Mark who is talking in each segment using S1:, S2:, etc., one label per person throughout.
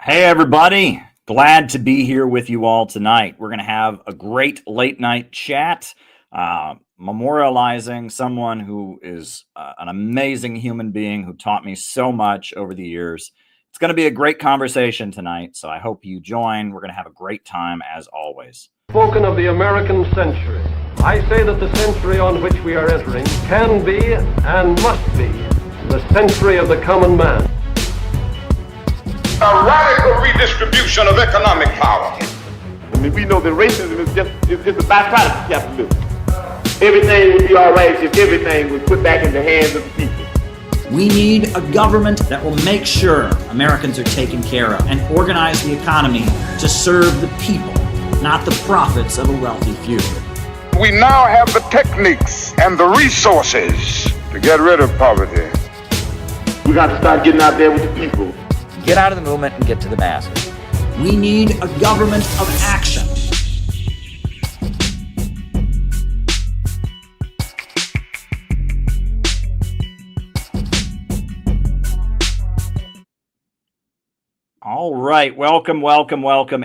S1: Hey, everybody. Glad to be here with you all tonight. We're going to have a great late night chat, memorializing someone who is an amazing human being who taught me so much over the years. It's going to be a great conversation tonight, so I hope you join. We're going to have a great time as always.
S2: Spoken of the American century. I say that the century on which we are entering can be and must be the century of the common man.
S3: A radical redistribution of economic power.
S4: I mean, we know that racism is just a byproduct of capitalism. Everything would be all right if everything was put back in the hands of the people.
S5: We need a government that will make sure Americans are taken care of and organize the economy to serve the people, not the profits of a wealthy few.
S3: We now have the techniques and the resources to get rid of poverty.
S4: We got to start getting out there with the people.
S6: Get out of the movement and get to the masses.
S5: We need a government of action.
S1: All right. Welcome,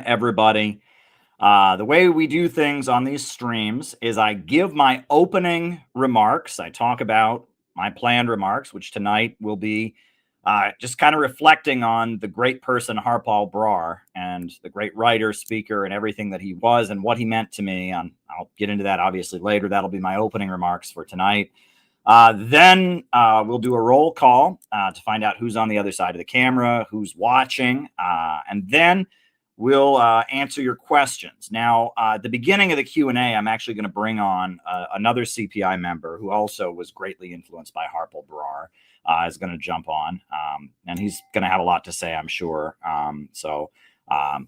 S1: everybody. The way we do things on these streams is I give my opening remarks. I talk about my planned remarks, which tonight will be just kind of reflecting on the great person Harpal Brar and the great writer, speaker, and everything that he was and what he meant to me. I'll get into that obviously later. That'll be my opening remarks for tonight. Then we'll do a roll call to find out who's on the other side of the camera, who's watching, and then we'll answer your questions. Now, at the beginning of the Q&A, I'm actually going to bring on another CPI member who also was greatly influenced by Harpal Brar. Is going to jump on, and he's going to have a lot to say, I'm sure.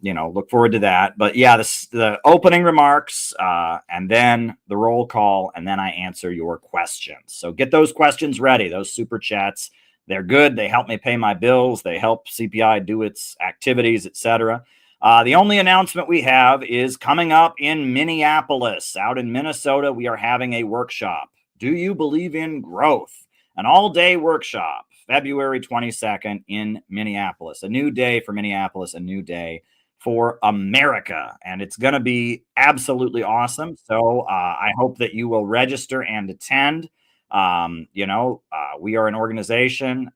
S1: Look forward to that. But yeah, the opening remarks, and then the roll call, and then I answer your questions. So get those questions ready. Those super chats, they're good. They help me pay my bills. They help CPI do its activities, etc. The only announcement we have is coming up in Minneapolis, out in Minnesota. We are having a workshop. Do you believe in growth? An all-day workshop, February 22nd in Minneapolis. A new day for Minneapolis, a new day for America. And it's going to be absolutely awesome. So I hope that you will register and attend. We are an organization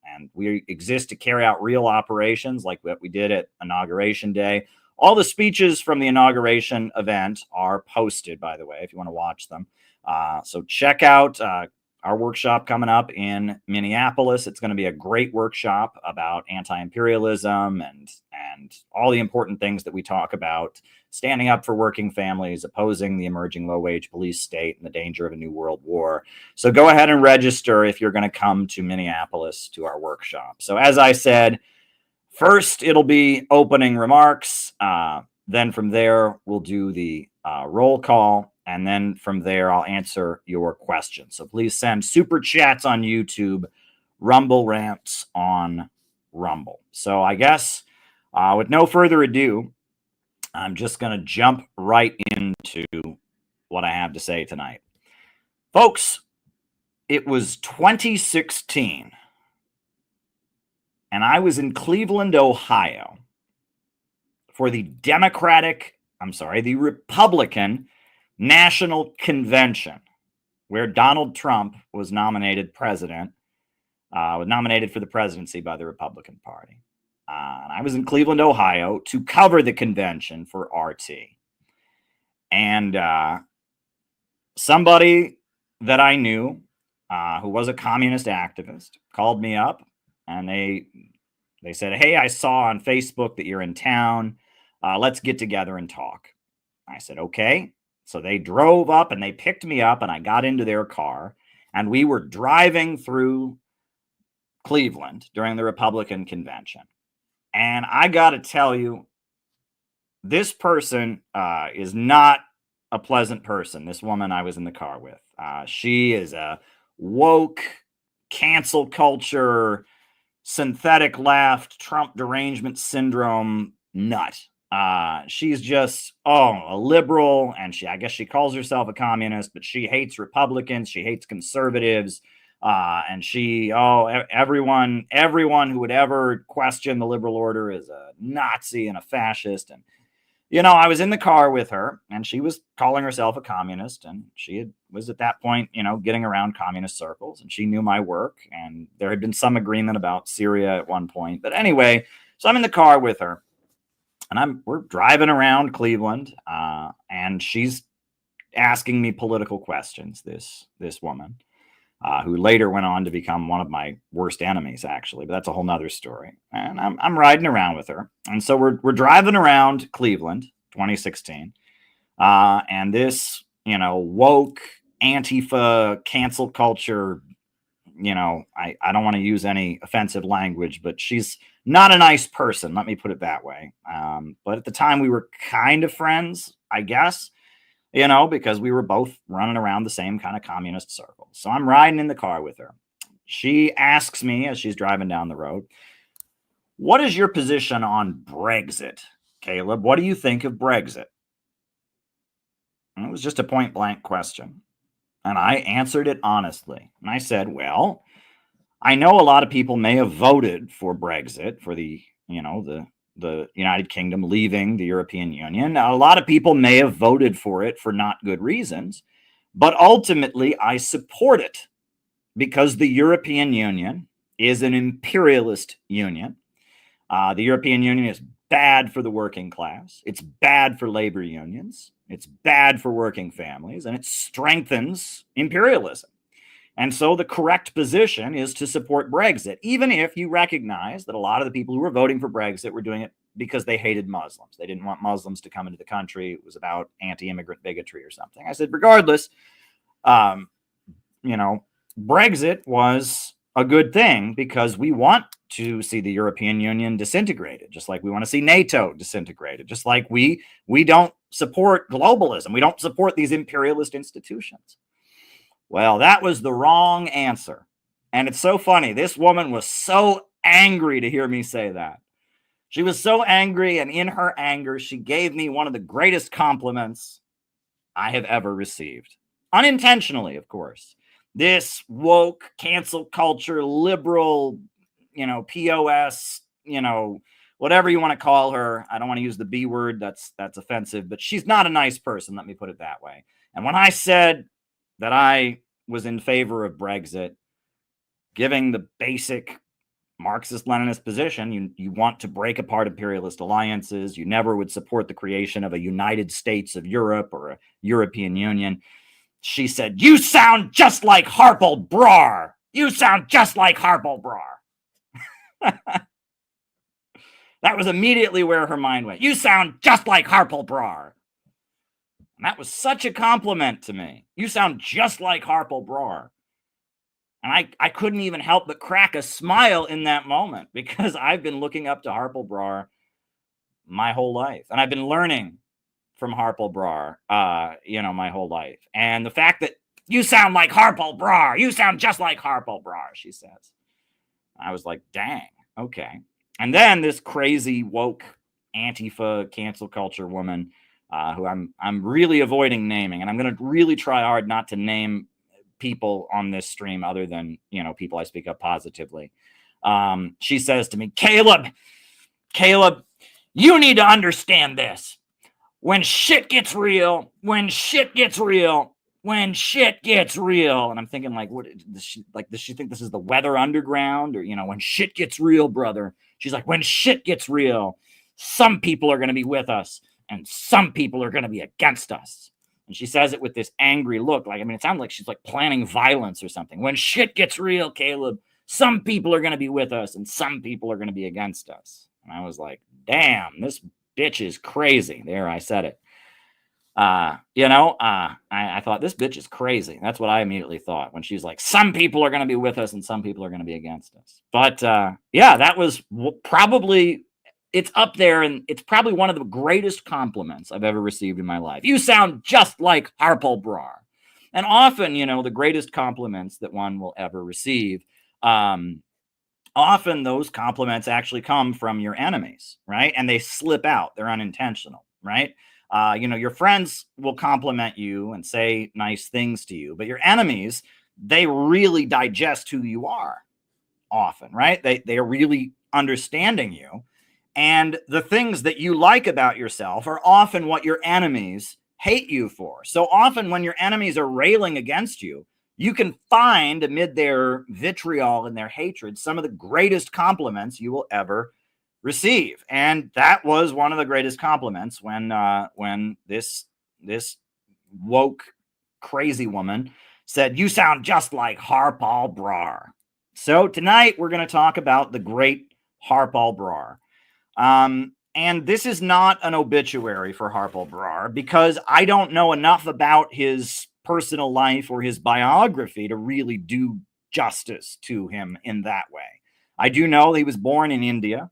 S1: and we exist to carry out real operations like what we did at Inauguration Day. All the speeches from the inauguration event are posted, by the way, if you want to watch them. So check out our workshop coming up in Minneapolis. It's going to be a great workshop about anti-imperialism and all the important things that we talk about, standing up for working families, opposing the emerging low-wage police state, and the danger of a new world war. So go ahead and register if you're going to come to Minneapolis to our workshop. So as I said, first it'll be opening remarks. Then from there, we'll do the roll call. And then from there, I'll answer your questions. So please send super chats on YouTube, Rumble rants on Rumble. So I guess with no further ado, I'm just going to jump right into what I have to say tonight. Folks, it was 2016, and I was in Cleveland, Ohio for the Republican National Convention, where Donald Trump was nominated president, was nominated for the presidency by the Republican Party. And I was in Cleveland, Ohio to cover the convention for RT. And somebody that I knew who was a communist activist called me up and they said, "Hey, I saw on Facebook that you're in town. Let's get together and talk." I said, "Okay." So they drove up and they picked me up and I got into their car and we were driving through Cleveland during the Republican convention. And I got to tell you, this person is not a pleasant person. This woman I was in the car with, she is a woke, cancel culture, synthetic left, Trump derangement syndrome nut. She's just, a liberal, and I guess she calls herself a communist, but she hates Republicans. She hates conservatives. And everyone who would ever question the liberal order is a Nazi and a fascist. And, I was in the car with her, and she was calling herself a communist, and was at that point, getting around communist circles, and she knew my work, and there had been some agreement about Syria at one point. But anyway, so I'm in the car with her, and we're driving around Cleveland, and she's asking me political questions, this woman. Who later went on to become one of my worst enemies, actually, but that's a whole nother story. And I'm riding around with her, and so we're driving around Cleveland, 2016, and this woke Antifa cancel culture. I don't want to use any offensive language, but she's not a nice person. Let me put it that way. But at the time, we were kind of friends, I guess. Because we were both running around the same kind of communist circle. So I'm riding in the car with her. She asks me as she's driving down the road, "What is your position on Brexit, Caleb? What do you think of Brexit?" And it was just a point blank question. And I answered it honestly. And I said, well, I know a lot of people may have voted for Brexit, for the United Kingdom leaving the European Union. Now, a lot of people may have voted for it for not good reasons, but ultimately I support it because the European Union is an imperialist union. The European Union is bad for the working class. It's bad for labor unions. It's bad for working families, and it strengthens imperialism. And so the correct position is to support Brexit, even if you recognize that a lot of the people who were voting for Brexit were doing it because they hated Muslims. They didn't want Muslims to come into the country. It was about anti-immigrant bigotry or something. I said, regardless, Brexit was a good thing because we want to see the European Union disintegrated, just like we want to see NATO disintegrated, just like we don't support globalism. We don't support these imperialist institutions. Well, that was the wrong answer. And it's so funny. This woman was so angry to hear me say that. She was so angry, and in her anger, she gave me one of the greatest compliments I have ever received. Unintentionally, of course. This woke, cancel culture, liberal, POS, whatever you want to call her. I don't want to use the B word. That's offensive, but she's not a nice person. Let me put it that way. And when I said that I was in favor of Brexit, giving the basic Marxist-Leninist position, you want to break apart imperialist alliances. You never would support the creation of a United States of Europe or a European Union. She said, "You sound just like Harpal Brar. You sound just like Harpal Brar." That was immediately where her mind went. "You sound just like Harpal Brar." And that was such a compliment to me. You sound just like Harpal Brar. And I couldn't even help but crack a smile in that moment because I've been looking up to Harpal Brar my whole life. And I've been learning from Harpal Brar, my whole life. And the fact that you sound like Harpal Brar, you sound just like Harpal Brar, she says. I was like, dang, okay. And then this crazy woke Antifa cancel culture woman, who I'm really avoiding naming, and I'm going to really try hard not to name people on this stream other than, people I speak of positively. She says to me, Caleb, you need to understand this. When shit gets real, and I'm thinking, like, what does she think this is the Weather Underground? Or, when shit gets real, brother. She's like, when shit gets real, some people are going to be with us and some people are going to be against us. And she says it with this angry look. It sounds like she's like planning violence or something. When shit gets real, Caleb, some people are going to be with us and some people are going to be against us. And I was like, damn, this bitch is crazy. There, I said it. I thought, this bitch is crazy. That's what I immediately thought when she's like, some people are going to be with us and some people are going to be against us. But that was probably, it's up there, and it's probably one of the greatest compliments I've ever received in my life. You sound just like Harpal Brar. And often, the greatest compliments that one will ever receive, often those compliments actually come from your enemies, right? And they slip out. They're unintentional, right? Your friends will compliment you and say nice things to you, but your enemies, they really digest who you are often, right? They are really understanding you. And the things that you like about yourself are often what your enemies hate you for. So often when your enemies are railing against you, you can find amid their vitriol and their hatred some of the greatest compliments you will ever receive. And that was one of the greatest compliments when this woke crazy woman said, "You sound just like Harpal Brar." So tonight we're going to talk about the great Harpal Brar. And this is not an obituary for Harpal Brar because I don't know enough about his personal life or his biography to really do justice to him in that way. I do know he was born in India.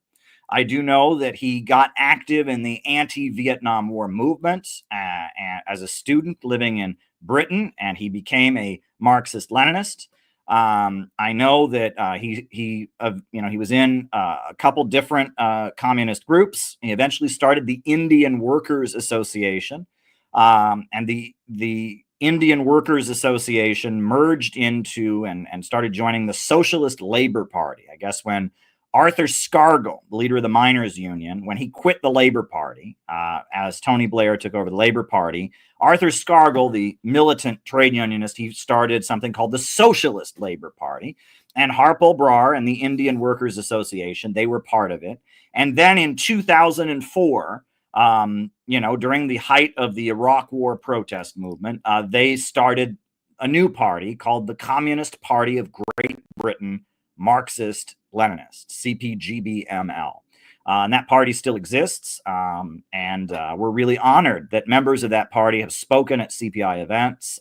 S1: I do know that he got active in the anti-Vietnam War movement as a student living in Britain, and he became a Marxist-Leninist. I know that he was in a couple different communist groups. He eventually started the Indian Workers Association, and the Indian Workers Association merged into and started joining the Socialist Labor Party. I guess when Arthur Scargill, the leader of the miners' union, when he quit the Labor Party, as Tony Blair took over the Labor Party, Arthur Scargill, the militant trade unionist, he started something called the Socialist Labor Party. And Harpal Brar and the Indian Workers Association, they were part of it. And then in 2004, during the height of the Iraq War protest movement, they started a new party called the Communist Party of Great Britain, Marxist-Leninist, CPGBML. And that party still exists, and we're really honored that members of that party have spoken at CPI events.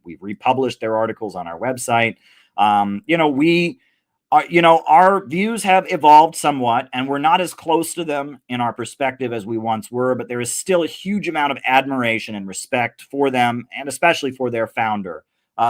S1: We've republished their articles on our website. Our views have evolved somewhat, and we're not as close to them in our perspective as we once were, but there is still a huge amount of admiration and respect for them, and especially for their founder,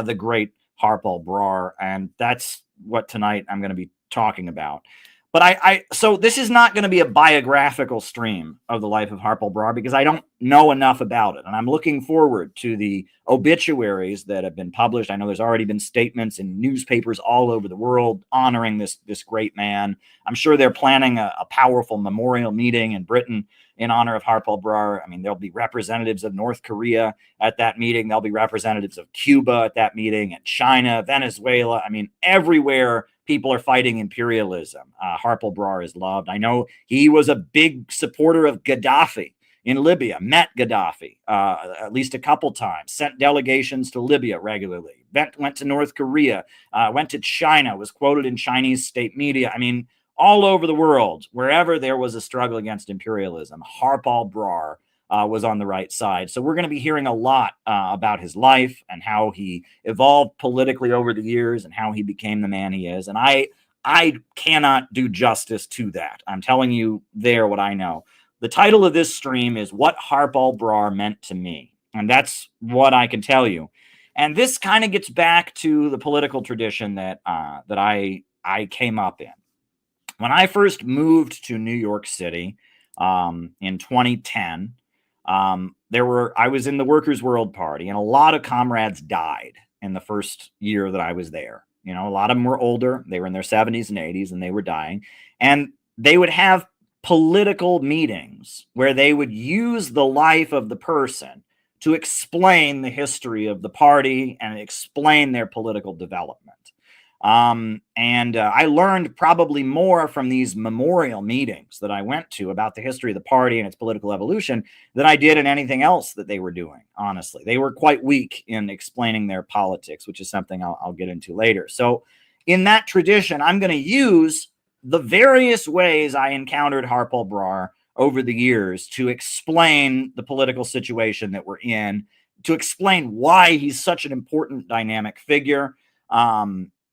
S1: the great Harpal Brar, and that's what tonight I'm going to be talking about. But so this is not going to be a biographical stream of the life of Harpal Brar because I don't know enough about it. And I'm looking forward to the obituaries that have been published. I know there's already been statements in newspapers all over the world honoring this great man. I'm sure they're planning a powerful memorial meeting in Britain in honor of Harpal Brar. I mean, there'll be representatives of North Korea at that meeting. There'll be representatives of Cuba at that meeting, and China, Venezuela. I mean, everywhere people are fighting imperialism. Harpal Brar is loved. I know he was a big supporter of Gaddafi in Libya, met Gaddafi at least a couple times, sent delegations to Libya regularly, went to North Korea, went to China, was quoted in Chinese state media. I mean, all over the world, wherever there was a struggle against imperialism, Harpal Brar was on the right side. So we're going to be hearing a lot about his life and how he evolved politically over the years and how he became the man he is. And I cannot do justice to that. I'm telling you there what I know. The title of this stream is What Harpal Brar Meant to Me. And that's what I can tell you. And this kind of gets back to the political tradition that I came up in. When I first moved to New York City in 2010, I was in the Workers' World Party, and a lot of comrades died in the first year that I was there. You know, a lot of them were older. They were in their 70s and 80s, and they were dying. And they would have political meetings where they would use the life of the person to explain the history of the party and explain their political development. I learned probably more from these memorial meetings that I went to about the history of the party and its political evolution than I did in anything else that they were doing. Honestly, they were quite weak in explaining their politics, which is something I'll get into later. So in that tradition, I'm going to use the various ways I encountered Harpal Brar over the years to explain the political situation that we're in, to explain why he's such an important dynamic figure.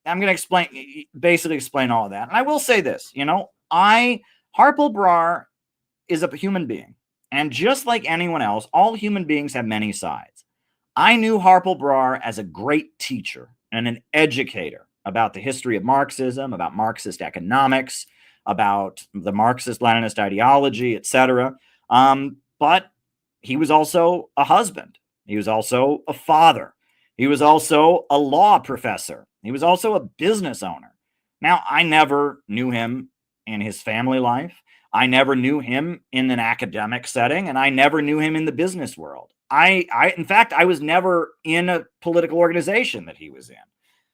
S1: I'm going to basically explain all of that. And I will say this, Harpal Brar is a human being. And just like anyone else, all human beings have many sides. I knew Harpal Brar as a great teacher and an educator about the history of Marxism, about Marxist economics, about the Marxist-Leninist ideology, etc. But he was also a husband. He was also a father. He was also a law professor. He was also a business owner. Now, I never knew him in his family life. I never knew him in an academic setting, and I never knew him in the business world. In fact, I was never in a political organization that he was in.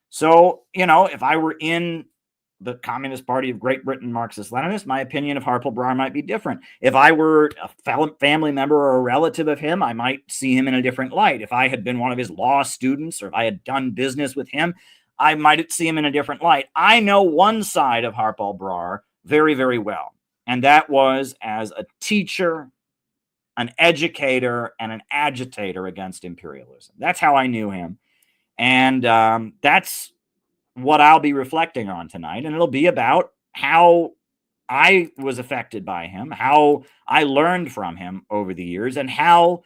S1: So, if I were in the Communist Party of Great Britain, Marxist-Leninist, my opinion of Harpal Brar might be different. If I were a family member or a relative of him, I might see him in a different light. If I had been one of his law students, or if I had done business with him, I might see him in a different light. I know one side of Harpal Brar very, very well, and that was as a teacher, an educator, and an agitator against imperialism. That's how I knew him. And that's what I'll be reflecting on tonight. And it'll be about how I was affected by him, how I learned from him over the years, and how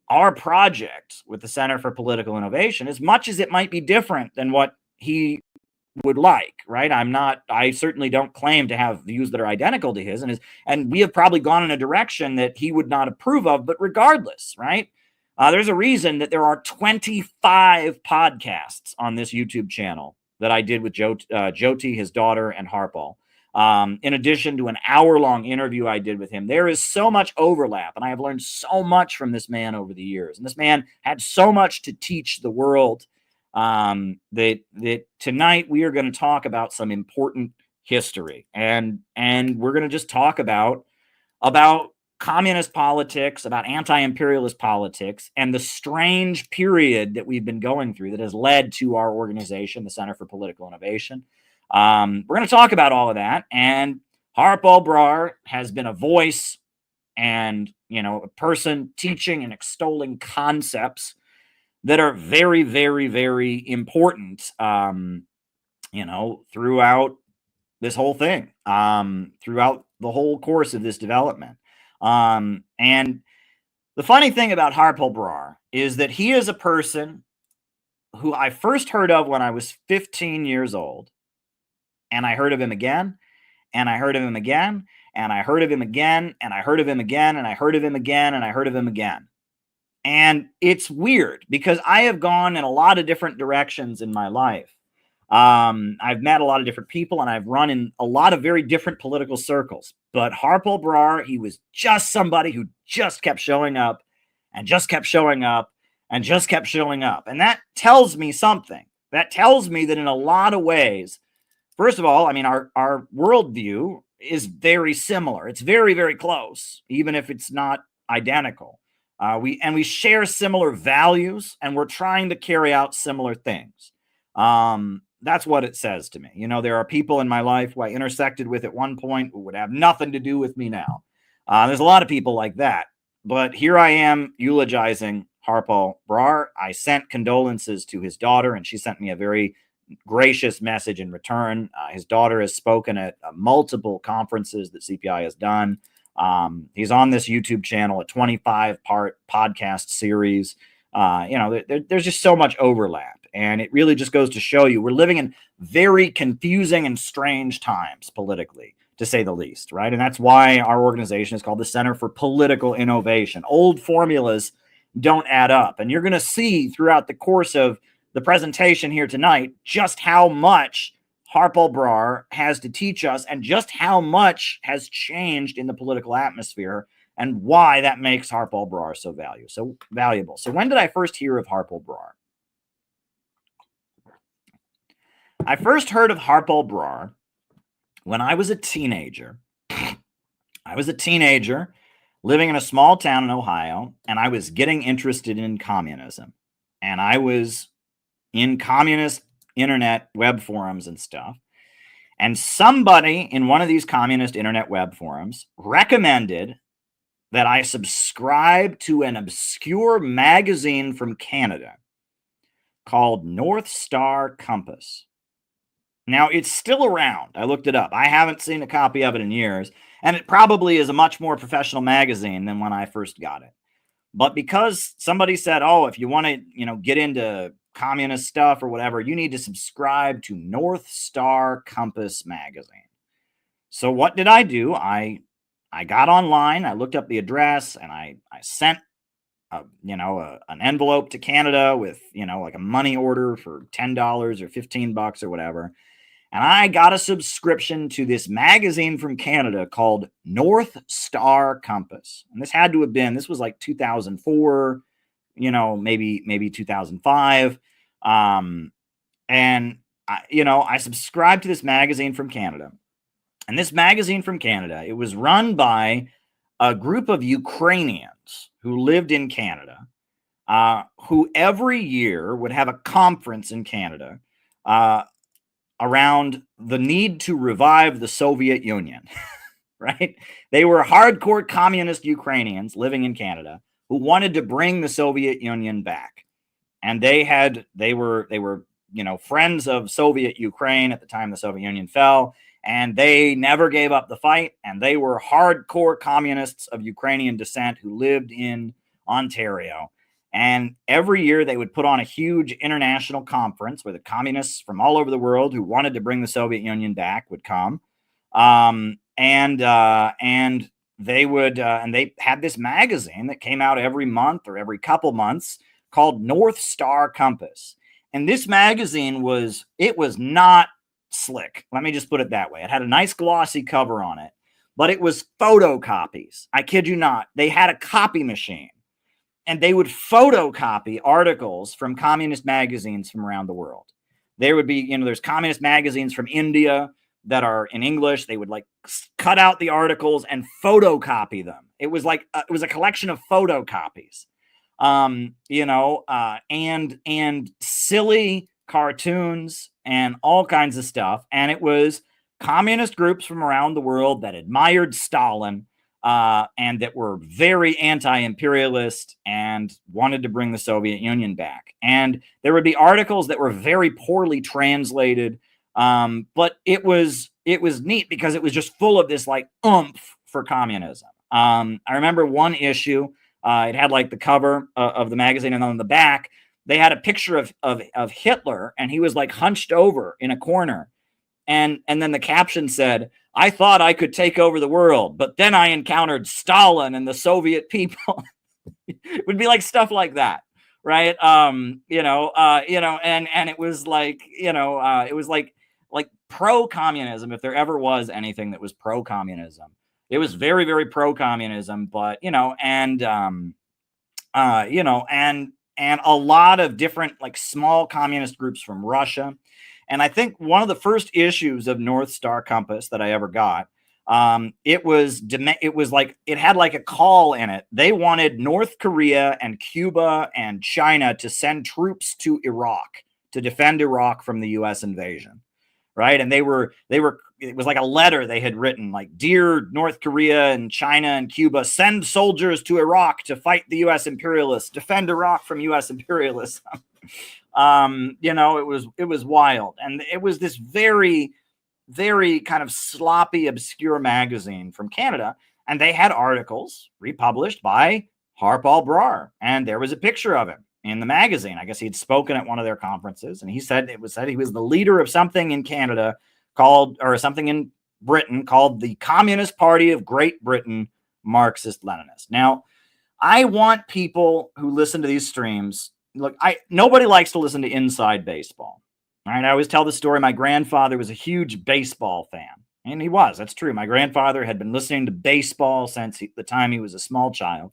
S1: our project with the Center for Political Innovation, as much as it might be different than what he would like, right? I certainly don't claim to have views that are identical to his, and we have probably gone in a direction that he would not approve of, but regardless, right? There's a reason that there are 25 podcasts on this YouTube channel that I did with Jyoti, his daughter, and Harpal. In addition to an hour-long interview I did with him. There is so much overlap, and I have learned so much from this man over the years. And this man had so much to teach the world that tonight we are going to talk about some important history. And we're going to just talk about communist politics, about anti-imperialist politics, and the strange period that we've been going through that has led to our organization, the Center for Political Innovation. We're going to talk about all of that. And Harpal Brar has been a voice and, a person teaching and extolling concepts that are very, very, very important, throughout this whole thing, throughout the whole course of this development. And the funny thing about Harpal Brar is that he is a person who I first heard of when I was 15 years old. And I heard of him again, and I heard of him again, and I heard of him again, and I heard of him again, and I heard of him again, and I heard of him again. And it's weird because I have gone in a lot of different directions in my life. I've met a lot of different people, and I've run in a lot of very different political circles. But Harpal Brar, he was just somebody who just kept showing up and just kept showing up and just kept showing up. And that tells me something. That tells me that in a lot of ways, first of all, our worldview is very similar. It's very, very close, even if it's not identical. We share similar values, and we're trying to carry out similar things. That's what it says to me. There are people in my life who I intersected with at one point who would have nothing to do with me now. There's a lot of people like that. But here I am eulogizing Harpal Brar. I sent condolences to his daughter, and she sent me a very gracious message in return. His daughter has spoken at multiple conferences that CPI has done. He's on this YouTube channel, a 25-part podcast series. There's just so much overlap, and it really just goes to show you we're living in very confusing and strange times politically, to say the least, right? And that's why our organization is called the Center for Political Innovation. Old formulas don't add up, and you're going to see throughout the course of the presentation here tonight just how much Harpal Brar has to teach us and just how much has changed in the political atmosphere and why that makes Harpal Brar so valuable. So when did I first hear of Harpal Brar? I first heard of Harpal Brar when I was a teenager. I was a teenager living in a small town in Ohio, and I was getting interested in communism. And I was in communist internet web forums and stuff. And somebody in one of these communist internet web forums recommended that I subscribe to an obscure magazine from Canada called North Star Compass. Now, it's still around. I looked it up. I haven't seen a copy of it in years, and it probably is a much more professional magazine than when I first got it. But because somebody said, oh, if you want to, get into communist stuff or whatever, you need to subscribe to North Star Compass magazine. So what did I do? I got online, I looked up the address, and I sent an envelope to Canada with, like a money order for $10 or $15 or whatever. And I got a subscription to this magazine from Canada called North Star Compass. And this was like 2004, maybe 2005. And I subscribed to this magazine from Canada. And this magazine from Canada, it was run by a group of Ukrainians who lived in Canada, who every year would have a conference in Canada around the need to revive the Soviet Union, right? They were hardcore communist Ukrainians living in Canada who wanted to bring the Soviet Union back. And they were friends of Soviet Ukraine at the time the Soviet Union fell, and they never gave up the fight, and they were hardcore communists of Ukrainian descent who lived in Ontario. And every year they would put on a huge international conference where the communists from all over the world who wanted to bring the Soviet Union back would come. And they had this magazine that came out every month or every couple months called North Star Compass. And this magazine was not slick. Let me just put it that way. It had a nice glossy cover on it, but it was photocopies. I kid you not. They had a copy machine, and they would photocopy articles from communist magazines from around the world. There would be, there's communist magazines from India that are in English. They would like cut out the articles and photocopy them. It was a collection of photocopies, and silly cartoons and all kinds of stuff. And it was communist groups from around the world that admired Stalin, and that were very anti-imperialist and wanted to bring the Soviet Union back. And there would be articles that were very poorly translated, but it was neat because it was just full of this like oomph for communism. I remember one issue, it had like the cover of the magazine, and on the back they had a picture of Hitler, and he was like hunched over in a corner. And then the caption said, "I thought I could take over the world, but then I encountered Stalin and the Soviet people." It would be like stuff like that, right? And it was like, it was like pro-communism, if there ever was anything that was pro-communism. It was very, very pro-communism, but and a lot of different like small communist groups from Russia. And I think one of the first issues of North Star Compass that I ever got, it had like a call in it. They wanted North Korea and Cuba and China to send troops to Iraq to defend Iraq from the U.S. invasion, right? And it was like a letter they had written, like, "Dear North Korea and China and Cuba, send soldiers to Iraq to fight the U.S. imperialists, defend Iraq from U.S. imperialism." It was wild. And it was this very, very kind of sloppy, obscure magazine from Canada. And they had articles republished by Harpal Brar. And there was a picture of him in the magazine. I guess he'd spoken at one of their conferences. And he said he was the leader of something in Canada something in Britain called the Communist Party of Great Britain, Marxist-Leninist. Now, I want people who listen to these streams, look, nobody likes to listen to inside baseball. All right, I always tell the story. My grandfather was a huge baseball fan, and he was. That's true. My grandfather had been listening to baseball since the time he was a small child.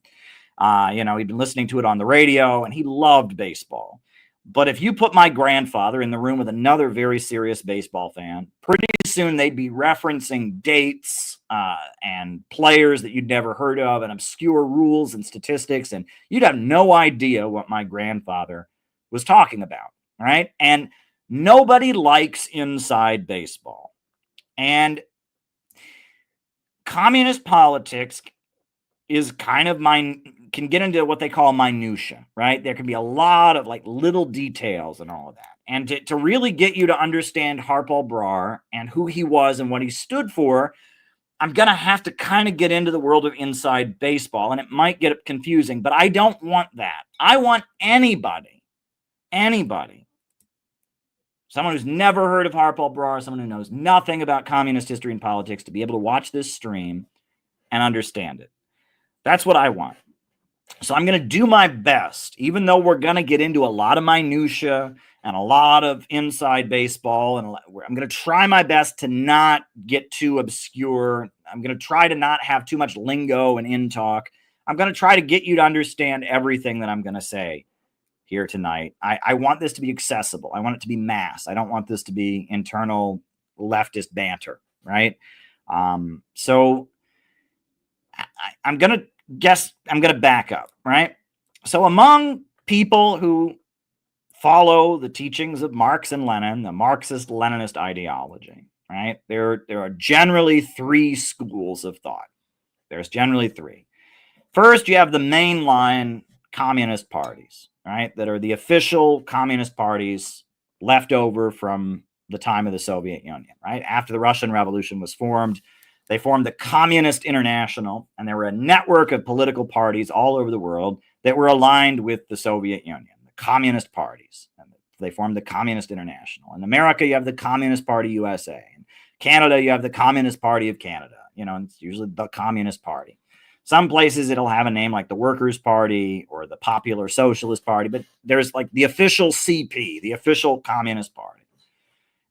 S1: He'd been listening to it on the radio, and he loved baseball. But if you put my grandfather in the room with another very serious baseball fan, pretty soon they'd be referencing dates and players that you'd never heard of and obscure rules and statistics, and you'd have no idea what my grandfather was talking about, right? And nobody likes inside baseball. And communist politics is kind of can get into what they call minutia, right? There can be a lot of like little details and all of that. And to really get you to understand Harpal Brar and who he was and what he stood for, I'm going to have to kind of get into the world of inside baseball, and it might get confusing, but I don't want that. I want anybody, someone who's never heard of Harpal Brar, someone who knows nothing about communist history and politics, to be able to watch this stream and understand it. That's what I want. So I'm going to do my best, even though we're going to get into a lot of minutia and a lot of inside baseball. And I'm going to try my best to not get too obscure. I'm going to try to not have too much lingo and in talk. I'm going to try to get you to understand everything that I'm going to say here tonight. I want this to be accessible. I want it to be mass. I don't want this to be internal leftist banter, right? So I'm going to back up, right? So among people who follow the teachings of Marx and Lenin, the Marxist-Leninist ideology, right? There are generally three schools of thought. There's generally three. First, you have the mainline communist parties, right? That are the official communist parties left over from the time of the Soviet Union, right? After the Russian Revolution was formed, they formed the Communist International, and there were a network of political parties all over the world that were aligned with the Soviet Union, the communist parties. And they formed the Communist International. In America, you have the Communist Party USA. In Canada, you have the Communist Party of Canada. You know, it's usually the Communist Party. Some places it'll have a name like the Workers' Party or the Popular Socialist Party, but there's like the official CP, the official Communist Party,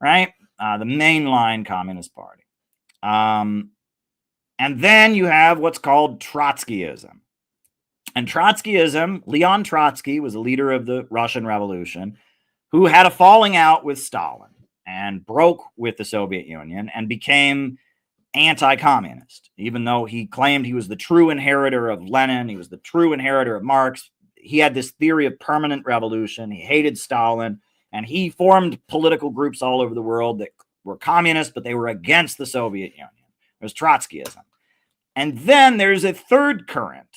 S1: right? The mainline Communist Party. And then you have what's called Trotskyism. And Trotskyism, Leon Trotsky was a leader of the Russian Revolution who had a falling out with Stalin and broke with the Soviet Union and became anti-communist. Even though he claimed he was the true inheritor of Lenin, he was the true inheritor of Marx, he had this theory of permanent revolution. He hated Stalin, and he formed political groups all over the world that were communist, but they were against the Soviet Union. It was Trotskyism. And then there's a third current,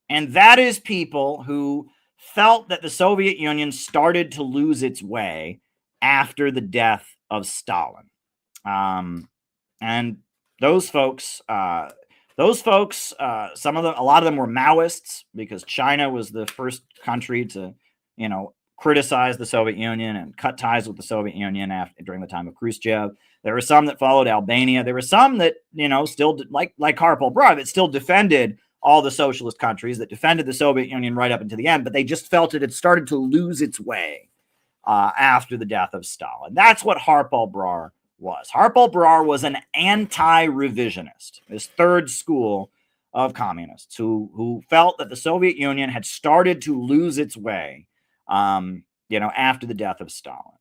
S1: and that is people who felt that the Soviet Union started to lose its way after the death of Stalin. And those folks, some of them, a lot of them were Maoists, because China was the first country to, criticize the Soviet Union and cut ties with the Soviet Union during the time of Khrushchev. There were some that followed Albania. There were some that, still like Harpal Brar, that still defended all the socialist countries, that defended the Soviet Union right up until the end, but they just felt it had started to lose its way after the death of Stalin. That's what Harpal Brar was. Harpal Brar was an anti-revisionist, this third school of communists who felt that the Soviet Union had started to lose its way, after the death of Stalin.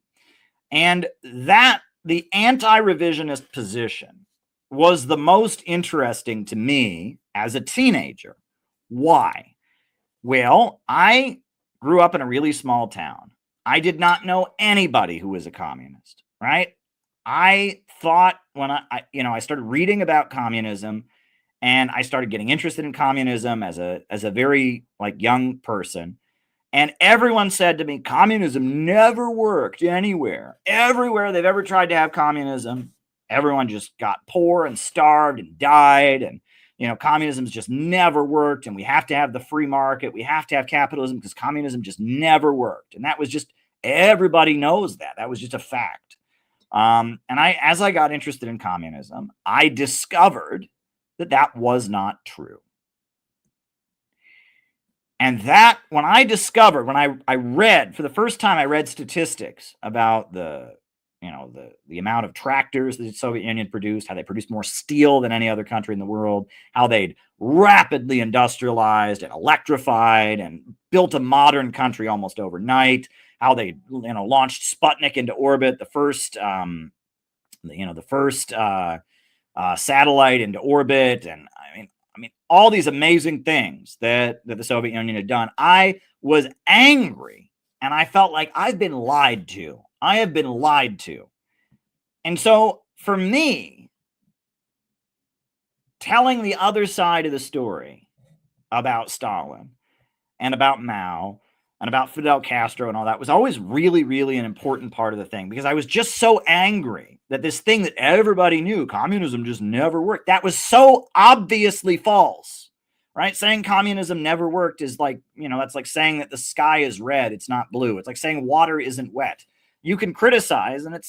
S1: And that the anti-revisionist position was the most interesting to me as a teenager. Why? Well, I grew up in a really small town. I did not know anybody who was a communist, right? I thought when I started reading about communism, and I started getting interested in communism as a very young person, and everyone said to me, communism never worked anywhere. Everywhere they've ever tried to have communism, everyone just got poor and starved and died, and communism's just never worked, and we have to have the free market, we have to have capitalism, because communism just never worked. And that was just, everybody knows that. That was just a fact. And as I got interested in communism, I discovered that was not true. And that, when I read, for the first time, I read statistics about the amount of tractors that the Soviet Union produced, how they produced more steel than any other country in the world, how they'd rapidly industrialized and electrified and built a modern country almost overnight, how they launched Sputnik into orbit, the first satellite into orbit, and I mean all these amazing things that the Soviet Union had done. I was angry, and I felt like I've been lied to. I have been lied to. And so for me, telling the other side of the story about Stalin and about Mao and about Fidel Castro and all that was always really, really an important part of the thing, because I was just so angry that this thing that everybody knew, communism just never worked, that was so obviously false, right? Saying communism never worked is like, that's like saying that the sky is red, it's not blue. It's like saying water isn't wet. You can criticize, and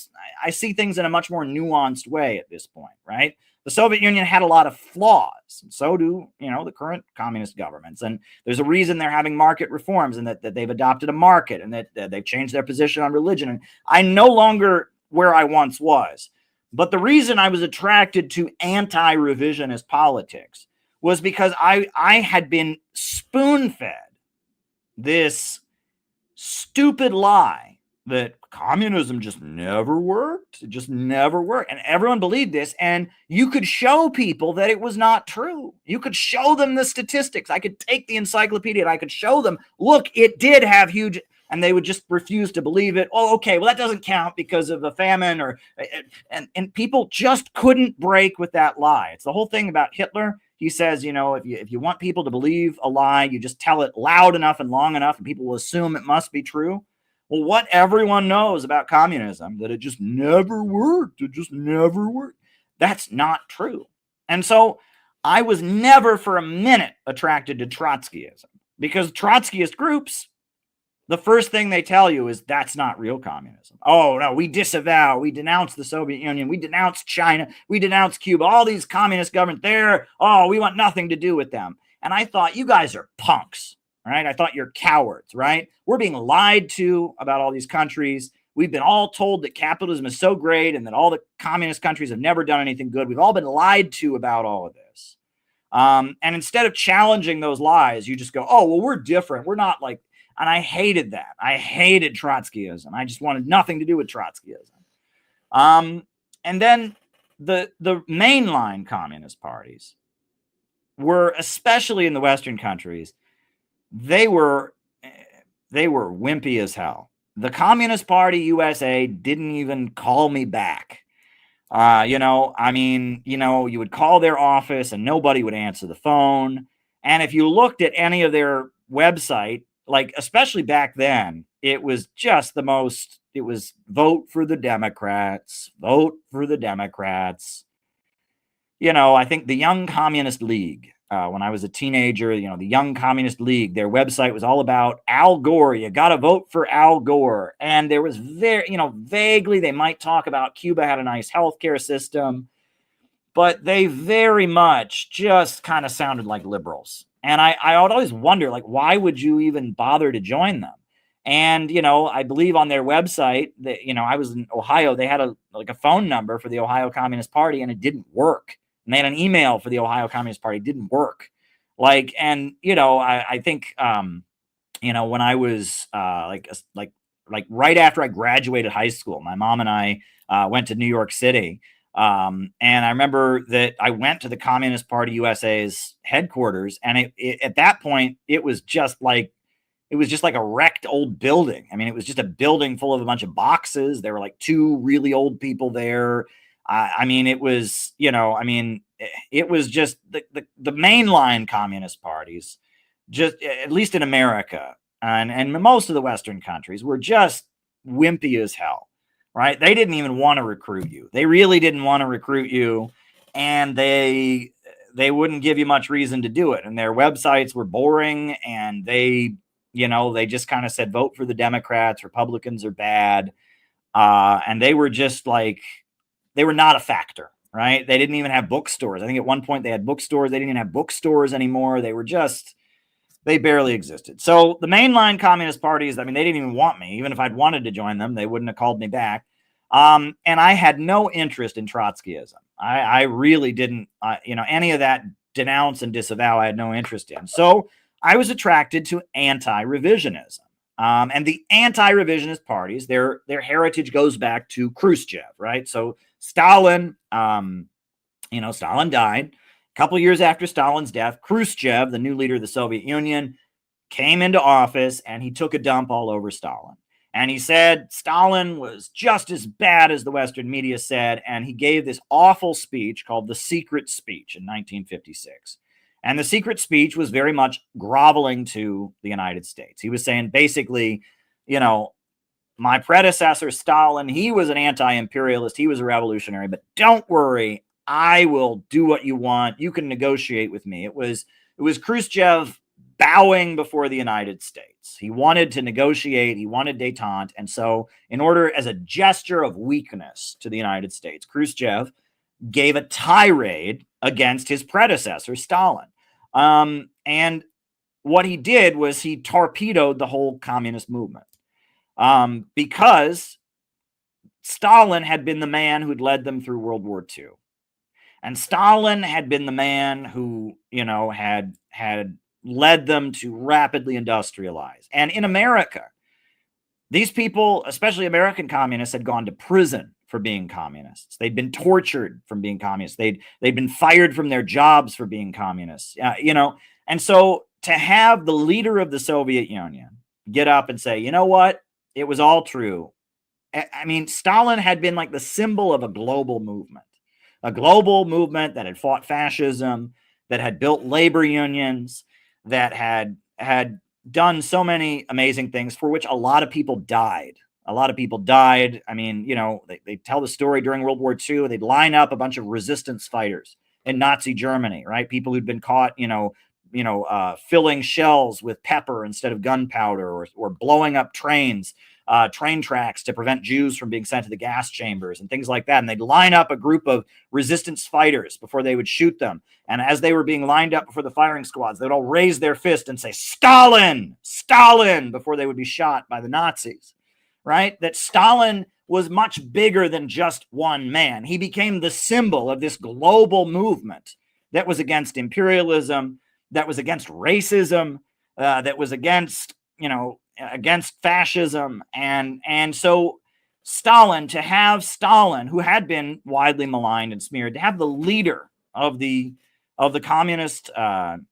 S1: I see things in a much more nuanced way at this point, right? the Soviet Union had a lot of flaws, and so do, the current communist governments. And there's a reason they're having market reforms, and that they've adopted a market, and that they've changed their position on religion. And I'm no longer where I once was. But the reason I was attracted to anti-revisionist politics was because I had been spoon-fed this stupid lie that communism just never worked. It just never worked. And everyone believed this. And you could show people that it was not true. You could show them the statistics. I could take the encyclopedia and I could show them, look, it did have huge, and they would just refuse to believe it. Oh, okay, well, that doesn't count because of the famine, and people just couldn't break with that lie. It's the whole thing about Hitler. He says, if you want people to believe a lie, you just tell it loud enough and long enough, and people will assume it must be true. Well, what everyone knows about communism, that it just never worked. It just never worked. That's not true. And so I was never for a minute attracted to Trotskyism, because Trotskyist groups, the first thing they tell you is that's not real communism. Oh, no, we disavow. We denounce the Soviet Union. We denounce China. We denounce Cuba. All these communist governments there. Oh, we want nothing to do with them. And I thought, you guys are punks, right? I thought you're cowards, right? We're being lied to about all these countries. We've been all told that capitalism is so great and that all the communist countries have never done anything good. We've all been lied to about all of this. And instead of challenging those lies, you just go, oh, well, we're different. We're not like. And I hated that. I hated Trotskyism. I just wanted nothing to do with Trotskyism. And then the mainline communist parties were, especially in the Western countries, they were wimpy as hell. The Communist Party USA didn't even call me back. You would call their office and nobody would answer the phone. And if you looked at any of their website, like, especially back then, it was just it was vote for the Democrats, vote for the Democrats. I think the Young Communist League, when I was a teenager, the Young Communist League, their website was all about Al Gore. You got to vote for Al Gore. And there was vaguely, they might talk about Cuba had a nice healthcare system, but they very much just kind of sounded like liberals. And I would always wonder, like, why would you even bother to join them? And, I believe on their website that, I was in Ohio, they had a phone number for the Ohio Communist Party, and it didn't work. And they had an email for the Ohio Communist Party, it didn't work. I think, when I was right after I graduated high school, my mom and I went to New York City. And I remember that I went to the Communist Party USA's headquarters, and at that point, it was just like a wrecked old building. I mean, it was just a building full of a bunch of boxes. There were like two really old people there. It was just the mainline communist parties, just at least in America and most of the Western countries, were just wimpy as hell. Right? They didn't even want to recruit you. They really didn't want to recruit you, and they wouldn't give you much reason to do it. And their websites were boring, and they just kind of said, vote for the Democrats, Republicans are bad. And they were just like, they were not a factor, right? They didn't even have bookstores. I think at one point they had bookstores. They didn't even have bookstores anymore. They barely existed. So the mainline communist parties, they didn't even want me. Even if I'd wanted to join them, they wouldn't have called me back. And I had no interest in Trotskyism. I really didn't, any of that denounce and disavow, I had no interest in. So I was attracted to anti-revisionism. And the anti-revisionist parties, their heritage goes back to Khrushchev, right? So Stalin, Stalin died. A couple years after Stalin's death, Khrushchev, the new leader of the Soviet Union, came into office, and he took a dump all over Stalin. And he said Stalin was just as bad as the Western media said, and he gave this awful speech called the Secret Speech in 1956. And the Secret Speech was very much groveling to the United States. He was saying, basically, my predecessor, Stalin, he was an anti-imperialist, he was a revolutionary, but don't worry, I will do what you want. You can negotiate with me. It was Khrushchev bowing before the United States. He wanted to negotiate. He wanted détente. And so in order, as a gesture of weakness to the United States, Khrushchev gave a tirade against his predecessor, Stalin. And what he did was he torpedoed the whole communist movement because Stalin had been the man who'd led them through World War II. And Stalin had been the man who, had led them to rapidly industrialize. And in America, these people, especially American communists, had gone to prison for being communists. They'd been tortured from being communists. They'd been fired from their jobs for being communists. And so to have the leader of the Soviet Union get up and say, you know what, it was all true. I mean, Stalin had been like the symbol of a global movement that had fought fascism, that had built labor unions, that had done so many amazing things for which a lot of people died. I mean, they tell the story during World War II. They'd line up a bunch of resistance fighters in Nazi Germany, right? People who'd been caught, filling shells with pepper instead of gunpowder, or blowing up train tracks to prevent Jews from being sent to the gas chambers and things like that. And they'd line up a group of resistance fighters before they would shoot them. And as they were being lined up before the firing squads, they'd all raise their fist and say, Stalin, Stalin, before they would be shot by the Nazis, right? That Stalin was much bigger than just one man. He became the symbol of this global movement that was against imperialism, that was against racism, that was against, against fascism. And so to have Stalin, who had been widely maligned and smeared, to have the leader of the communist, the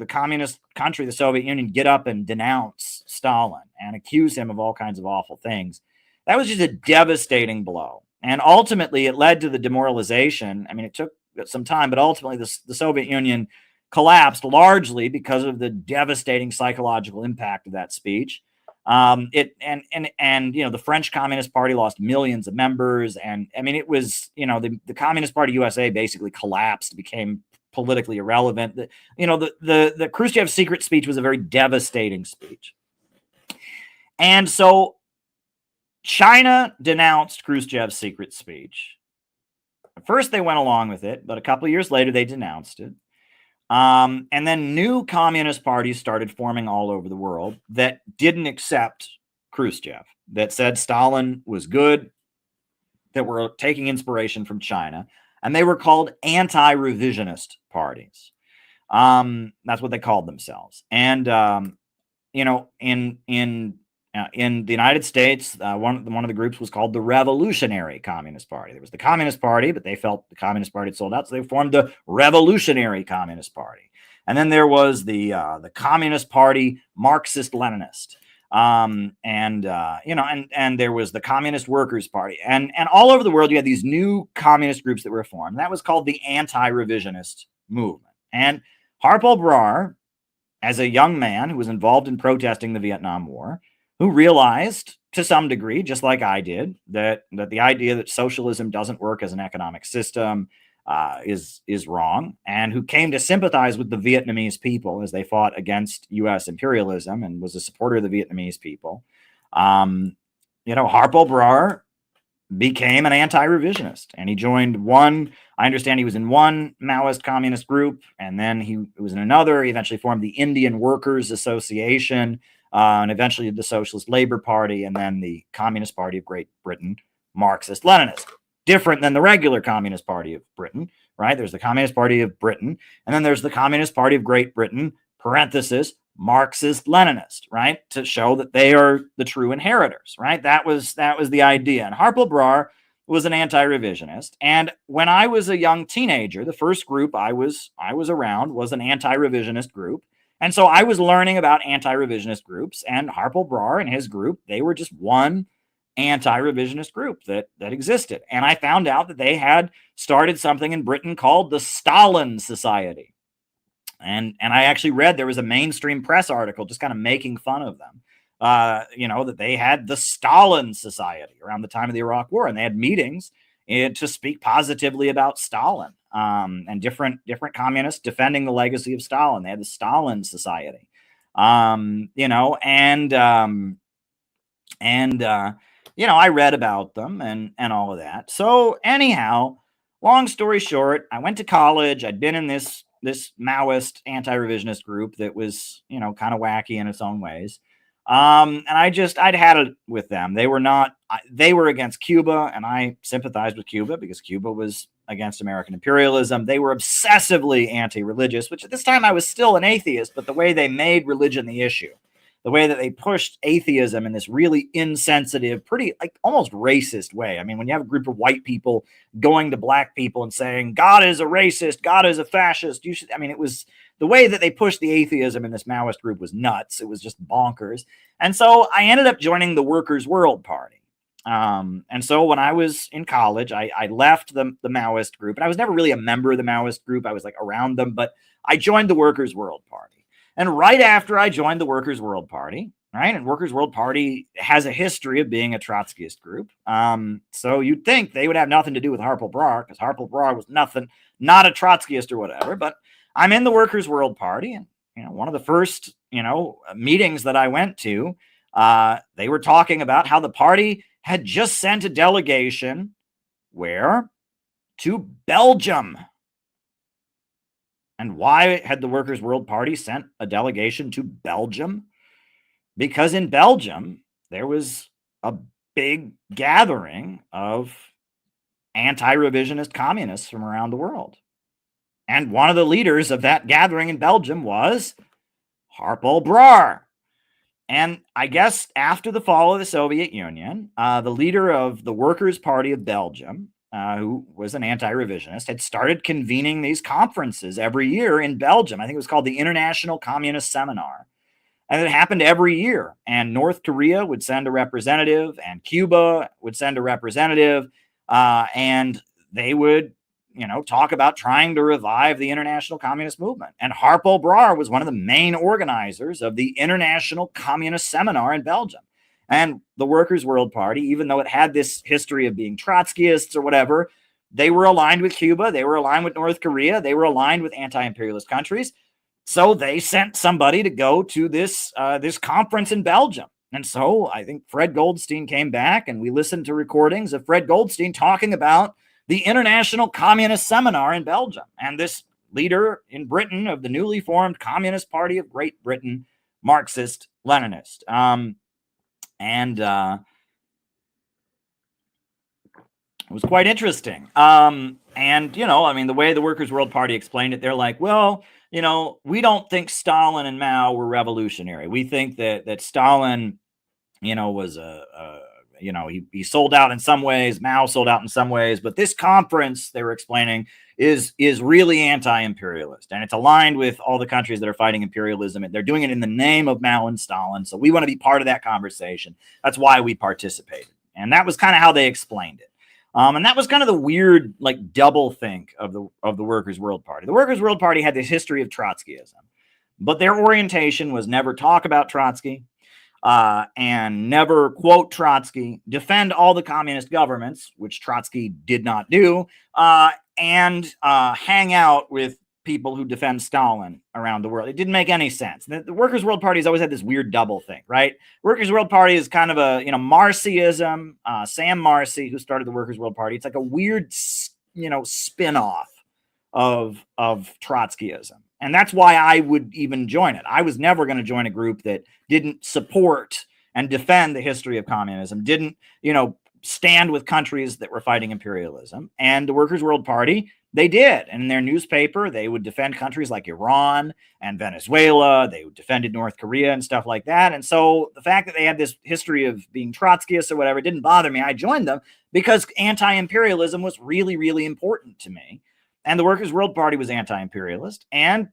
S1: communist country, the Soviet Union, get up and denounce Stalin and accuse him of all kinds of awful things, that was just a devastating blow. And ultimately it led to the demoralization. I mean, it took some time, but ultimately the Soviet Union collapsed largely because of the devastating psychological impact of that speech. The French Communist Party lost millions of members. And I mean, it was, the Communist Party USA basically collapsed, became politically irrelevant. The Khrushchev secret speech was a very devastating speech. And so China denounced Khrushchev's secret speech. At first they went along with it, but a couple of years later they denounced it. And then new communist parties started forming all over the world that didn't accept Khrushchev, that said Stalin was good, that were taking inspiration from China, and they were called anti-revisionist parties. That's what they called themselves. And in the United States, one of the groups was called the Revolutionary Communist Party. There was the Communist Party, but they felt the Communist Party had sold out, so they formed the Revolutionary Communist Party. And then there was the Communist Party Marxist-Leninist, and there was the Communist Workers' Party, and all over the world you had these new communist groups that were formed. That was called the anti-revisionist movement. And Harpal Brar, as a young man who was involved in protesting the Vietnam War, who realized to some degree, just like I did, that the idea that socialism doesn't work as an economic system is wrong, and who came to sympathize with the Vietnamese people as they fought against U.S. imperialism and was a supporter of the Vietnamese people. Harpal Brar became an anti-revisionist, and he joined I understand he was in one Maoist communist group, and then he was in another. He eventually formed the Indian Workers Association, and eventually the Socialist Labor Party, and then the Communist Party of Great Britain, Marxist-Leninist. Different than the regular Communist Party of Britain, right? There's the Communist Party of Britain, and then there's the Communist Party of Great Britain, parenthesis, Marxist-Leninist, right? To show that they are the true inheritors, right? That was the idea. And Harpal Brar was an anti-revisionist. And when I was a young teenager, the first group I was around was an anti-revisionist group. And so I was learning about anti-revisionist groups, and Harpal Brar and his group, they were just one anti-revisionist group that existed. And I found out that they had started something in Britain called the Stalin Society. And I actually read there was a mainstream press article just kind of making fun of them, that they had the Stalin Society around the time of the Iraq War, and they had meetings to speak positively about Stalin, and different communists defending the legacy of Stalin. They had the Stalin Society, I read about them and all of that. So anyhow, long story short, I went to college. I'd been in this Maoist anti-revisionist group that was, kind of wacky in its own ways. And I'd had it with them. They were against Cuba, and I sympathized with Cuba because Cuba was against American imperialism. They were obsessively anti-religious, which at this time I was still an atheist, but the way they made religion the issue, the way that they pushed atheism in this really insensitive, pretty like almost racist way. I mean, when you have a group of white people going to black people and saying, God is a racist, God is a fascist, it was the way that they pushed the atheism in this Maoist group was nuts. It was just bonkers. And so I ended up joining the Workers' World Party. And so when I was in college, I left the Maoist group, and I was never really a member of the Maoist group. I was like around them, but I joined the Workers' World Party. And right after I joined the Workers' World Party, right, and Workers' World Party has a history of being a Trotskyist group. So you'd think they would have nothing to do with Harpal Brar, because Harpal Brar was not a Trotskyist or whatever. But I'm in the Workers' World Party, and one of the first meetings that I went to, they were talking about how the party had just sent a delegation to Belgium. And why had the Workers' World Party sent a delegation to Belgium? Because in Belgium, there was a big gathering of anti-revisionist communists from around the world. And one of the leaders of that gathering in Belgium was Harpal Brar. And I guess after the fall of the Soviet Union, the leader of the Workers' Party of Belgium, who was an anti-revisionist, had started convening these conferences every year in Belgium. I think it was called the International Communist Seminar. And it happened every year. And North Korea would send a representative, and Cuba would send a representative, and they would, talk about trying to revive the international communist movement. And Harpal Brar was one of the main organizers of the International Communist Seminar in Belgium. And the Workers' World Party, even though it had this history of being Trotskyists or whatever, they were aligned with Cuba, they were aligned with North Korea, they were aligned with anti-imperialist countries. So they sent somebody to go to this conference in Belgium. And so I think Fred Goldstein came back, and we listened to recordings of Fred Goldstein talking about the International Communist Seminar in Belgium. And this leader in Britain of the newly formed Communist Party of Great Britain, Marxist-Leninist. And it was quite interesting. The way the Workers' World Party explained it, they're like, well, we don't think Stalin and Mao were revolutionary. We think that Stalin, was he sold out in some ways, Mao sold out in some ways, but this conference, they were explaining, is really anti-imperialist, and it's aligned with all the countries that are fighting imperialism, and they're doing it in the name of Mao and Stalin. So we want to be part of that conversation. That's why we participated. And that was kind of how they explained it. And that was kind of the weird, like, double think of the Workers' World Party. The Workers' World Party had this history of Trotskyism, but their orientation was never talk about Trotsky, and never quote Trotsky, defend all the communist governments, which Trotsky did not do, and hang out with people who defend Stalin around the world. It didn't make any sense. The Workers' World Party has always had this weird double thing, right? Workers' World Party is kind of a, Marxism. Sam Marcy, who started the Workers' World Party, it's like a weird, spin-off of Trotskyism. And that's why I would even join it. I was never going to join a group that didn't support and defend the history of communism, didn't, stand with countries that were fighting imperialism. And the Workers' World Party, they did. And in their newspaper, they would defend countries like Iran and Venezuela. They defended North Korea and stuff like that. And so the fact that they had this history of being Trotskyists or whatever didn't bother me. I joined them because anti-imperialism was really, really important to me. And the Workers' World Party was anti-imperialist. And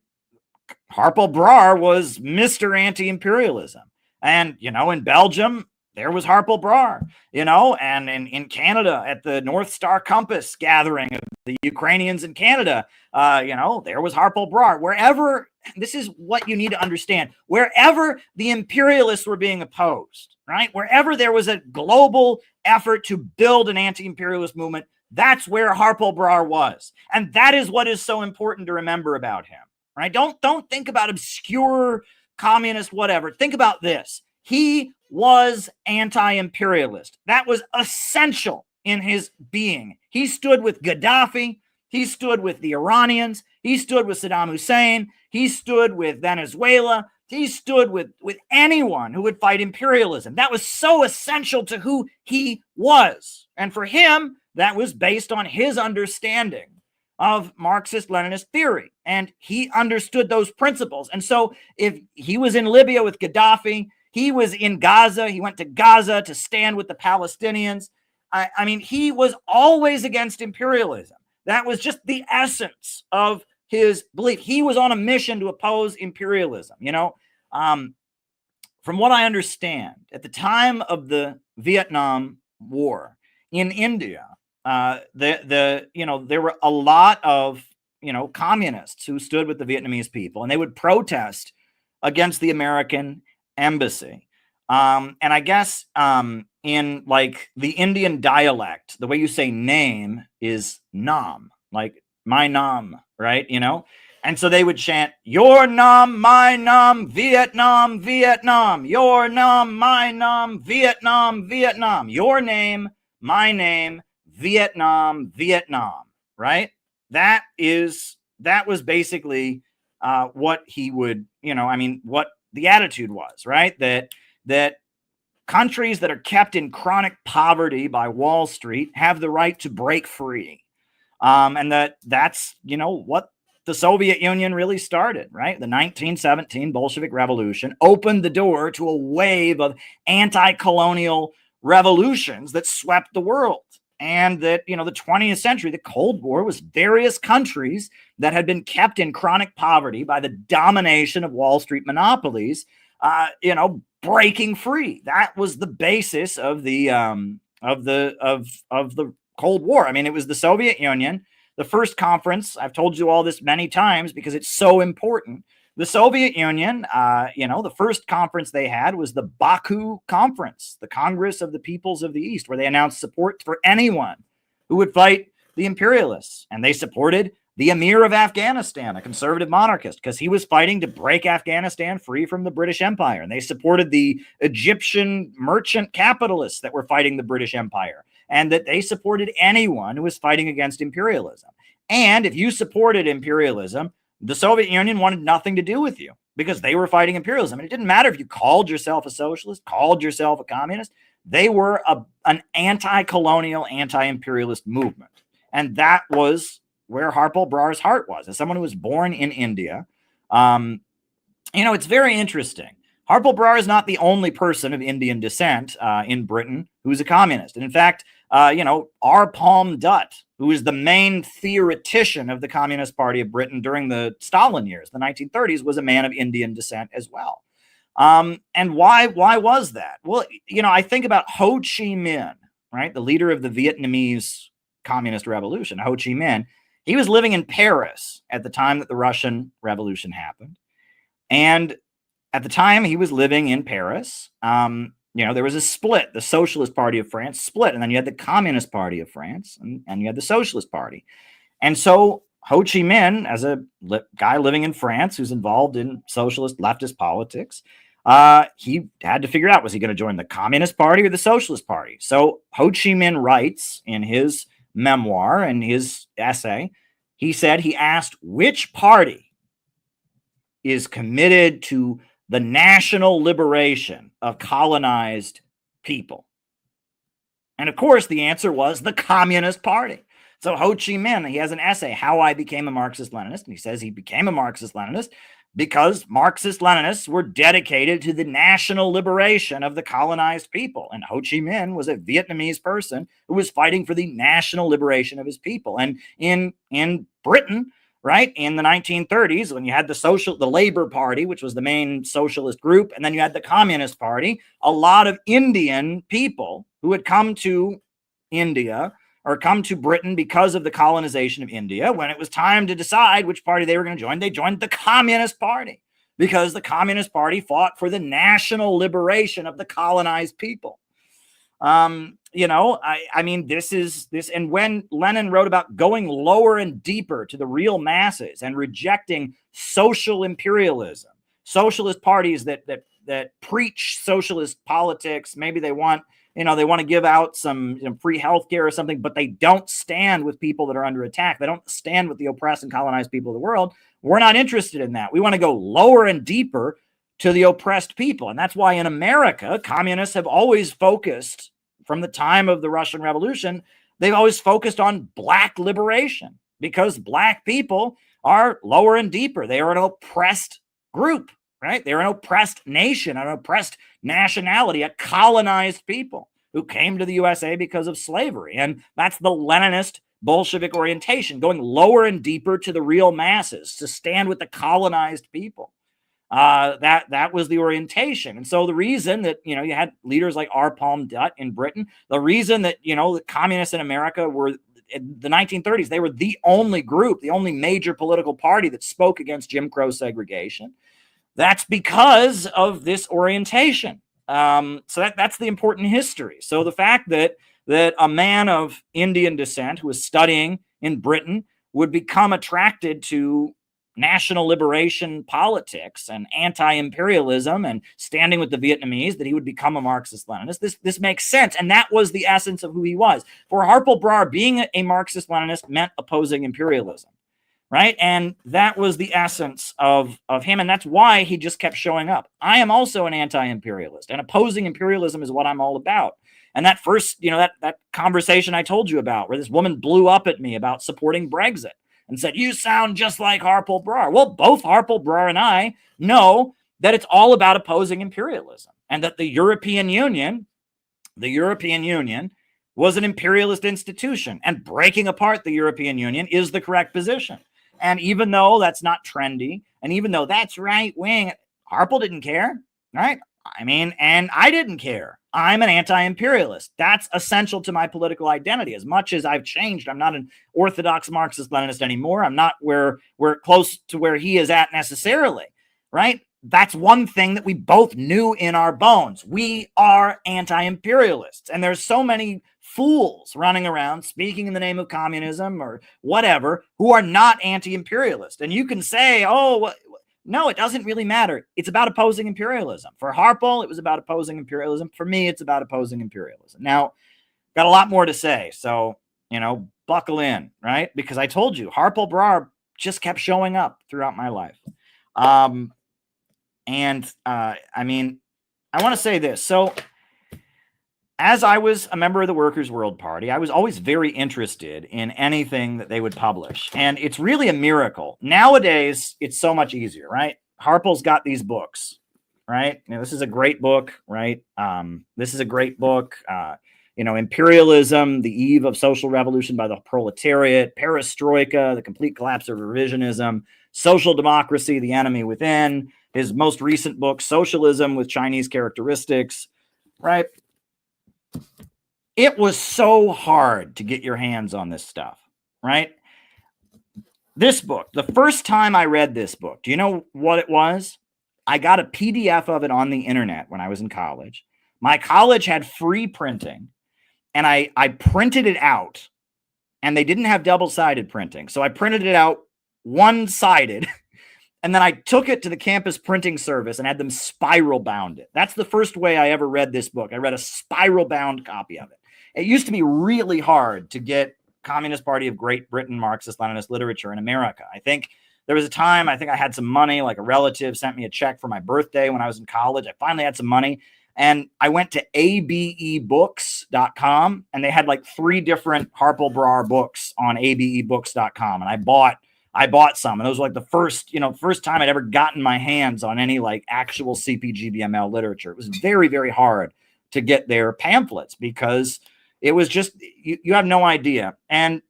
S1: Harpal Brar was Mr. Anti-imperialism. And, in Belgium, there was Harpal Brar, and in Canada at the North Star Compass gathering of the Ukrainians in Canada, there was Harpal Brar. Wherever, this is what you need to understand, wherever the imperialists were being opposed, right? Wherever there was a global effort to build an anti-imperialist movement, that's where Harpal Brar was. And that is what is so important to remember about him, right? Don't think about obscure communist whatever. Think about this. He was anti-imperialist. That was essential in his being. He stood with Gaddafi. He stood with the Iranians. He stood with Saddam Hussein. He stood with Venezuela. He stood with anyone who would fight imperialism. That was so essential to who he was. And for him, that was based on his understanding of Marxist-Leninist theory. And he understood those principles. And so if he was in Libya with Gaddafi, he was in Gaza, he went to Gaza to stand with the Palestinians. I mean, he was always against imperialism. That was just the essence of his belief. He was on a mission to oppose imperialism. You know, from what I understand, at the time of the Vietnam War in India, there were a lot of, communists who stood with the Vietnamese people, and they would protest against the American embassy. And I guess in like the Indian dialect, the way you say name is nam, like my nam, right? And so they would chant, your nam, my nam, Vietnam, Vietnam, your nam, my nam, Vietnam, Vietnam, your name, my name, Vietnam, Vietnam, right? That was basically what he would, what the attitude was, right? That countries that are kept in chronic poverty by Wall Street have the right to break free. And that's, what the Soviet Union really started, right? The 1917 Bolshevik Revolution opened the door to a wave of anti-colonial revolutions that swept the world. And that, the 20th century, the Cold War, was various countries that had been kept in chronic poverty by the domination of Wall Street monopolies, breaking free. That was the basis of the Cold War. I mean, it was the Soviet Union, the first conference. I've told you all this many times because it's so important. The Soviet Union, the first conference they had was the Baku Conference, the Congress of the Peoples of the East, where they announced support for anyone who would fight the imperialists. And they supported the Emir of Afghanistan, a conservative monarchist, because he was fighting to break Afghanistan free from the British Empire. And they supported the Egyptian merchant capitalists that were fighting the British Empire, and that they supported anyone who was fighting against imperialism. And if you supported imperialism, the Soviet Union wanted nothing to do with you because they were fighting imperialism. And it didn't matter if you called yourself a socialist, called yourself a communist. They were an anti-colonial, anti-imperialist movement. And that was where Harpal Brar's heart was. As someone who was born in India, it's very interesting. Harpal Brar is not the only person of Indian descent in Britain who's a communist. And in fact, R. Palm Dutt, who is the main theoretician of the Communist Party of Britain during the Stalin years, the 1930s, was a man of Indian descent as well. And why was that? Well, I think about Ho Chi Minh, right? The leader of the Vietnamese Communist Revolution, Ho Chi Minh. He was living in Paris at the time that the Russian Revolution happened. And at the time he was living in Paris, there was a split. The Socialist Party of France split, and then you had the Communist Party of France, and you had the Socialist Party. And so Ho Chi Minh, as a guy living in France who's involved in socialist leftist politics, he had to figure out, was he going to join the Communist Party or the Socialist Party? So Ho Chi Minh writes in his memoir and his essay, he said he asked which party is committed to the national liberation of colonized people. And of course, the answer was the Communist Party. So Ho Chi Minh, he has an essay, How I Became a Marxist-Leninist, and he says he became a Marxist-Leninist because Marxist-Leninists were dedicated to the national liberation of the colonized people. And Ho Chi Minh was a Vietnamese person who was fighting for the national liberation of his people. And in Britain, right, in the 1930s, when you had the Labor Party, which was the main socialist group, and then you had the Communist Party, a lot of Indian people who had come to India or come to Britain because of the colonization of India, when it was time to decide which party they were going to join, they joined the Communist Party because the Communist Party fought for the national liberation of the colonized people. I mean, this, and when Lenin wrote about going lower and deeper to the real masses and rejecting social imperialism, socialist parties that that preach socialist politics. Maybe they want, they want to give out some free healthcare or something, but they don't stand with people that are under attack. They don't stand with the oppressed and colonized people of the world. We're not interested in that. We want to go lower and deeper to the oppressed people. And that's why in America, communists have always focused, from the time of the Russian Revolution, they've always focused on black liberation, because black people are lower and deeper. They are an oppressed group, right? They're an oppressed nation, an oppressed nationality, a colonized people who came to the USA because of slavery. And that's the Leninist Bolshevik orientation, going lower and deeper to the real masses, to stand with the colonized people. That was the orientation. And so the reason that, you had leaders like Harpal Brar in Britain, the reason that, the communists in America were, in the 1930s, they were the only group, the only major political party that spoke against Jim Crow segregation. That's because of this orientation. So that's the important history. So the fact that a man of Indian descent who was studying in Britain would become attracted to national liberation politics and anti-imperialism and standing with the Vietnamese, that he would become a Marxist-Leninist. This makes sense. And that was the essence of who he was. For Harpal Brar, being a Marxist-Leninist meant opposing imperialism, right? And that was the essence of him. And that's why he just kept showing up. I am also an anti-imperialist, and opposing imperialism is what I'm all about. And that first, that conversation I told you about, where this woman blew up at me about supporting Brexit and said, "You sound just like Harpal Brar." Well, both Harpal Brar and I know that it's all about opposing imperialism, and that the European Union was an imperialist institution, and breaking apart the European Union is the correct position. And even though that's not trendy, and even though that's right wing, Harpal didn't care, right? I mean, and I didn't care. I'm an anti-imperialist. That's essential to my political identity. As much as I've changed, I'm not an orthodox Marxist-Leninist anymore. I'm not where we're close to where he is at necessarily, right? That's one thing that we both knew in our bones. We are anti-imperialists. And there's so many fools running around speaking in the name of communism or whatever who are not anti-imperialist. And you can say, oh, no, it doesn't really matter. It's about opposing imperialism. For Harpal, it was about opposing imperialism. For me, it's about opposing imperialism. Now, got a lot more to say. So, buckle in, right? Because I told you, Harpal Brar just kept showing up throughout my life. I want to say this. So, as I was a member of the Workers' World Party, I was always very interested in anything that they would publish. And it's really a miracle. Nowadays, it's so much easier, right? Harpal's got these books, right? This is a great book, right? This is a great book. Imperialism, the Eve of Social Revolution by the Proletariat, Perestroika, the Complete Collapse of Revisionism, Social Democracy, the Enemy Within, his most recent book, Socialism with Chinese Characteristics, right? It was so hard to get your hands on this stuff, right? This book, the first time I read this book, do you know what it was? I got a PDF of it on the internet when I was in college. My college had free printing, and I printed it out, and they didn't have double-sided printing. So I printed it out one-sided, and then I took it to the campus printing service and had them spiral bound it. That's the first way I ever read this book. I read a spiral bound copy of it. It used to be really hard to get Communist Party of Great Britain Marxist-Leninist literature in America. I think there was a time, I had some money, like a relative sent me a check for my birthday when I was in college. I finally had some money, and I went to abebooks.com, and they had like 3 different Harpal Brar books on abebooks.com, and I bought some, and those were like the first time I'd ever gotten my hands on any like actual CPGBML literature. It was very, very hard to get their pamphlets because it was just, you have no idea. And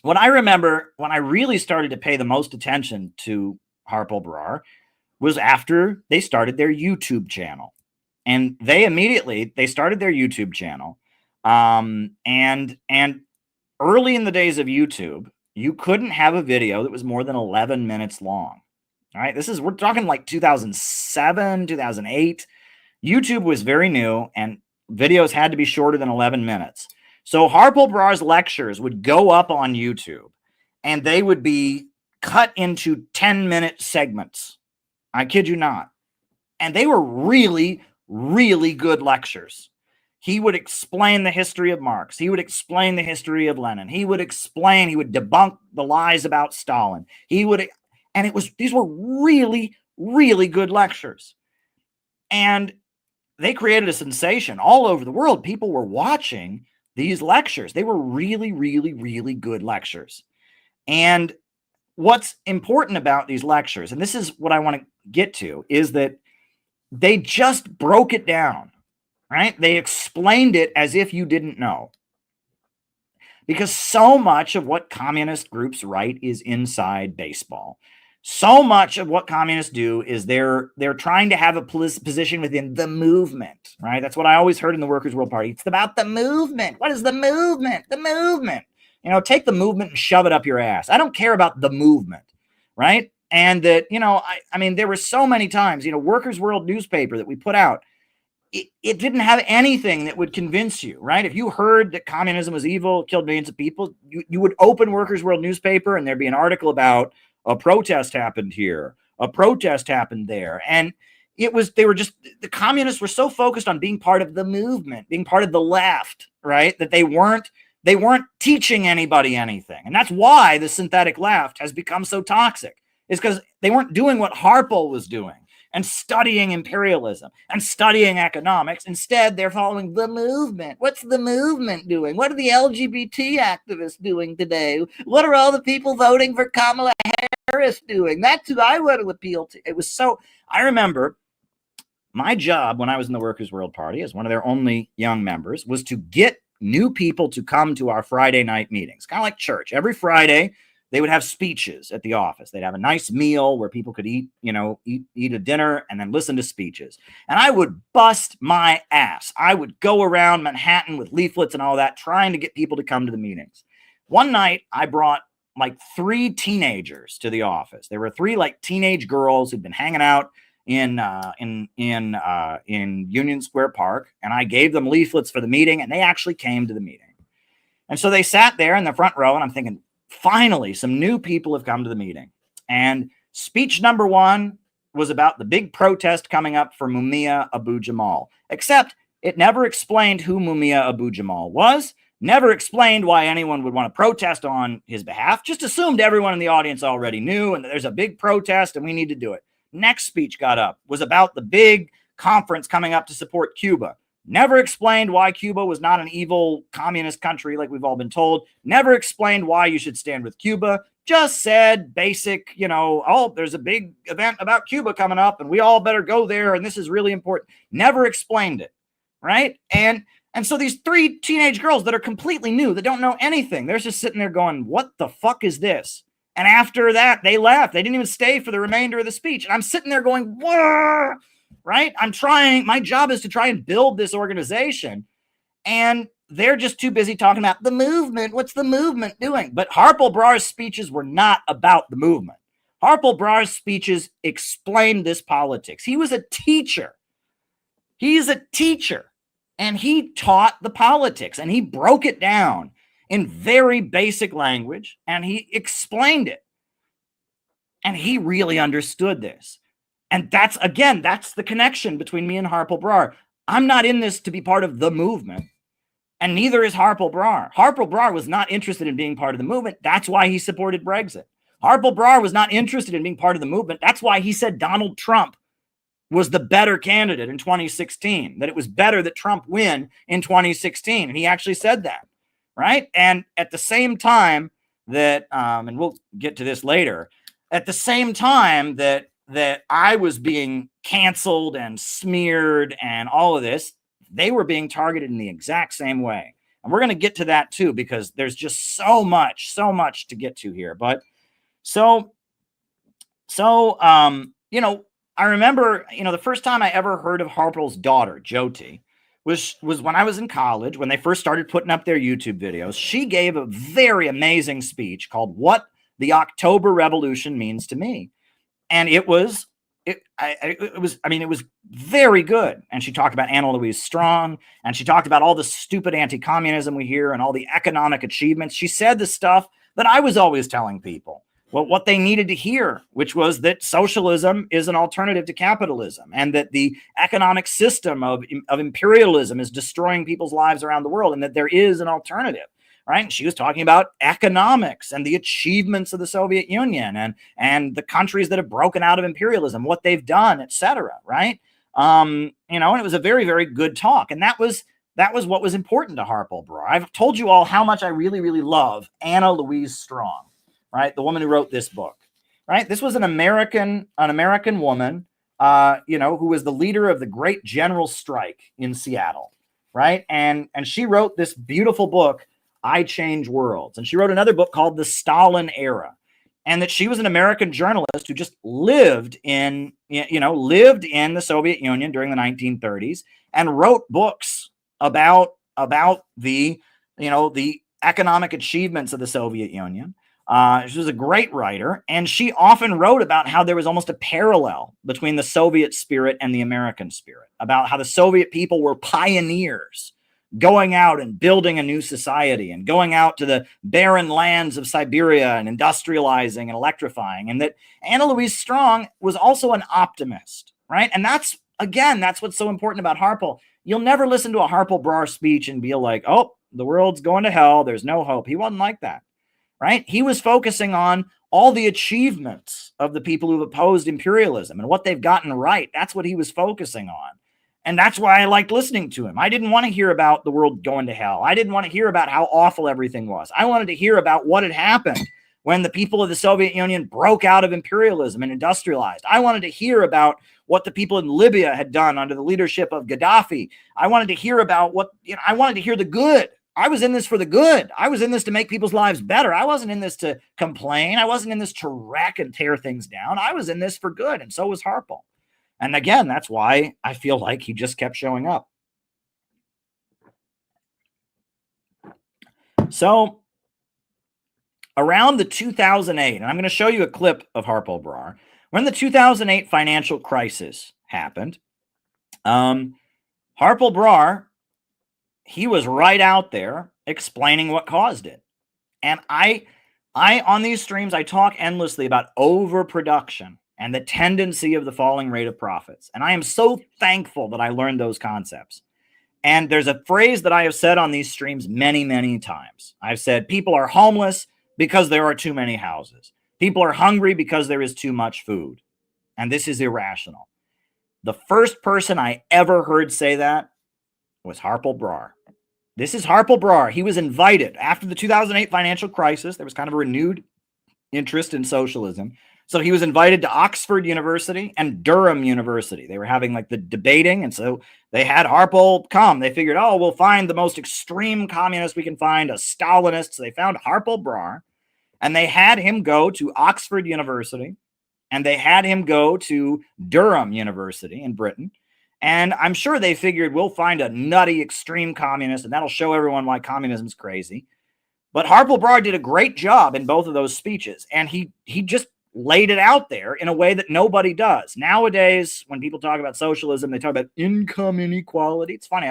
S1: what I remember when I really started to pay the most attention to Harpal Brar was after they started their YouTube channel. And they started their YouTube channel. And early in the days of YouTube, you couldn't have a video that was more than 11 minutes long. All right. We're talking like 2007, 2008. YouTube was very new, and videos had to be shorter than 11 minutes. So Harpal Brar's lectures would go up on YouTube, and they would be cut into 10-minute segments. I kid you not. And they were really, really good lectures. He would explain the history of Marx. He would explain the history of Lenin. He would debunk the lies about Stalin. These were really, really good lectures. And they created a sensation all over the world. People were watching these lectures. They were really, really, really good lectures. And what's important about these lectures, and this is what I want to get to, is that they just broke it down, right? They explained it as if you didn't know. Because so much of what communist groups write is inside baseball. So much of what communists do is they're trying to have a position within the movement, right? That's what I always heard in the Workers' World Party. It's about the movement. What is the movement? The movement. You know, take the movement and shove it up your ass. I don't care about the movement, right? And that, you know, I mean, there were so many times, you know, Workers' World newspaper that we put out, it didn't have anything that would convince you, right? If you heard that communism was evil, killed millions of people, you would open Workers' World newspaper and there'd be an article about a protest happened here, a protest happened there. And the communists were so focused on being part of the movement, being part of the left, right? That they weren't teaching anybody anything. And that's why the synthetic left has become so toxic, is because they weren't doing what Harpal was doing and studying imperialism and studying economics. Instead, they're following the movement. What's the movement doing? What are the LGBT activists doing today? What are all the people voting for Kamala Harris doing? That's who I want to appeal to. I remember my job when I was in the Workers' World Party as one of their only young members was to get new people to come to our Friday night meetings, kind of like church. Every Friday, they would have speeches at the office. They'd have a nice meal where people could eat a dinner and then listen to speeches. And I would bust my ass. I would go around Manhattan with leaflets and all that, trying to get people to come to the meetings. One night, I brought like 3 teenagers to the office. There were 3 like teenage girls who'd been hanging out in Union Square Park, and I gave them leaflets for the meeting, and they actually came to the meeting. And so they sat there in the front row, and I'm thinking, finally, some new people have come to the meeting. And speech number 1 was about the big protest coming up for Mumia Abu-Jamal, except it never explained who Mumia Abu-Jamal was, never explained why anyone would want to protest on his behalf, just assumed everyone in the audience already knew, and that there's a big protest and we need to do it. Next speech got up was about the big conference coming up to support Cuba. Never explained why Cuba was not an evil communist country like we've all been told. Never explained why you should stand with Cuba. Just said basic, there's a big event about Cuba coming up and we all better go there and this is really important. Never explained it, right? And so these 3 teenage girls that are completely new, that don't know anything, they're just sitting there going, what the fuck is this? And after that, they left. They didn't even stay for the remainder of the speech. And I'm sitting there going, whoa, right? My job is to try and build this organization. And they're just too busy talking about the movement. What's the movement doing? But Harpal Brar's speeches were not about the movement. Harpal Brar's speeches explained this politics. He was a teacher. He's a teacher. And he taught the politics. And he broke it down in very basic language, and he explained it. And he really understood this. And that's the connection between me and Harpal Brar. I'm not in this to be part of the movement, and neither is Harpal Brar. Harpal Brar was not interested in being part of the movement. That's why he supported Brexit. Harpal Brar was not interested in being part of the movement. That's why he said Donald Trump was the better candidate in 2016, that it was better that Trump win in 2016. And he actually said that. Right. And at the same time that, and we'll get to this later, at the same time that I was being canceled and smeared and all of this, they were being targeted in the exact same way. And we're going to get to that too, because there's just so much to get to here. But so I remember, the first time I ever heard of Harpal's daughter, Jyoti, was when I was in college, when they first started putting up their YouTube videos. She gave a very amazing speech called What the October Revolution Means to Me. And it was very good. And she talked about Anna Louise Strong, and she talked about all the stupid anti-communism we hear and all the economic achievements. She said the stuff that I was always telling people, what they needed to hear, which was that socialism is an alternative to capitalism, and that the economic system of imperialism is destroying people's lives around the world, and that there is an alternative, right? And she was talking about economics and the achievements of the Soviet Union and the countries that have broken out of imperialism, what they've done, etc. Right? And it was a very, very good talk, and that was what was important to Harpal Brar. I've told you all how much I really, really love Anna Louise Strong. Right, the woman who wrote this book, right? This was an American woman, who was the leader of the Great General Strike in Seattle, right? And she wrote this beautiful book, I Change Worlds, and she wrote another book called The Stalin Era, and that she was an American journalist who just lived in the Soviet Union during the 1930s and wrote books about the economic achievements of the Soviet Union. She was a great writer, and she often wrote about how there was almost a parallel between the Soviet spirit and the American spirit, about how the Soviet people were pioneers going out and building a new society and going out to the barren lands of Siberia and industrializing and electrifying, and that Anna Louise Strong was also an optimist, right? And that's what's so important about Harpal. You'll never listen to a Harpal Brar speech and be like, oh, the world's going to hell, there's no hope. He wasn't like that. Right? He was focusing on all the achievements of the people who've opposed imperialism and what they've gotten right. That's what he was focusing on. And that's why I liked listening to him. I didn't want to hear about the world going to hell. I didn't want to hear about how awful everything was. I wanted to hear about what had happened when the people of the Soviet Union broke out of imperialism and industrialized. I wanted to hear about what the people in Libya had done under the leadership of Gaddafi. I wanted to hear about I wanted to hear the good. I was in this for the good. I was in this to make people's lives better. I wasn't in this to complain. I wasn't in this to wreck and tear things down. I was in this for good, and so was Harpal. And again, that's why I feel like he just kept showing up. So around the 2008, and I'm going to show you a clip of Harpal Brar, when the 2008 financial crisis happened, Harpal Brar, he was right out there explaining what caused it. And I on these streams, I talk endlessly about overproduction and the tendency of the falling rate of profits. And I am so thankful that I learned those concepts. And there's a phrase that I have said on these streams many, many times. I've said people are homeless because there are too many houses. People are hungry because there is too much food. And this is irrational. The first person I ever heard say that was Harpal Brar. This is Harpal Brar. He was invited after the 2008 financial crisis. There was kind of a renewed interest in socialism. So he was invited to Oxford University and Durham University. They were having like the debating. And so they had Harpal come. They figured, oh, we'll find the most extreme communist we can find, a Stalinist. So they found Harpal Brar, and they had him go to Oxford University, and they had him go to Durham University in Britain. And I'm sure they figured we'll find a nutty extreme communist, and that'll show everyone why communism is crazy. But Harpal Brar did a great job in both of those speeches, and he just laid it out there in a way that nobody does. Nowadays, when people talk about socialism, they talk about income inequality. It's funny.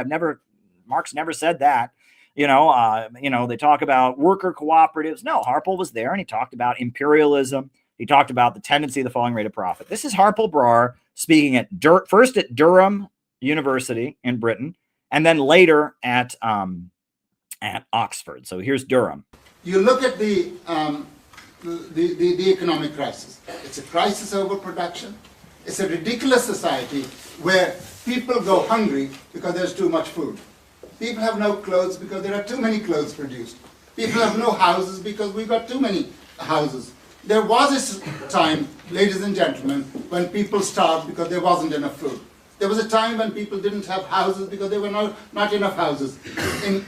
S1: Marx never said that. They talk about worker cooperatives. No, Harpal was there, and he talked about imperialism. He talked about the tendency of the falling rate of profit. This is Harpal Brar speaking first at Durham University in Britain, and then later at Oxford. So here's Durham.
S7: You look at the economic crisis. It's a crisis over production. It's a ridiculous society where people go hungry because there's too much food. People have no clothes because there are too many clothes produced. People have no houses because we've got too many houses. There was a time, ladies and gentlemen, when people starved because there wasn't enough food. There was a time when people didn't have houses because there were not enough houses.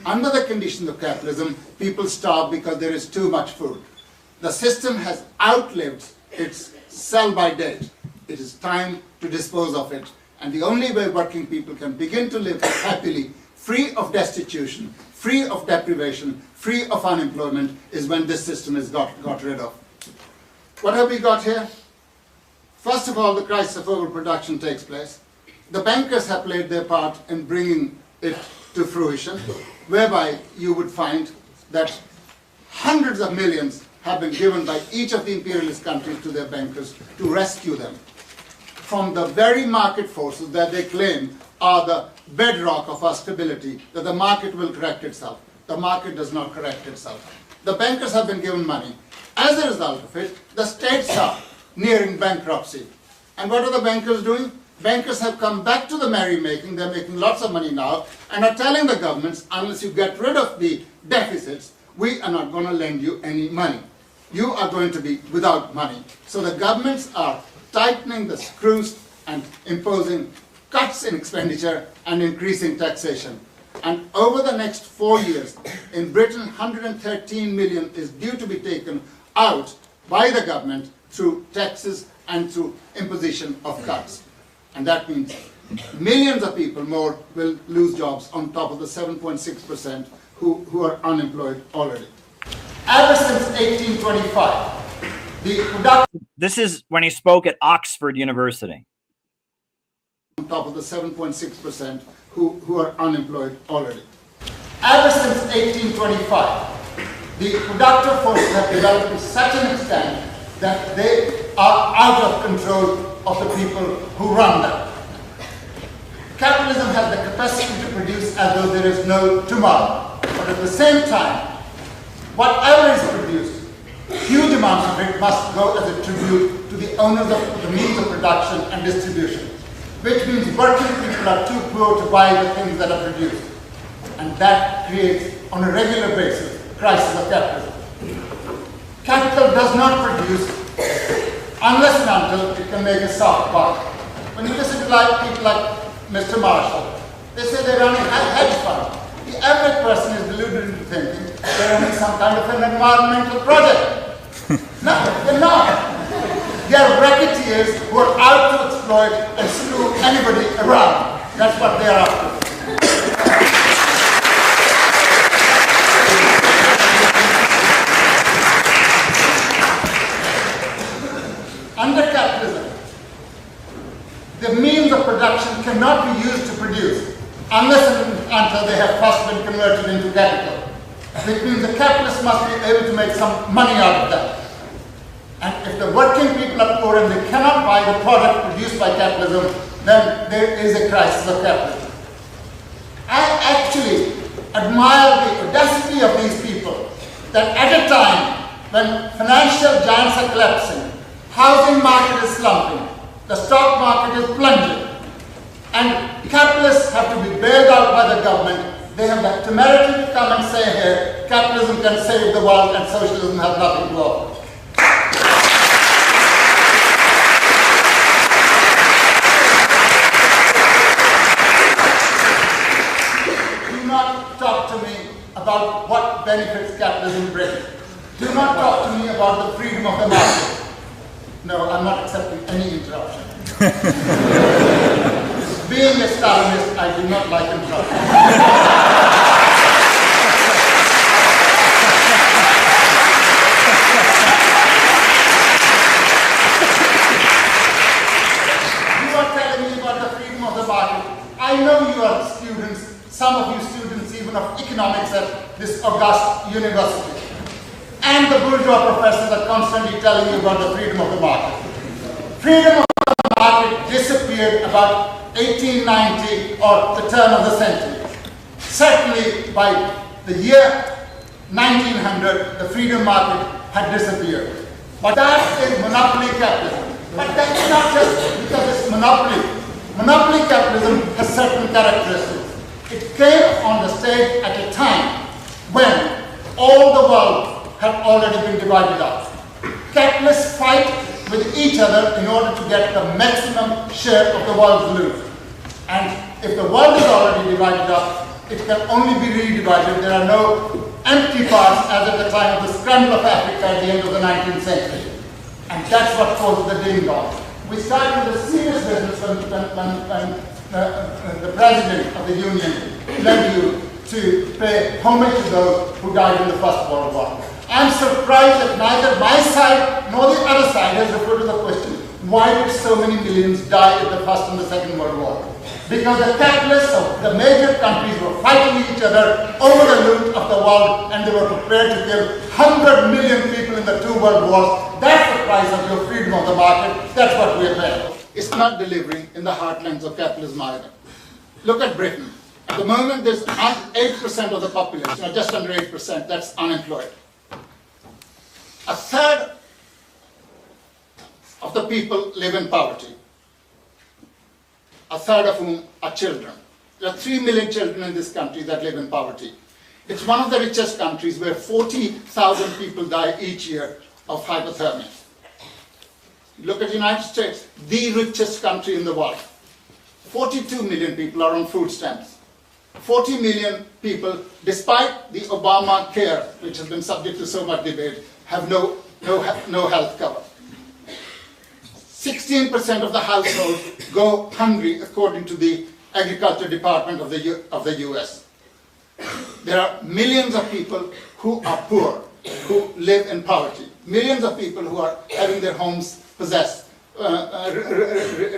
S7: Under the conditions of capitalism, people starve because there is too much food. The system has outlived its sell-by date. It is time to dispose of it. And the only way working people can begin to live happily, free of destitution, free of deprivation, free of unemployment, is when this system is got rid of. What have we got here? First of all, the crisis of overproduction takes place. The bankers have played their part in bringing it to fruition, whereby you would find that hundreds of millions have been given by each of the imperialist countries to their bankers to rescue them from the very market forces that they claim are the bedrock of our stability, that the market will correct itself. The market does not correct itself. The bankers have been given money. As a result of it, the states are nearing bankruptcy. And what are the bankers doing? Bankers have come back to the merrymaking, they're making lots of money now, and are telling the governments, unless you get rid of the deficits, we are not going to lend you any money. You are going to be without money. So the governments are tightening the screws and imposing cuts in expenditure and increasing taxation. And over the next 4 years, in Britain, 113 million is due to be taken out by the government through taxes and through imposition of cuts. And that means millions of people more will lose jobs on top of the 7.6% who are unemployed already. Ever since 1825, the production...
S1: This is when he spoke at Oxford University.
S7: On top of the 7.6% who are unemployed already. Ever since 1825, the productive forces have developed to such an extent that they are out of control of the people who run them. Capitalism has the capacity to produce as though there is no tomorrow. But at the same time, whatever is produced, huge amounts of it must go as a tribute to the owners of the means of production and distribution, which means working people are too poor to buy the things that are produced. And that creates, on a regular basis, crisis of capitalism. Capital does not produce unless and until it can make a soft buck. When you listen to people like Mr. Marshall, they say they're running a hedge fund. The average person is deluded into thinking they're running some kind of an environmental project. No, they're not. They're racketeers who are out to exploit and screw anybody around. That's what they're after. Under capitalism, the means of production cannot be used to produce unless and until they have first been converted into capital. Which means the capitalist must be able to make some money out of that. And if the working people are poor and they cannot buy the product produced by capitalism, then there is a crisis of capitalism. I actually admire the audacity of these people, that at a time when financial giants are collapsing, housing market is slumping, the stock market is plunging, and capitalists have to be bailed out by the government. They have the temerity to come and say here, capitalism can save the world and socialism has nothing to offer. Do not talk to me about what benefits capitalism brings. Do not talk to me about the freedom of the market. No, I'm not accepting any interruption. Being a Stalinist, I do not like interruptions. You are telling me about the freedom of the market. I know you are students, some of you students even of economics at this august university. And the bourgeois professors are constantly telling you about the freedom of the market. Freedom of the market disappeared about 1890 or the turn of the century. Certainly by the year 1900, the freedom market had disappeared. But that is monopoly capitalism. But that's not just because it's monopoly. Monopoly capitalism has certain characteristics. It came on the stage at a time when all the world have already been divided up. Capitalists fight with each other in order to get the maximum share of the world's loot. And if the world is already divided up, it can only be redivided. There are no empty parts as at the time of the scramble of Africa at the end of the 19th century. And that's what caused the ding-dong. We started a serious business when the president of the union led you to pay homage to those who died in the First World War. I'm surprised that neither my side nor the other side has referred to the question, why did so many millions die in the First and the Second World War? Because the capitalists of the major countries were fighting each other over the loot of the world, and they were prepared to kill 100 million people in the 2 world wars. That's the price of your freedom of the market. That's what we are paying. It's not delivering in the heartlands of capitalism either. Look at Britain. At the moment, there's 8% of the population, or just under 8%, that's unemployed. A third of the people live in poverty, a third of whom are children. There are 3 million children in this country that live in poverty. It's one of the richest countries where 40,000 people die each year of hypothermia. Look at the United States, the richest country in the world. 42 million people are on food stamps. 40 million people, despite the Obamacare, which has been subject to so much debate, have no health cover. 16% of the households go hungry, according to the Agriculture Department of the US. There are millions of people who are poor, who live in poverty. Millions of people who are having their homes possessed,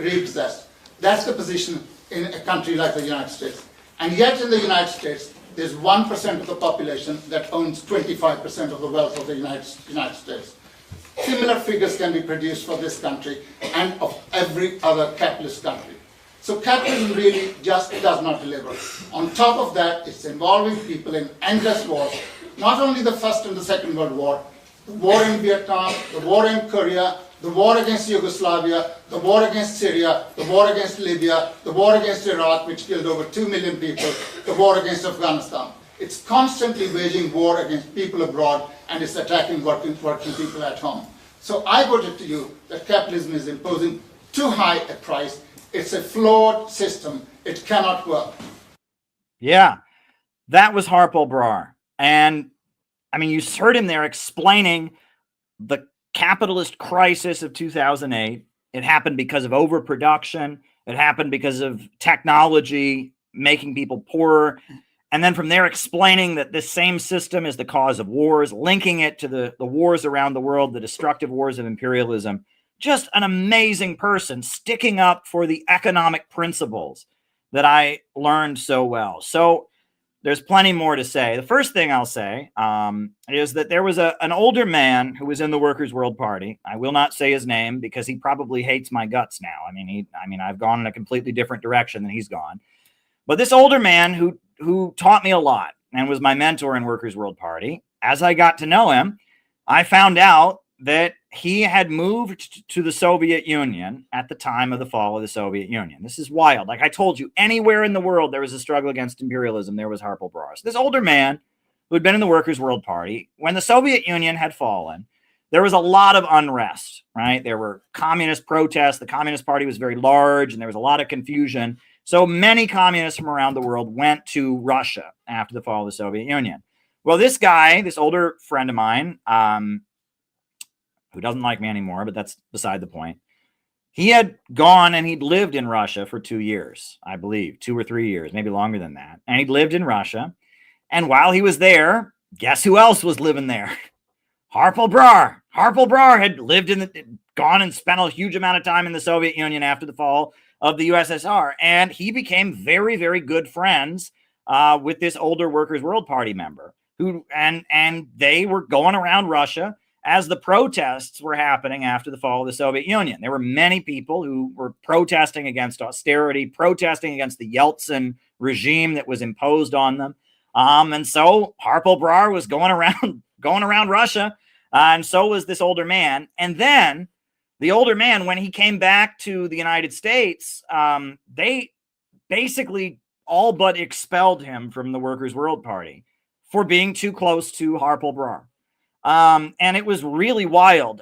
S7: repossessed. That's the position in a country like the United States. And yet in the United States, there's 1% of the population that owns 25% of the wealth of the United States. Similar figures can be produced for this country and of every other capitalist country. So capitalism really just does not deliver. On top of that, it's involving people in endless wars, not only the First and the Second World War, the war in Vietnam, the war in Korea, the war against Yugoslavia, the war against Syria, the war against Libya, the war against Iraq, which killed over 2 million people, the war against Afghanistan. It's constantly waging war against people abroad, and it's attacking working people at home. So I put it to you that capitalism is imposing too high a price. It's a flawed system. It cannot work.
S1: Yeah, that was Harpal Brar. And I mean, you heard him there explaining the capitalist crisis of 2008. It happened because of overproduction. It happened because of technology making people poorer. And then from there, explaining that this same system is the cause of wars, linking it to the wars around the world, the destructive wars of imperialism. Just an amazing person sticking up for the economic principles that I learned so well. So there's plenty more to say. The first thing I'll say is that there was an older man who was in the Workers' World Party. I will not say his name because he probably hates my guts now. I mean, I've gone in a completely different direction than he's gone. But this older man who taught me a lot and was my mentor in Workers' World Party, as I got to know him, I found out that he had moved to the Soviet Union at the time of the fall of the Soviet Union. This is wild. Like I told you, anywhere in the world there was a struggle against imperialism, there was Harpal Brar. So this older man who had been in the Workers' World Party, when the Soviet Union had fallen, there was a lot of unrest, right? There were communist protests. The Communist Party was very large, and there was a lot of confusion. So many communists from around the world went to Russia after the fall of the Soviet Union. Well, this guy, this older friend of mine, who doesn't like me anymore, but that's beside the point. He had gone and he'd lived in Russia for 2 years, I believe, 2 or 3 years, maybe longer than that. And he'd lived in Russia. And while he was there, guess who else was living there? Harpal Brar. Harpal Brar had gone and spent a huge amount of time in the Soviet Union after the fall of the USSR. And he became very, very good friends with this older Workers' World Party member and they were going around Russia as the protests were happening after the fall of the Soviet Union. There were many people who were protesting against austerity, protesting against the Yeltsin regime that was imposed on them. And so Harpal Brar was going around Russia, and so was this older man. And then the older man, when he came back to the United States, they basically all but expelled him from the Workers' World Party for being too close to Harpal Brar. And it was really wild.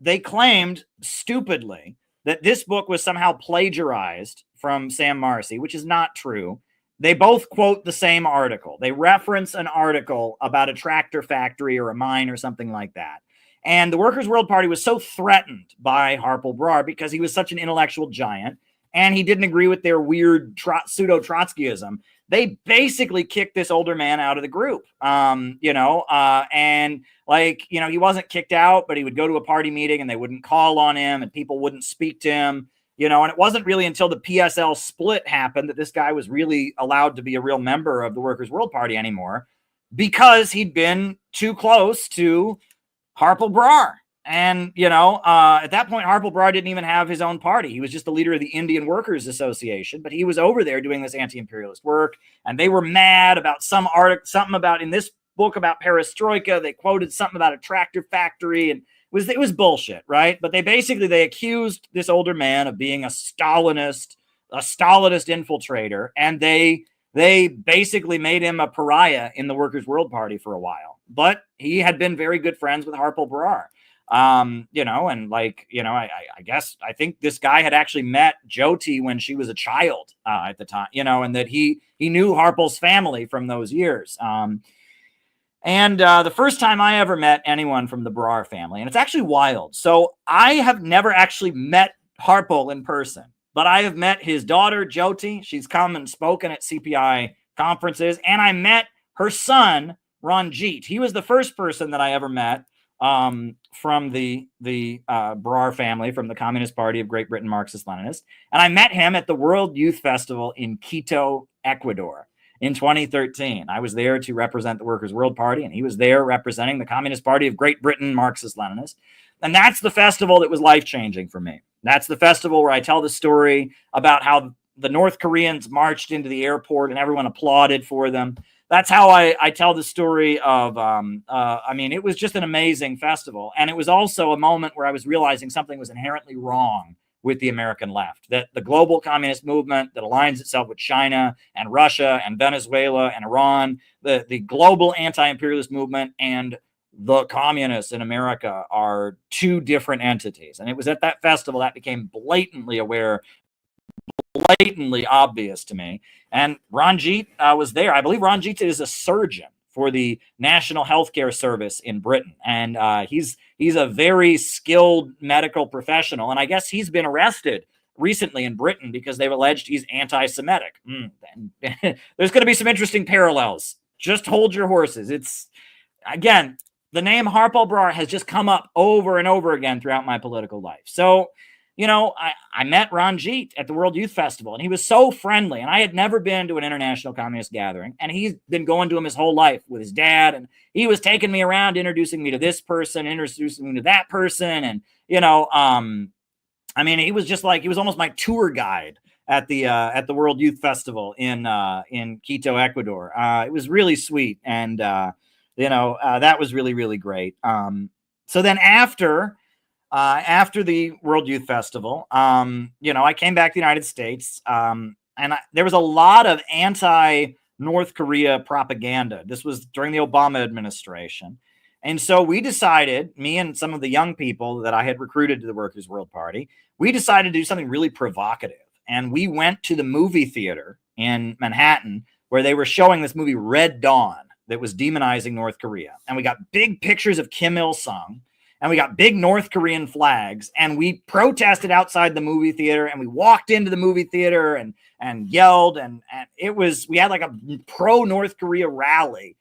S1: They claimed stupidly that this book was somehow plagiarized from Sam Marcy, which is not true. They both quote the same article. They reference an article about a tractor factory or a mine or something like that. And the Workers' World Party was so threatened by Harpal Brar because he was such an intellectual giant and he didn't agree with their weird pseudo-Trotskyism. They basically kicked this older man out of the group, and he wasn't kicked out, but he would go to a party meeting and they wouldn't call on him and people wouldn't speak to him. and it wasn't really until the PSL split happened that this guy was really allowed to be a real member of the Workers' World Party anymore, because he'd been too close to Harpal Brar. And, at that point, Harpal Brar didn't even have his own party. He was just the leader of the Indian Workers Association, but he was over there doing this anti-imperialist work. And they were mad about some article, something about in this book about perestroika. They quoted something about a tractor factory, and it was bullshit, right? But they accused this older man of being a Stalinist infiltrator, and they basically made him a pariah in the Workers' World Party for a while. But he had been very good friends with Harpal Brar. I think this guy had actually met Jyoti when she was a child at the time, and that he knew Harpal's family from those years. The first time I ever met anyone from the Brar family, and it's actually wild. So I have never actually met Harpal in person, but I have met his daughter, Jyoti. She's come and spoken at CPI conferences, and I met her son, Ranjit. He was the first person that I ever met from the Brar family, from the Communist Party of Great Britain, Marxist-Leninist. And I met him at the World Youth Festival in Quito, Ecuador in 2013. I was there to represent the Workers' World Party, and he was there representing the Communist Party of Great Britain, Marxist-Leninist. And that's the festival that was life-changing for me. That's the festival where I tell the story about how the North Koreans marched into the airport and everyone applauded for them. That's how I tell the story of, it was just an amazing festival. And it was also a moment where I was realizing something was inherently wrong with the American left, that the global communist movement that aligns itself with China and Russia and Venezuela and Iran, the global anti-imperialist movement and the communists in America are two different entities. And it was at that festival that became blatantly obvious to me. And Ranjit was there. I believe Ranjit is a surgeon for the National Healthcare Service in Britain. And he's a very skilled medical professional. And I guess he's been arrested recently in Britain because they've alleged he's anti-Semitic. There's going to be some interesting parallels. Just hold your horses. It's, again, the name Harpal Brar has just come up over and over again throughout my political life. So, I met Ranjit at the World Youth Festival, and he was so friendly. And I had never been to an international communist gathering, and he's been going to them his whole life with his dad. And he was taking me around, introducing me to this person, introducing me to that person. And, he was just like, he was almost my tour guide at the World Youth Festival in Quito, Ecuador. It was really sweet. And, that was really, really great. So then after the World Youth Festival, I came back to the United States, and there was a lot of anti-North Korea propaganda. This was during the Obama administration. And so we decided, me and some of the young people that I had recruited to the Workers' World Party, we decided to do something really provocative. And we went to the movie theater in Manhattan where they were showing this movie Red Dawn that was demonizing North Korea. And we got big pictures of Kim Il-sung. And we got big North Korean flags, and we protested outside the movie theater, and we walked into the movie theater and yelled, and we had like a pro-North Korea rally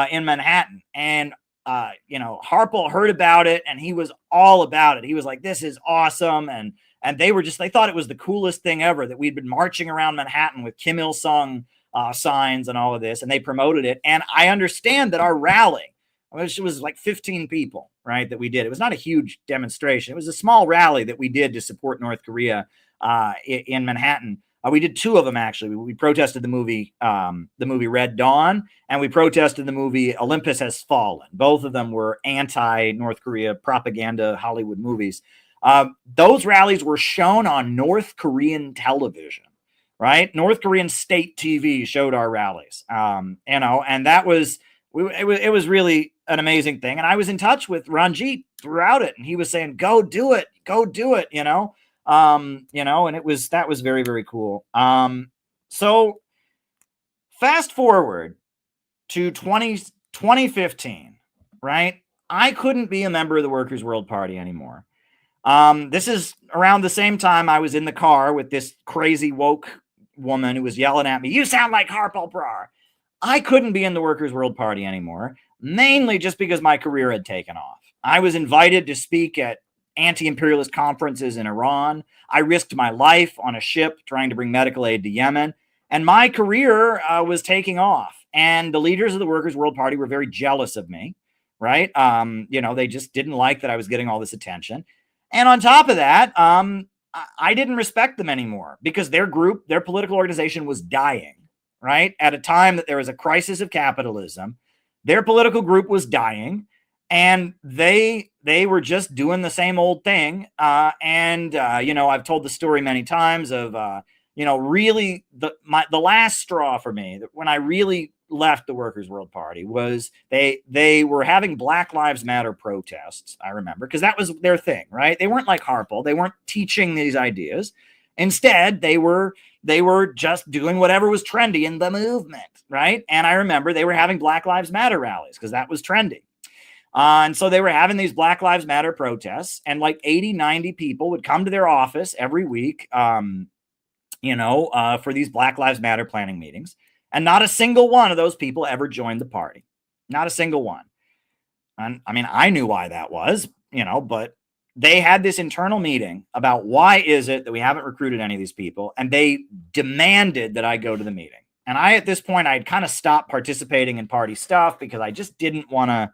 S1: in Manhattan. And, Harpal heard about it, and he was all about it. He was like, this is awesome. And they thought it was the coolest thing ever that we'd been marching around Manhattan with Kim Il-sung signs and all of this, and they promoted it. And I understand that our rally, which was like 15 people, right, that we did. It was not a huge demonstration. It was a small rally that we did to support North Korea in Manhattan. We did two of them, actually. We protested the movie Red Dawn, and we protested the movie Olympus Has Fallen. Both of them were anti-North Korea propaganda Hollywood movies. Those rallies were shown on North Korean television, right? North Korean state TV showed our rallies, and that was... It was really an amazing thing. And I was in touch with Ranjit throughout it. And he was saying, go do it, and that was very, very cool. So fast forward to 2015, right? I couldn't be a member of the Workers' World Party anymore. This is around the same time I was in the car with this crazy woke woman who was yelling at me, you sound like Harpal Brar. I couldn't be in the Workers' World Party anymore, mainly just because my career had taken off. I was invited to speak at anti-imperialist conferences in Iran. I risked my life on a ship trying to bring medical aid to Yemen. And my career was taking off. And the leaders of the Workers' World Party were very jealous of me, right? They just didn't like that I was getting all this attention. And on top of that, I didn't respect them anymore because their group, their political organization was dying, right? At a time that there was a crisis of capitalism, their political group was dying, and they were just doing the same old thing. I've told the story many times of, really the last straw for me, when I really left the Workers' World Party, was they were having Black Lives Matter protests. I remember, because that was their thing, right? They weren't like Harpal. They weren't teaching these ideas. Instead, they were just doing whatever was trendy in the movement, right? And I remember they were having Black Lives Matter rallies because that was trendy. And so they were having these Black Lives Matter protests, and like 80, 90 people would come to their office every week, for these Black Lives Matter planning meetings. And not a single one of those people ever joined the party. Not a single one. And I mean, I knew why that was, but they had this internal meeting about why is it that we haven't recruited any of these people. And they demanded that I go to the meeting. And at this point, I had kind of stopped participating in party stuff because I just didn't want to,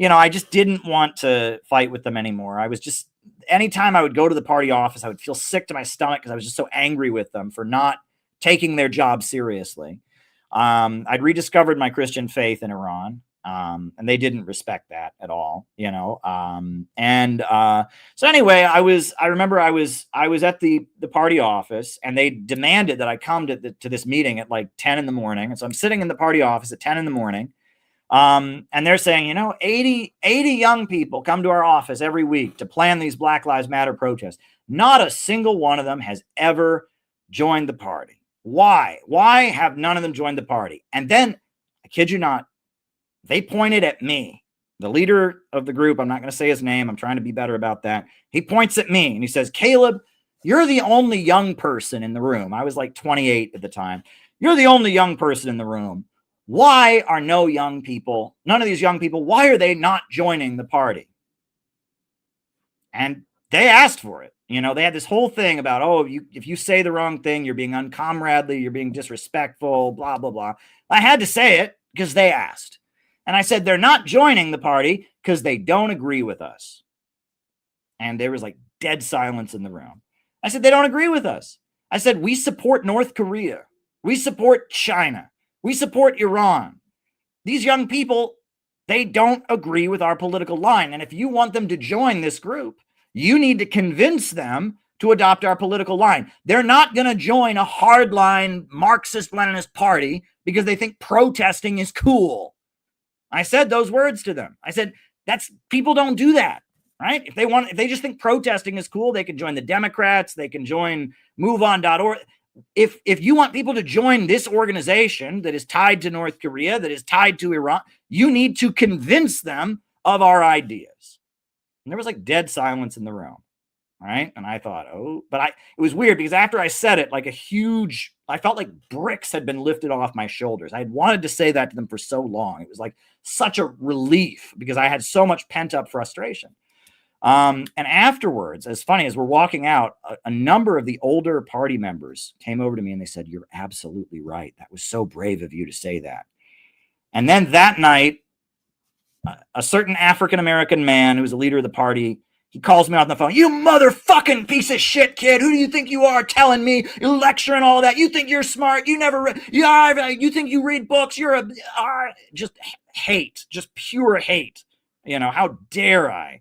S1: I just didn't want to fight with them anymore. I was just, anytime I would go to the party office, I would feel sick to my stomach because I was just so angry with them for not taking their job seriously. I'd rediscovered my Christian faith in Iran, and they didn't respect that at all, so anyway, I remember I was at the party office, and they demanded that I come to this meeting at like 10 in the morning. And so I'm sitting in the party office at 10 in the morning. And they're saying, 80 young people come to our office every week to plan these Black Lives Matter protests. Not a single one of them has ever joined the party. Why? Why have none of them joined the party? And then, I kid you not, they pointed at me, the leader of the group. I'm not going to say his name. I'm trying to be better about that. He points at me and he says, "Caleb, you're the only young person in the room." I was like 28 at the time. "You're the only young person in the room. Why are none of these young people, why are they not joining the party?" And they asked for it. They had this whole thing about, if you say the wrong thing, you're being uncomradely, you're being disrespectful, blah, blah, blah. I had to say it because they asked. And I said, they're not joining the party because they don't agree with us. And there was like dead silence in the room. I said, they don't agree with us. I said, we support North Korea. We support China. We support Iran. These young people, they don't agree with our political line. And if you want them to join this group, you need to convince them to adopt our political line. They're not going to join a hardline Marxist-Leninist party because they think protesting is cool. I said those words to them. I said, people don't do that, right? If they just think protesting is cool, they can join the Democrats, they can join MoveOn.org. If you want people to join this organization that is tied to North Korea, that is tied to Iran, you need to convince them of our ideas. And there was like dead silence in the room, right? And I thought, it was weird because after I said it, I felt like bricks had been lifted off my shoulders. I had wanted to say that to them for so long. It was like such a relief because I had so much pent up frustration. And afterwards, as funny as we're walking out, a number of the older party members came over to me and they said, "You're absolutely right. That was so brave of you to say that." And then that night, a certain African-American man who was a leader of the party, he calls me on the phone. "You motherfucking piece of shit, kid. Who do you think you are telling me you lecture and all that? You think you're smart. You never, you think you read books. You're just hate, just pure hate. How dare I?"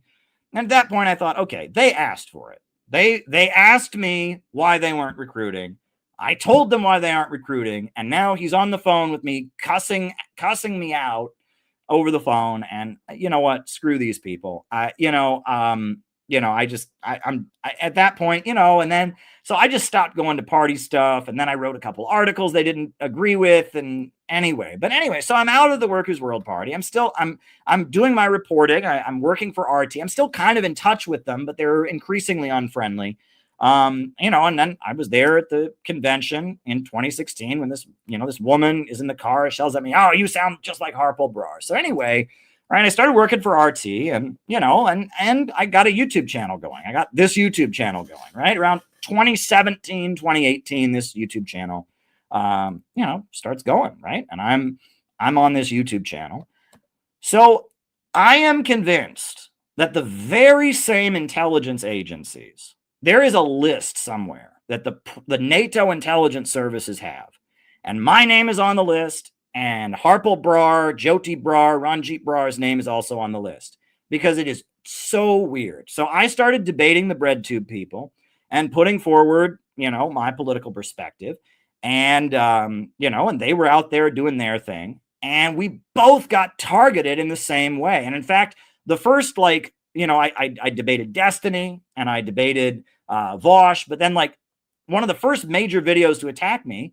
S1: And at that point, I thought, okay, they asked for it. They asked me why they weren't recruiting. I told them why they aren't recruiting. And now he's on the phone with me, cussing me out over the phone. And you know what? Screw these people. I'm at that point, and then, so I just stopped going to party stuff. And then I wrote a couple articles they didn't agree with. And anyway, so I'm out of the Workers' World Party. I'm doing my reporting. I'm working for RT. I'm still kind of in touch with them, but they're increasingly unfriendly. And then I was there at the convention in 2016 when this woman is in the car, shells at me, "Oh, you sound just like Harpal Brar." So anyway, Right. I started working for RT, and, you know, and I got a YouTube channel going. I got this YouTube channel going, right? Around 2017, 2018, this YouTube channel, you know, starts going, right? And I'm on this YouTube channel. So I am convinced that the very same intelligence agencies, there is a list somewhere that the NATO intelligence services have. And my name is on the list. And Harpal Brar, Jyoti Brar, Ranjit Brar's name is also on the list because it is so weird. So I started debating the breadtube people and putting forward, you know, my political perspective. And, you know, and they were out there doing their thing. And we both got targeted in the same way. And in fact, the first, like, you know, I debated Destiny and I debated Vosh. But then, like, one of the first major videos to attacked me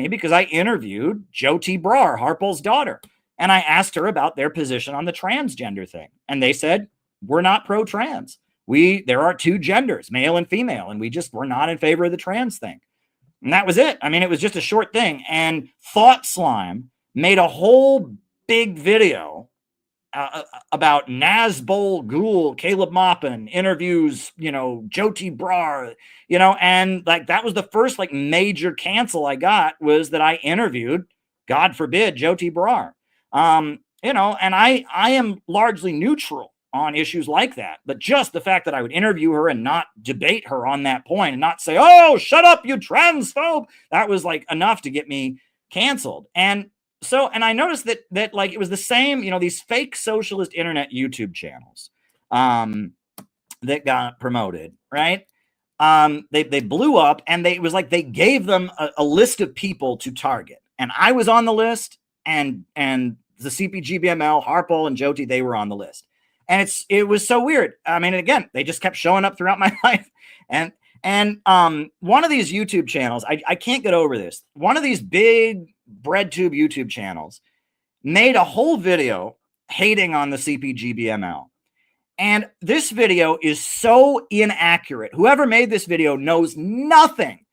S1: because I interviewed Jyoti Brar, Harpal's daughter, and I asked her about their position on the transgender thing. And they said, we're not pro-trans. There are two genders, male and female, and we're not in favor of the trans thing. And that was it. I mean, it was just a short thing. And Thought Slime made a whole big video about Nazbol Ghul, Caleb Maupin interviews, you know, Jyoti Brar, you know, and like that was the first like major cancel I got was that I interviewed, God forbid, Jyoti Brar. You know, and I am largely neutral on issues like that, but just the fact that I would interview her and not debate her on that point and not say, oh, shut up, you transphobe, that was like enough to get me canceled. And I noticed that like it was the same, you know, these fake socialist internet YouTube channels that got promoted, right? They blew up, and it was like they gave them a list of people to target, and I was on the list, and the CPGBML, Harpal, and Jyoti, they were on the list, and it was so weird. I mean, again, they just kept showing up throughout my life, and one of these YouTube channels, I can't get over this. One of these big breadtube YouTube channels made a whole video hating on the CPGBML. And this video is so inaccurate. Whoever made this video knows nothing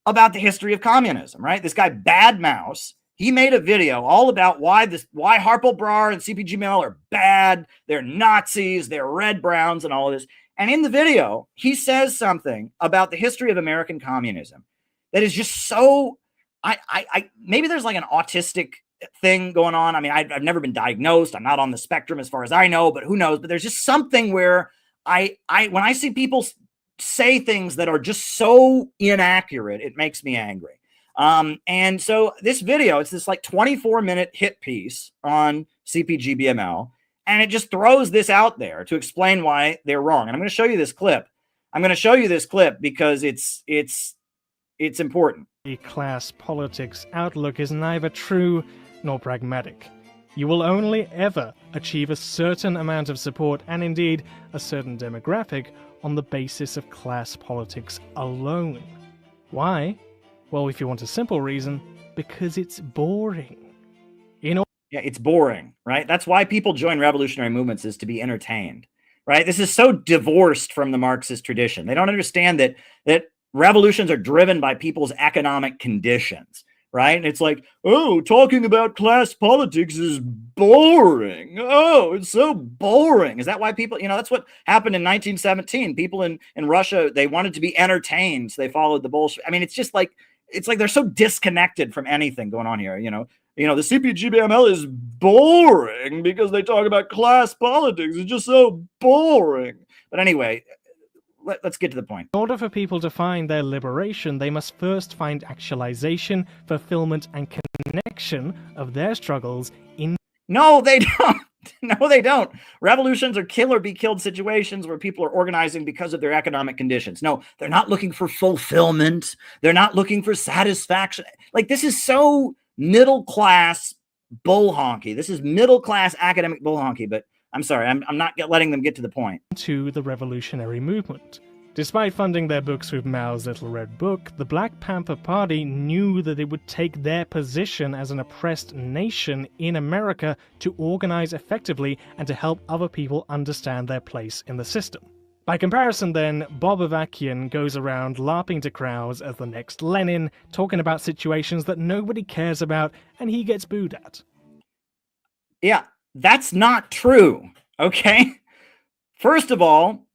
S1: about the history of communism, right? This guy, Bad Mouse, he made a video all about why Harpal Brar and CPGBML are bad. They're Nazis, they're red browns and all of this. And in the video, he says something about the history of American communism that is just so, maybe there's like an autistic thing going on. I mean, I've never been diagnosed. I'm not on the spectrum as far as I know, but who knows? But there's just something where when I see people say things that are just so inaccurate, it makes me angry. And so this video, it's this like 24-minute hit piece on CPGBML. And it just throws this out there to explain why they're wrong. And I'm going to show you this clip. Because it's important.
S8: The class politics outlook is neither true nor pragmatic. You will only ever achieve a certain amount of support, and indeed a certain demographic, on the basis of class politics alone. Why? Well, if you want a simple reason, because it's boring.
S1: Yeah, it's boring, right? That's why people join revolutionary movements, is to be entertained, right? This is so divorced from the Marxist tradition. They don't understand that revolutions are driven by people's economic conditions, right? And it's like, oh, talking about class politics is boring. Oh, it's so boring. Is that why people, you know, that's what happened in 1917. People in Russia, they wanted to be entertained, so they followed the bullshit. I mean, it's just like, it's like they're so disconnected from anything going on here, you know. The CPGBML is boring because they talk about class politics. It's just so boring. But anyway, let's get to the point.
S8: In order for people to find their liberation, they must first find actualization, fulfillment, and connection of their struggles in...
S1: No, they don't. No, they don't. Revolutions are kill or be killed situations where people are organizing because of their economic conditions. No, they're not looking for fulfillment. They're not looking for satisfaction. Like, this is so middle class bull honky. This is middle class academic bull honky, but I'm sorry, I'm not letting them get to the point.
S8: To the revolutionary movement. Despite funding their books with Mao's Little Red Book, the Black Panther Party knew that it would take their position as an oppressed nation in America to organize effectively and to help other people understand their place in the system. By comparison then, Bob Avakian goes around LARPing to crowds as the next Lenin, talking about situations that nobody cares about, and he gets booed at.
S1: Yeah, That's not true, okay? First of all,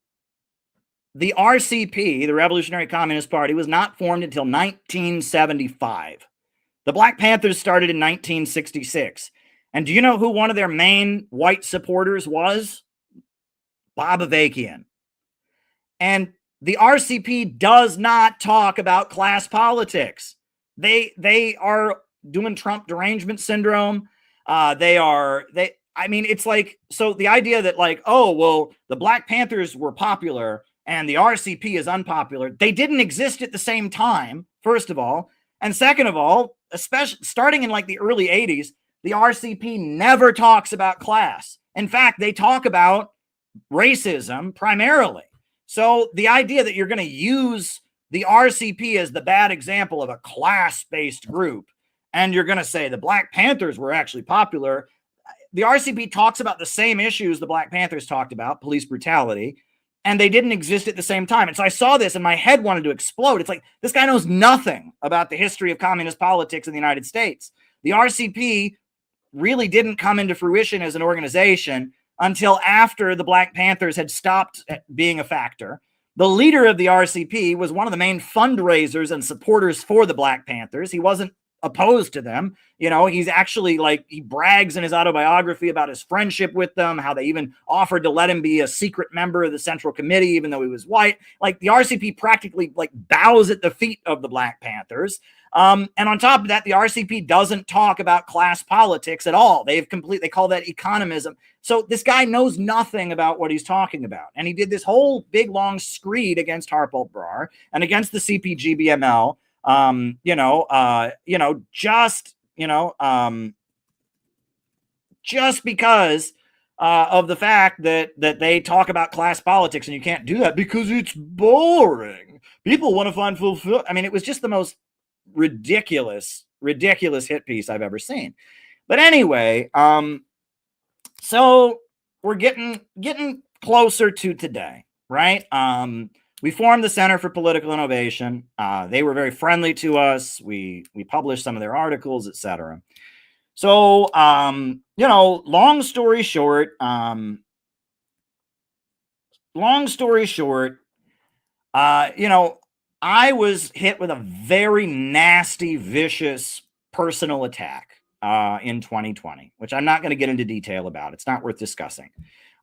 S1: the RCP, the Revolutionary Communist Party, was not formed until 1975. The Black Panthers started in 1966. And do you know who one of their main white supporters was? Bob Avakian. And the RCP does not talk about class politics. They are doing Trump derangement syndrome. I mean, it's like, so the idea that like, oh, well, the Black Panthers were popular and the RCP is unpopular. They didn't exist at the same time, first of all. And second of all, especially starting in like the early 80s, the RCP never talks about class. In fact, they talk about racism primarily. So the idea that you're going to use the RCP as the bad example of a class-based group, and you're going to say the Black Panthers were actually popular. The RCP talks about the same issues the Black Panthers talked about, police brutality, and they didn't exist at the same time. And so I saw this and my head wanted to explode. It's like, this guy knows nothing about the history of communist politics in the United States. The RCP really didn't come into fruition as an organization until after the Black Panthers had stopped being a factor. The leader of the RCP was one of the main fundraisers and supporters for the Black Panthers. He wasn't opposed to them. You know, he's actually like, he brags in his autobiography about his friendship with them, how they even offered to let him be a secret member of the Central Committee, even though he was white. Like the RCP practically like bows at the feet of the Black Panthers. And on top of that, the RCP doesn't talk about class politics at all. They call that economism. So this guy knows nothing about what he's talking about. And he did this whole big, long screed against Harpal Brar and against the CPGBML. Just because of the fact that they talk about class politics, and you can't do that because it's boring. People want to find fulfillment. I mean, it was just the most ridiculous hit piece I've ever seen. But anyway, so we're getting closer to today, right? We formed the Center for Political Innovation. They were very friendly to us. We published some of their articles, etc. So, long story short, I was hit with a very nasty, vicious personal attack in 2020, which I'm not going to get into detail about. It's not worth discussing.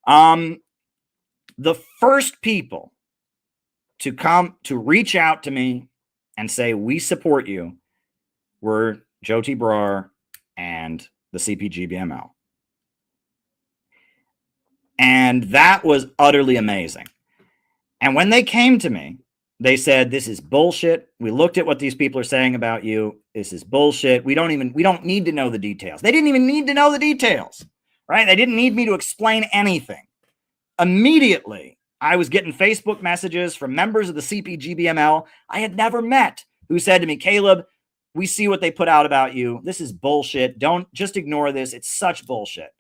S1: The first people to reach out to me and say, we support you, were Joe T. Brar and the CPGBML. And that was utterly amazing. And when they came to me, they said, this is bullshit. We looked at what these people are saying about you. This is bullshit. We don't need to know the details. They didn't even need to know the details, right? They didn't need me to explain anything. Immediately, I was getting Facebook messages from members of the CPGBML I had never met who said to me, Caleb, we see what they put out about you. This is bullshit. Don't just ignore this. It's such bullshit.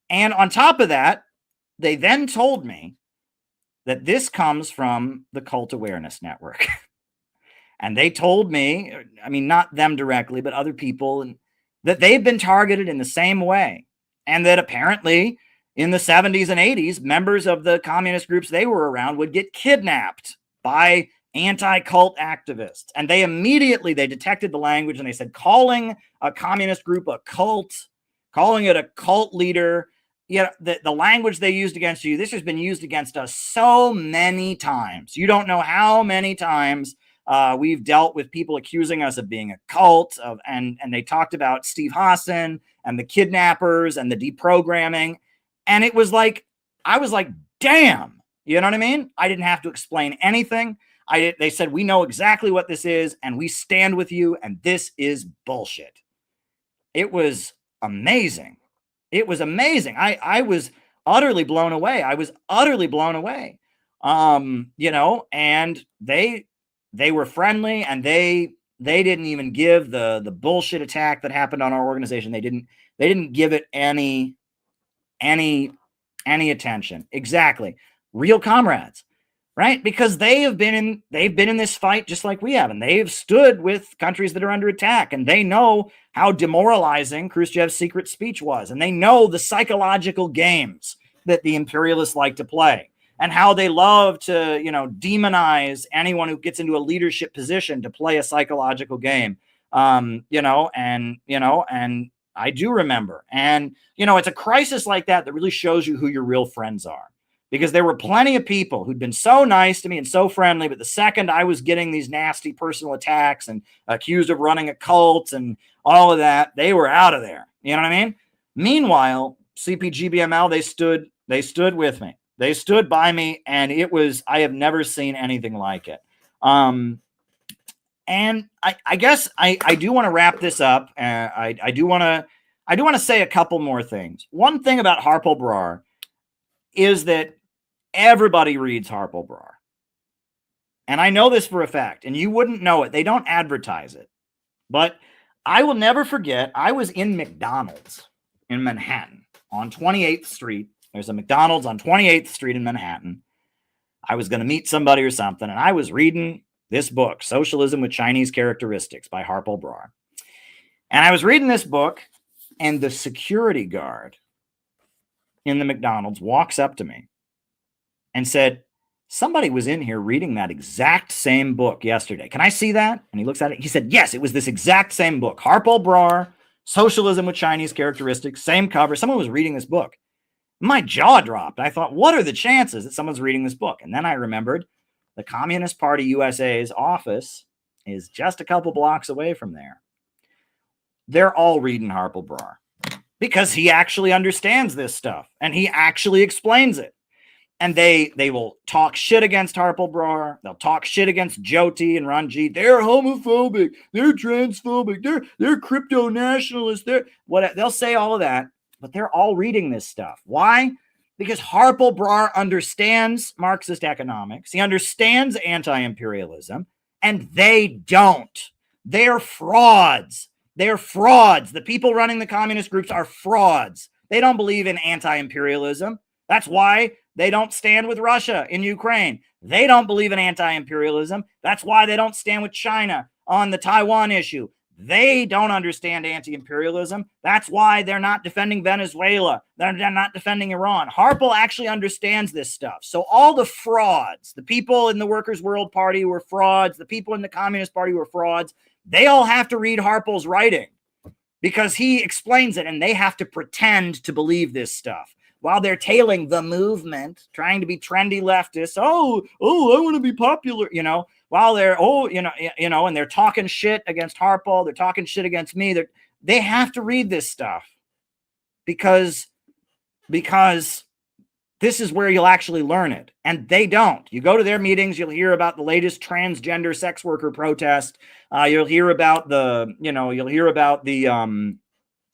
S1: And on top of that, they then told me that this comes from the Cult Awareness Network. And they told me, I mean, not them directly, but other people, and that they've been targeted in the same way. And that apparently in the 70s and 80s, members of the communist groups they were around would get kidnapped by anti-cult activists. And they detected the language and they said, calling a communist group a cult, calling it a cult leader, the language they used against you, this has been used against us so many times. You don't know how many times we've dealt with people accusing us of being a cult, and they talked about Steve Hassan and the kidnappers and the deprogramming. And it was like, I was like, damn, you know what I mean? I didn't have to explain anything. They said, we know exactly what this is and we stand with you. And this is bullshit. It was amazing. It was amazing. I was utterly blown away. And they were friendly, and they didn't even give the bullshit attack that happened on our organization. They didn't give it any attention. Exactly. Real comrades, right? Because they've been in this fight just like we have, and they've stood with countries that are under attack, and they know how demoralizing Khrushchev's secret speech was, and they know the psychological games that the imperialists like to play, and how they love to, demonize anyone who gets into a leadership position to play a psychological game. And I do remember, and it's a crisis like that that really shows you who your real friends are. Because there were plenty of people who'd been so nice to me and so friendly, but the second I was getting these nasty personal attacks and accused of running a cult and all of that, they were out of there. You know what I mean? Meanwhile, CPGBML, they stood with me. They stood by me, and I have never seen anything like it. And I guess I do want to wrap this up. I do want to say a couple more things. One thing about Harpal Brar is that everybody reads Harpal Brar. And I know this for a fact, and you wouldn't know it. They don't advertise it. But I will never forget, I was in McDonald's in Manhattan on 28th Street. There's a McDonald's on 28th Street in Manhattan. I was going to meet somebody or something, and I was reading this book, Socialism with Chinese Characteristics by Harpal Brar. And I was reading this book, and the security guard in the McDonald's walks up to me and said, somebody was in here reading that exact same book yesterday. Can I see that? And he looks at it. He said, yes, it was this exact same book. Harpal Brar, Socialism with Chinese Characteristics, same cover. Someone was reading this book. My jaw dropped. I thought, what are the chances that someone's reading this book? And then I remembered the Communist Party USA's office is just a couple blocks away from there. They're all reading Harpal Brar because he actually understands this stuff and he actually explains it. And they will talk shit against Harpal Brar. They'll talk shit against Jyoti and Ranjit. They're homophobic. They're transphobic. They're crypto nationalists. They'll say all of that, but they're all reading this stuff. Why? Because Harpal Brar understands Marxist economics. He understands anti-imperialism, and they don't. They're frauds. They're frauds. The people running the communist groups are frauds. They don't believe in anti-imperialism. That's why they don't stand with Russia in Ukraine. They don't believe in anti-imperialism. That's why they don't stand with China on the Taiwan issue. They don't understand anti-imperialism. That's why they're not defending Venezuela. They're not defending Iran. Harpal actually understands this stuff. So all the frauds, the people in the Workers' World Party who are frauds, the people in the Communist Party who are frauds, they all have to read Harpal's writing because he explains it, and they have to pretend to believe this stuff. While they're tailing the movement, trying to be trendy leftists, I want to be popular, while they're, and they're talking shit against Harpal, they're talking shit against me. They have to read this stuff because this is where you'll actually learn it. And they don't. You go to their meetings, you'll hear about the latest transgender sex worker protest. You'll hear about the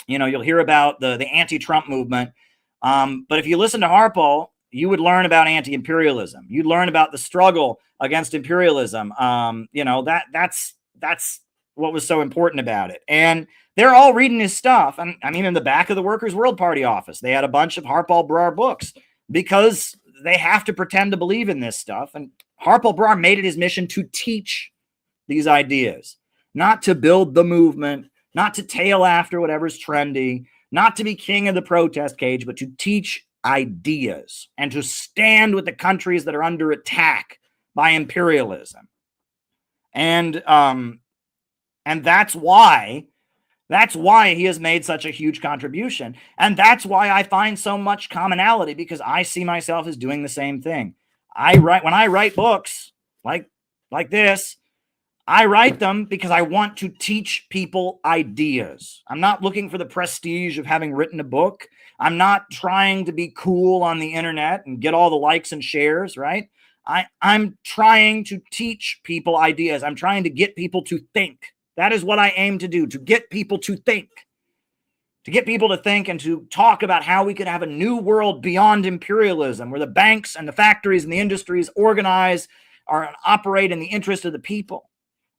S1: anti-Trump movement. But if you listen to Harpal, you would learn about anti-imperialism. You'd learn about the struggle against imperialism. That's what was so important about it. And they're all reading his stuff. And I mean, in the back of the Workers' World Party office, they had a bunch of Harpal Brar books because they have to pretend to believe in this stuff. And Harpal Brar made it his mission to teach these ideas, not to build the movement, not to tail after whatever's trendy, not to be king of the protest cage, but to teach ideas and to stand with the countries that are under attack by imperialism. And that's why he has made such a huge contribution. And that's why I find so much commonality, because I see myself as doing the same thing. When I write books like this, I write them because I want to teach people ideas. I'm not looking for the prestige of having written a book. I'm not trying to be cool on the internet and get all the likes and shares, right? I'm trying to teach people ideas. I'm trying to get people to think. That is what I aim to do, to get people to think. To get people to think and to talk about how we could have a new world beyond imperialism, where the banks and the factories and the industries organize or operate in the interest of the people.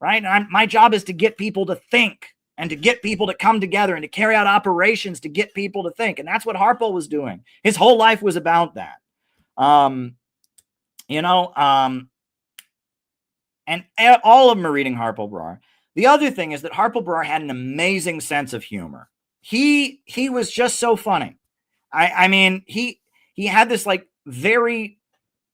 S1: Right? And my job is to get people to think and to get people to come together and to carry out operations to get people to think. And that's what Harpal was doing. His whole life was about that. you know, and all of them are reading Harpal Brar. The other thing is that Harpal Brar had an amazing sense of humor. He was just so funny. I mean, he had this like very,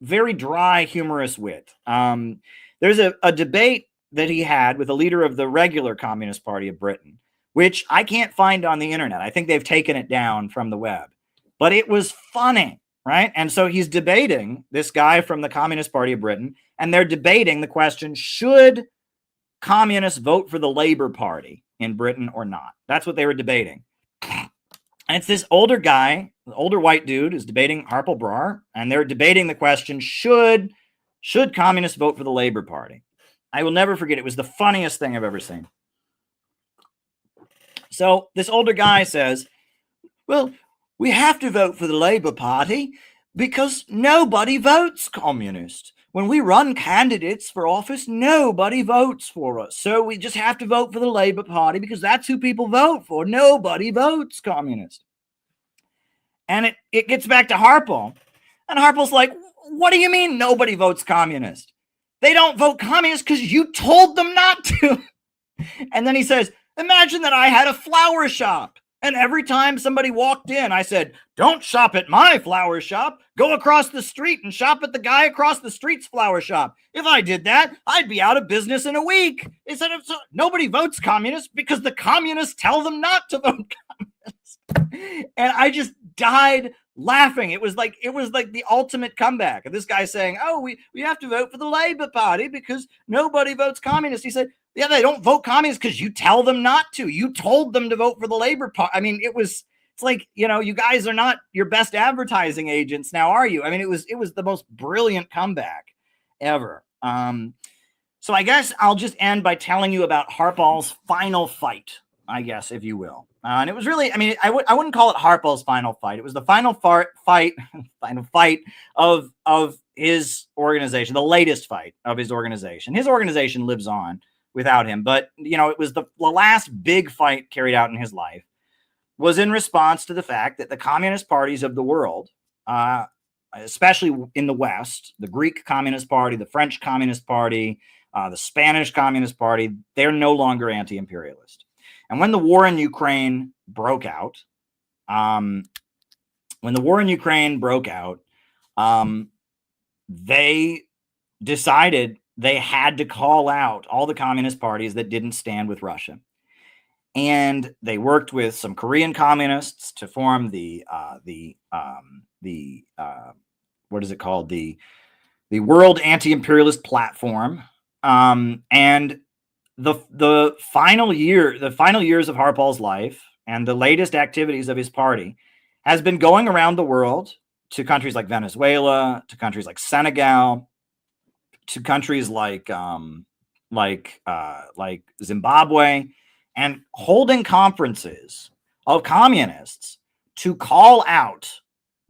S1: very dry, humorous wit. There's a debate that he had with a leader of the regular Communist Party of Britain, which I can't find on the internet. I think they've taken it down from the web, but it was funny, right? And so he's debating this guy from the Communist Party of Britain, and they're debating the question, should communists vote for the Labour Party in Britain or not? That's what they were debating. And it's this older guy, the older white dude, is debating Harpal Brar, and they're debating the question, should communists vote for the Labour Party? I will never forget. It was the funniest thing I've ever seen. So this older guy says, well, we have to vote for the Labour Party because nobody votes communist. When we run candidates for office, nobody votes for us. So we just have to vote for the Labour Party because that's who people vote for. Nobody votes communist. And it gets back to Harpal. And Harpal's like, what do you mean nobody votes communist? They don't vote communist because you told them not to. And then he says, imagine that I had a flower shop. And every time somebody walked in, I said, don't shop at my flower shop. Go across the street and shop at the guy across the street's flower shop. If I did that, I'd be out of business in a week. He said, nobody votes communist because the communists tell them not to vote communist. And I just died laughing. It was like the ultimate comeback. And this guy saying, oh, we have to vote for the Labour Party because nobody votes communist. He said, yeah, they don't vote communist because you tell them not to. You told them to vote for the Labour Party. I mean, it's like, you know, you guys are not your best advertising agents now, are you? I mean, it was the most brilliant comeback ever. So I guess I'll just end by telling you about Harpal's final fight, I guess, if you will. And it was really, I mean, I wouldn't call it Harpal's final fight. It was the final fight of his organization, the latest fight of his organization. His organization lives on without him, but you know, it was the last big fight carried out in his life was in response to the fact that the communist parties of the world, especially in the West, the Greek Communist Party, the French Communist Party, the Spanish Communist Party, they're no longer anti-imperialist. And when the war in Ukraine broke out, they decided they had to call out all the communist parties that didn't stand with Russia. And they worked with some Korean communists to form the World Anti-Imperialist Platform. And the final years of Harpal's life and the latest activities of his party has been going around the world to countries like Venezuela, to countries like Senegal, to countries like Zimbabwe, and holding conferences of communists to call out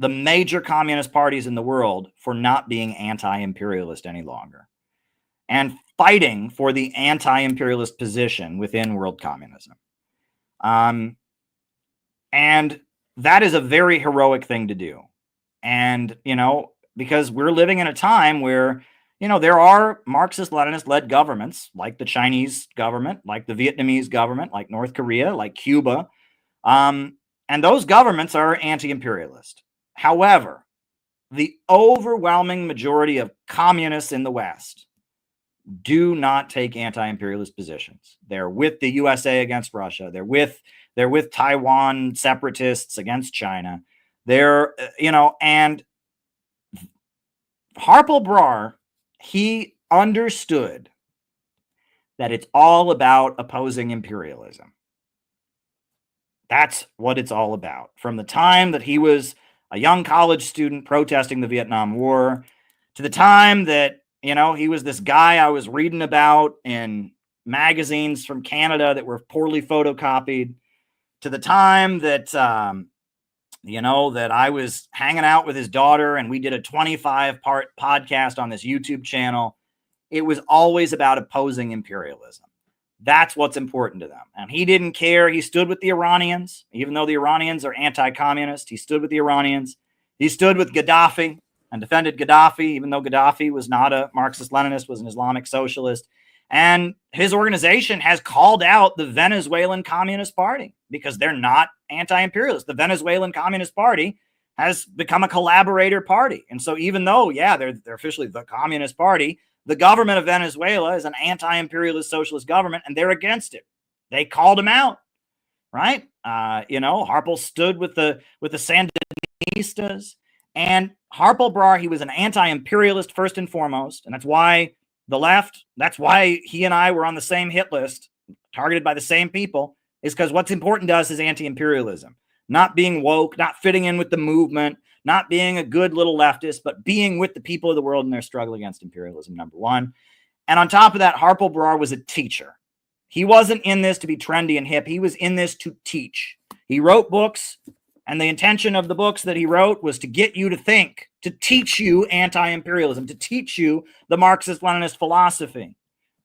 S1: the major communist parties in the world for not being anti-imperialist any longer, and fighting for the anti-imperialist position within world communism. And that is a very heroic thing to do. And, you know, because we're living in a time where, you know, there are Marxist-Leninist-led governments like the Chinese government, like the Vietnamese government, like North Korea, like Cuba. And those governments are anti-imperialist. However, the overwhelming majority of communists in the West do not take anti-imperialist positions. They're with the USA against Russia. They're with Taiwan separatists against China. They're, you know, and Harpal Brar, he understood that it's all about opposing imperialism. That's what it's all about. From the time that he was a young college student protesting the Vietnam War to the time that, you know, he was this guy I was reading about in magazines from Canada that were poorly photocopied, to the time that, you know, that I was hanging out with his daughter and we did a 25-part podcast on this YouTube channel. It was always about opposing imperialism. That's what's important to them. And he didn't care. He stood with the Iranians, even though the Iranians are anti-communist. He stood with the Iranians. He stood with Gaddafi. and defended Gaddafi, even though Gaddafi was not a Marxist-Leninist, was an Islamic socialist. And his organization has called out the Venezuelan Communist Party because they're not anti-imperialist. The Venezuelan Communist Party has become a collaborator party. And so even though, yeah, they're officially the Communist Party, the government of Venezuela is an anti-imperialist socialist government, and they're against it. They called him out, right? Harpal stood with the Sandinistas, and Harpal Brar, he was an anti-imperialist first and foremost, and that's why the left, that's why he and I were on the same hit list, targeted by the same people, is because what's important to us is anti-imperialism. Not being woke, not fitting in with the movement, not being a good little leftist, but being with the people of the world in their struggle against imperialism, number one. And on top of that, Harpal Brar was a teacher. He wasn't in this to be trendy and hip. He was in this to teach. He wrote books, and the intention of the books that he wrote was to get you to think, to teach you anti-imperialism, to teach you the Marxist-Leninist philosophy.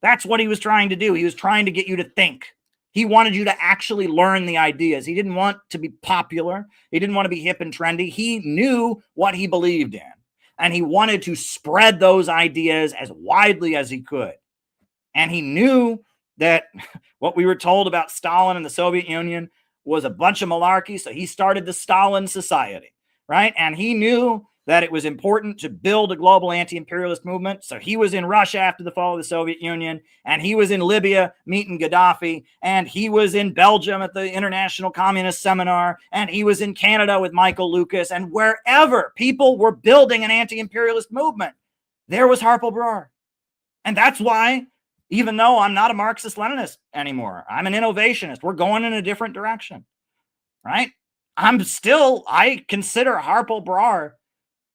S1: That's what he was trying to do. He was trying to get you to think. He wanted you to actually learn the ideas. He didn't want to be popular. He didn't want to be hip and trendy. He knew what he believed in, and he wanted to spread those ideas as widely as he could. And he knew that what we were told about Stalin and the Soviet Union was a bunch of malarkey, so he started the Stalin Society, right? And he knew that it was important to build a global anti-imperialist movement. So he was in Russia after the fall of the Soviet Union, and he was in Libya meeting Gaddafi, and he was in Belgium at the International Communist Seminar, and he was in Canada with Michael Lucas, and wherever people were building an anti-imperialist movement, there was Harpal Brar. And that's why, even though I'm not a Marxist-Leninist anymore, I'm an innovationist. We're going in a different direction, right? I consider Harpal Brar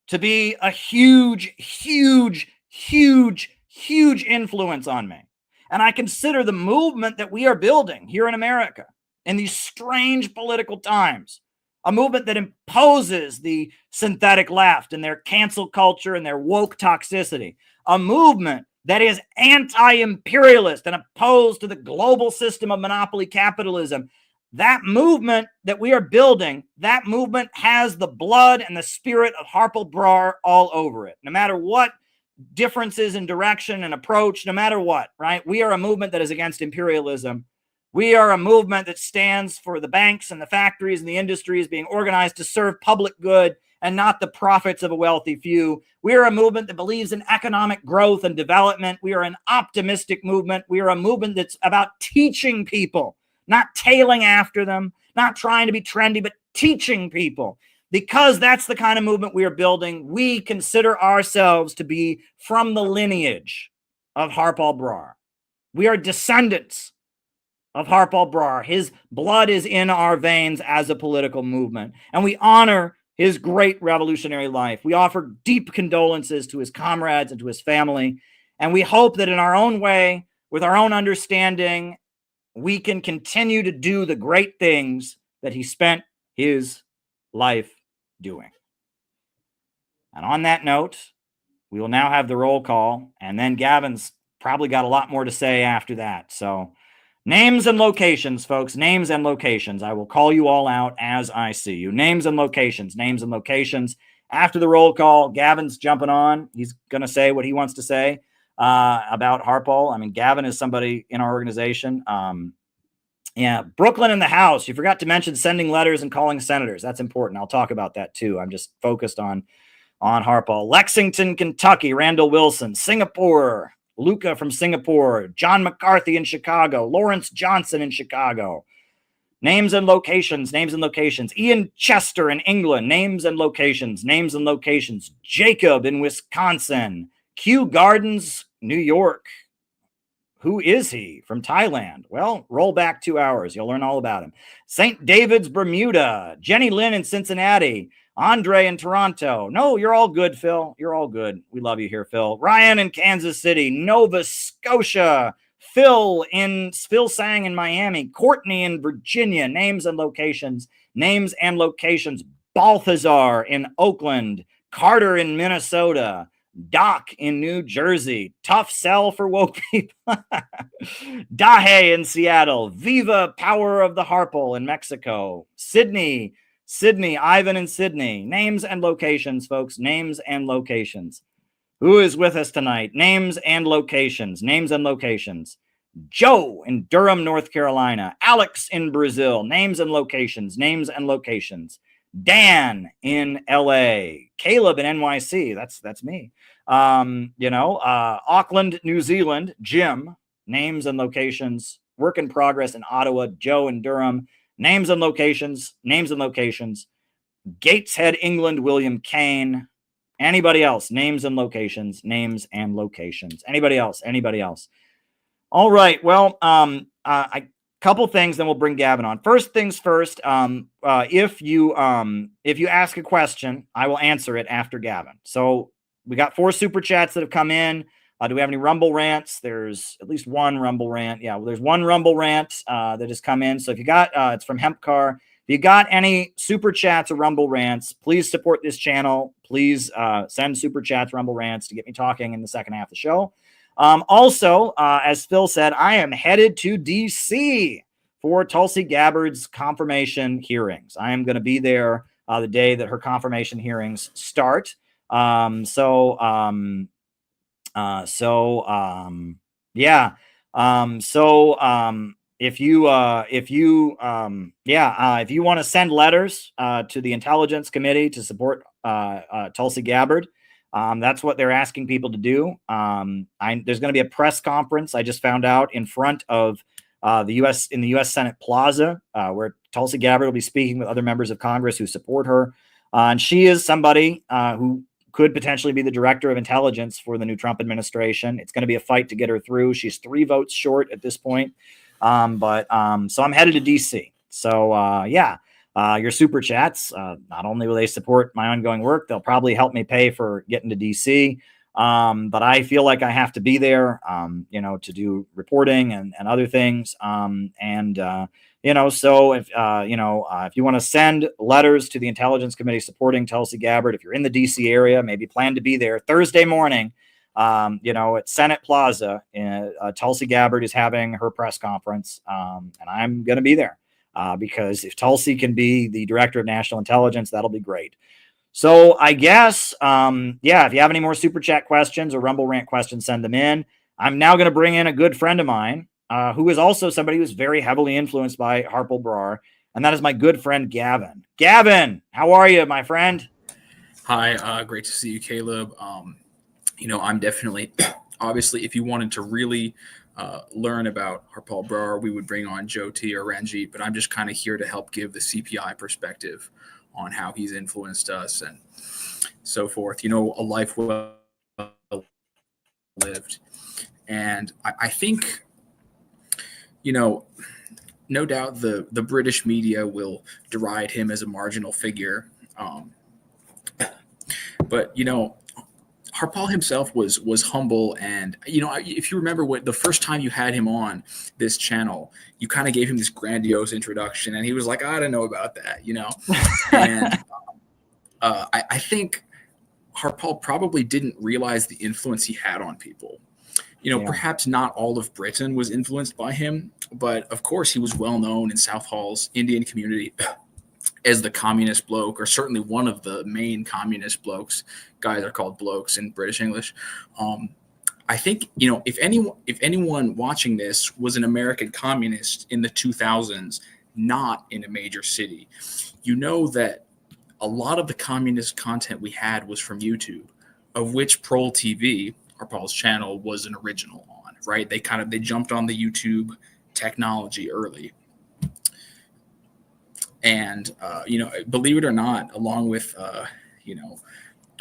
S1: to be a huge, huge, huge, huge influence on me. And I consider the movement that we are building here in America in these strange political times, a movement that imposes the synthetic left and their cancel culture and their woke toxicity, a movement that is anti-imperialist and opposed to the global system of monopoly capitalism. That movement that we are building, that movement has the blood and the spirit of Harpal Brar all over it. No matter what differences in direction and approach, no matter what, right? We are a movement that is against imperialism. We are a movement that stands for the banks and the factories and the industries being organized to serve public good and not the profits of a wealthy few. We are a movement that believes in economic growth and development. We are an optimistic movement. We are a movement that's about teaching people, not tailing after them, not trying to be trendy, but teaching people. Because that's the kind of movement we are building, we consider ourselves to be from the lineage of Harpal Brar. We are descendants of Harpal Brar. His blood is in our veins as a political movement, and we honor his great revolutionary life. We offer deep condolences to his comrades and to his family, and we hope that in our own way, with our own understanding, we can continue to do the great things that he spent his life doing. And on that note, we will now have the roll call, and then Gavin's probably got a lot more to say after that. So names and locations, folks, names and locations. I will call you all out as I see you. Names and locations, names and locations. After the roll call, Gavin's jumping on. He's going to say what he wants to say about Harpal. I mean, Gavin is somebody in our organization. Yeah, Brooklyn in the house. You forgot to mention sending letters and calling senators. That's important. I'll talk about that too. I'm just focused on Harpal. Lexington, Kentucky, Randall Wilson. Singapore, Luca from Singapore. John McCarthy in Chicago. Lawrence Johnson in Chicago. Names and locations, names and locations. Ian Chester in England. Names and locations, names and locations. Jacob in Wisconsin. Kew Gardens, New York. Who is he? From Thailand. Well, roll back 2 hours. You'll learn all about him. St. David's, Bermuda. Jenny Lynn in Cincinnati. Andre in Toronto. No, you're all good, Phil. You're all good. We love you here, Phil. Ryan in Kansas City. Nova Scotia. Phil Sang in Miami. Courtney in Virginia. Names and locations. Names and locations. Balthazar in Oakland. Carter in Minnesota. Doc in New Jersey. Tough sell for woke people. Dahe in Seattle. Viva Power of the Harpal in Mexico. Sydney Sydney, Ivan and Sydney. Names and locations, folks. Names and locations. Who is with us tonight? Names and locations. Names and locations. Joe in Durham, North Carolina. Alex in Brazil. Names and locations. Names and locations. Dan in LA. Caleb in NYC. That's me. Auckland, New Zealand. Jim. Names and locations. Work in progress in Ottawa. Joe in Durham. Names and locations. Names and locations. Gateshead, England. William Kane. Anybody else? Names and locations. Names and locations. Anybody else? Anybody else? All right. Well, a couple things, then we'll bring Gavin on. First things first. If you ask a question, I will answer it after Gavin. So we got 4 super chats that have come in. Do we have any Rumble rants? There's at least one Rumble rant. Yeah, well, there's one Rumble rant that has come in. So if you got, it's from Hempcar. If you got any super chats or Rumble rants, please support this channel. Please send super chats, Rumble rants to get me talking in the second half of the show. Also, as Phil said, I am headed to DC for Tulsi Gabbard's confirmation hearings. I am going to be there the day that her confirmation hearings start. If you want to send letters to the Intelligence Committee to support Tulsi Gabbard, that's what they're asking people to do. There's going to be a press conference, I just found out, in front of the U.S. Senate Plaza, where Tulsi Gabbard will be speaking with other members of Congress who support her. And she is somebody who could potentially be the director of intelligence for the new Trump administration. It's going to be a fight to get her through. She's 3 votes short at this point. So I'm headed to DC. So, your super chats, not only will they support my ongoing work, they'll probably help me pay for getting to DC. But I feel like I have to be there, to do reporting and other things. So if you want to send letters to the Intelligence Committee supporting Tulsi Gabbard, if you're in the DC area, maybe plan to be there Thursday morning, at Senate Plaza. Tulsi Gabbard is having her press conference, and I'm going to be there because if Tulsi can be the director of national intelligence, that'll be great. So I guess, if you have any more super chat questions or Rumble rant questions, send them in. I'm now going to bring in a good friend of mine who is also somebody who's very heavily influenced by Harpal Brar, and that is my good friend Gavin. Gavin, how are you, my friend?
S9: Hi, great to see you, Caleb. I'm definitely, obviously, if you wanted to really learn about Harpal Brar, we would bring on Joe T or Ranjit, but I'm just kind of here to help give the CPI perspective on how he's influenced us and so forth. A life well lived. And I think, no doubt the British media will deride him as a marginal figure. But Harpal himself was humble, and if you remember what the first time you had him on this channel, you kind of gave him this grandiose introduction, and he was like, I don't know about that, And I think Harpal probably didn't realize the influence he had on people. Perhaps not all of Britain was influenced by him, but of course he was well known in South Hall's Indian community as the communist bloke, or certainly one of the main communist blokes. Guys are called blokes in British English. I think, if anyone watching this was an American communist in the 2000s, not in a major city, that a lot of the communist content we had was from YouTube, of which Prol TV, Harpal's channel, was an original on, right? They jumped on the YouTube technology early. And, believe it or not, along with,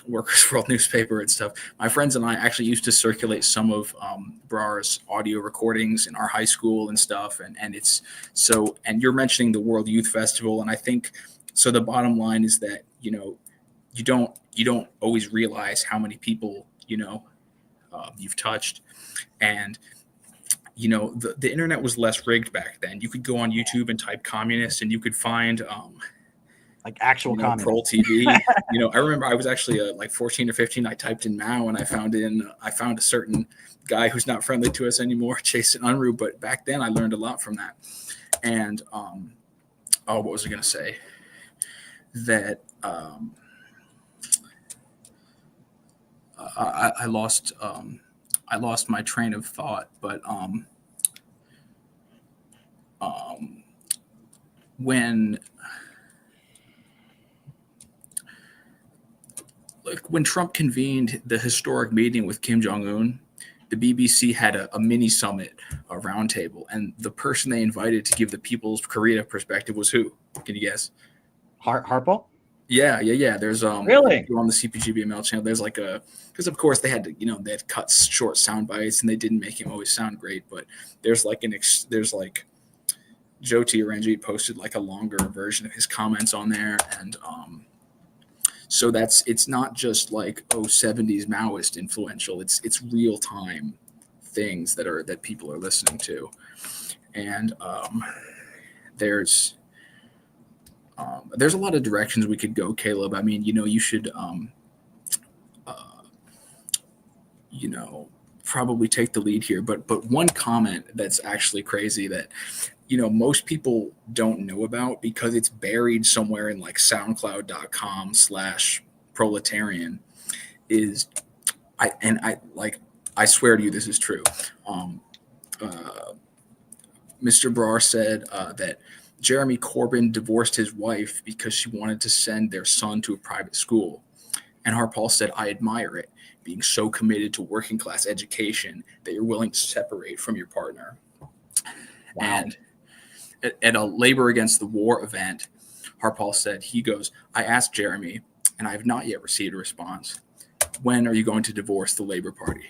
S9: Workers' World newspaper and stuff, my friends and I actually used to circulate some of Brar's audio recordings in our high school and stuff. And it's so, and you're mentioning the World Youth Festival. And I think, so the bottom line is that, you don't always realize how many people, you've touched. And, the internet was less rigged back then. You could go on YouTube and type communist, and you could find
S1: like actual communist.
S9: Prol TV. I remember I was actually like 14 or 15. I typed in Mao, and I found a certain guy who's not friendly to us anymore, Jason Unruh. But back then, I learned a lot from that. And what was I going to say? that I lost my train of thought, but when Trump convened the historic meeting with Kim Jong-un, the BBC had a mini summit, a roundtable, and the person they invited to give the People's Korea perspective was who? Can you guess?
S1: Harpal?
S9: Yeah. There's
S1: really
S9: on the CPGBML channel. There's because of course they had to, they had cut short sound bites and they didn't make him always sound great. But there's Jyoti Ranjit posted a longer version of his comments on there, and so it's not just 70s Maoist influential. It's real time things that people are listening to, and there's a lot of directions we could go, Caleb. I mean, you should probably take the lead here. But one comment that's actually crazy that most people don't know about because it's buried somewhere in SoundCloud.com/proletarian is I swear to you this is true. Mr. Brar said that Jeremy Corbyn divorced his wife because she wanted to send their son to a private school. And Harpal said, I admire it, being so committed to working class education that you're willing to separate from your partner. Wow. And at a Labor Against the War event, Harpal said, he goes, I asked Jeremy, and I have not yet received a response. When are you going to divorce the Labor Party?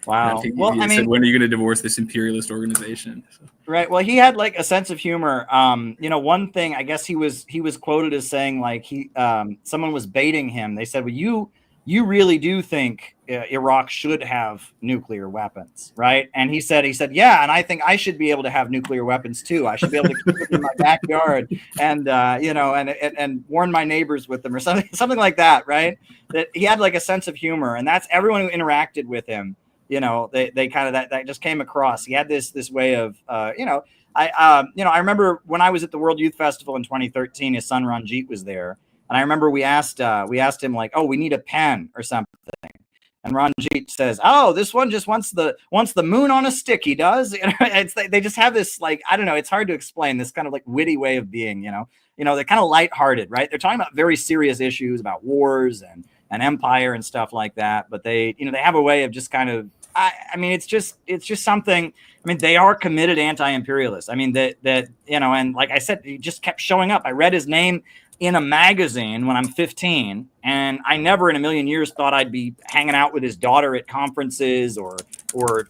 S1: Wow.
S9: Well, I mean, when are you going to divorce this imperialist organization?
S1: Right. Well, he had a sense of humor. One thing, I guess he was quoted as saying someone was baiting him. They said, well, you really do think Iraq should have nuclear weapons, right? And he said, yeah, and I think I should be able to have nuclear weapons too. I should be able to keep them in my backyard and and warn my neighbors with them or something like that, right? That he had a sense of humor, and that's everyone who interacted with him. They kind of that just came across. He had this way of I remember when I was at the World Youth Festival in 2013, his son Ranjit was there. And I remember we asked him oh, we need a pen or something. And Ranjit says, oh, this one just wants the moon on a stick. He does. They just have this I don't know. It's hard to explain, this kind of witty way of being. They're kind of lighthearted, right? They're talking about very serious issues about wars and empire and stuff like that. But they have a way of just kind of. I mean, it's just something. I mean, they are committed anti-imperialists. I mean, and like I said, he just kept showing up. I read his name in a magazine when I'm 15, and I never in a million years thought I'd be hanging out with his daughter at conferences or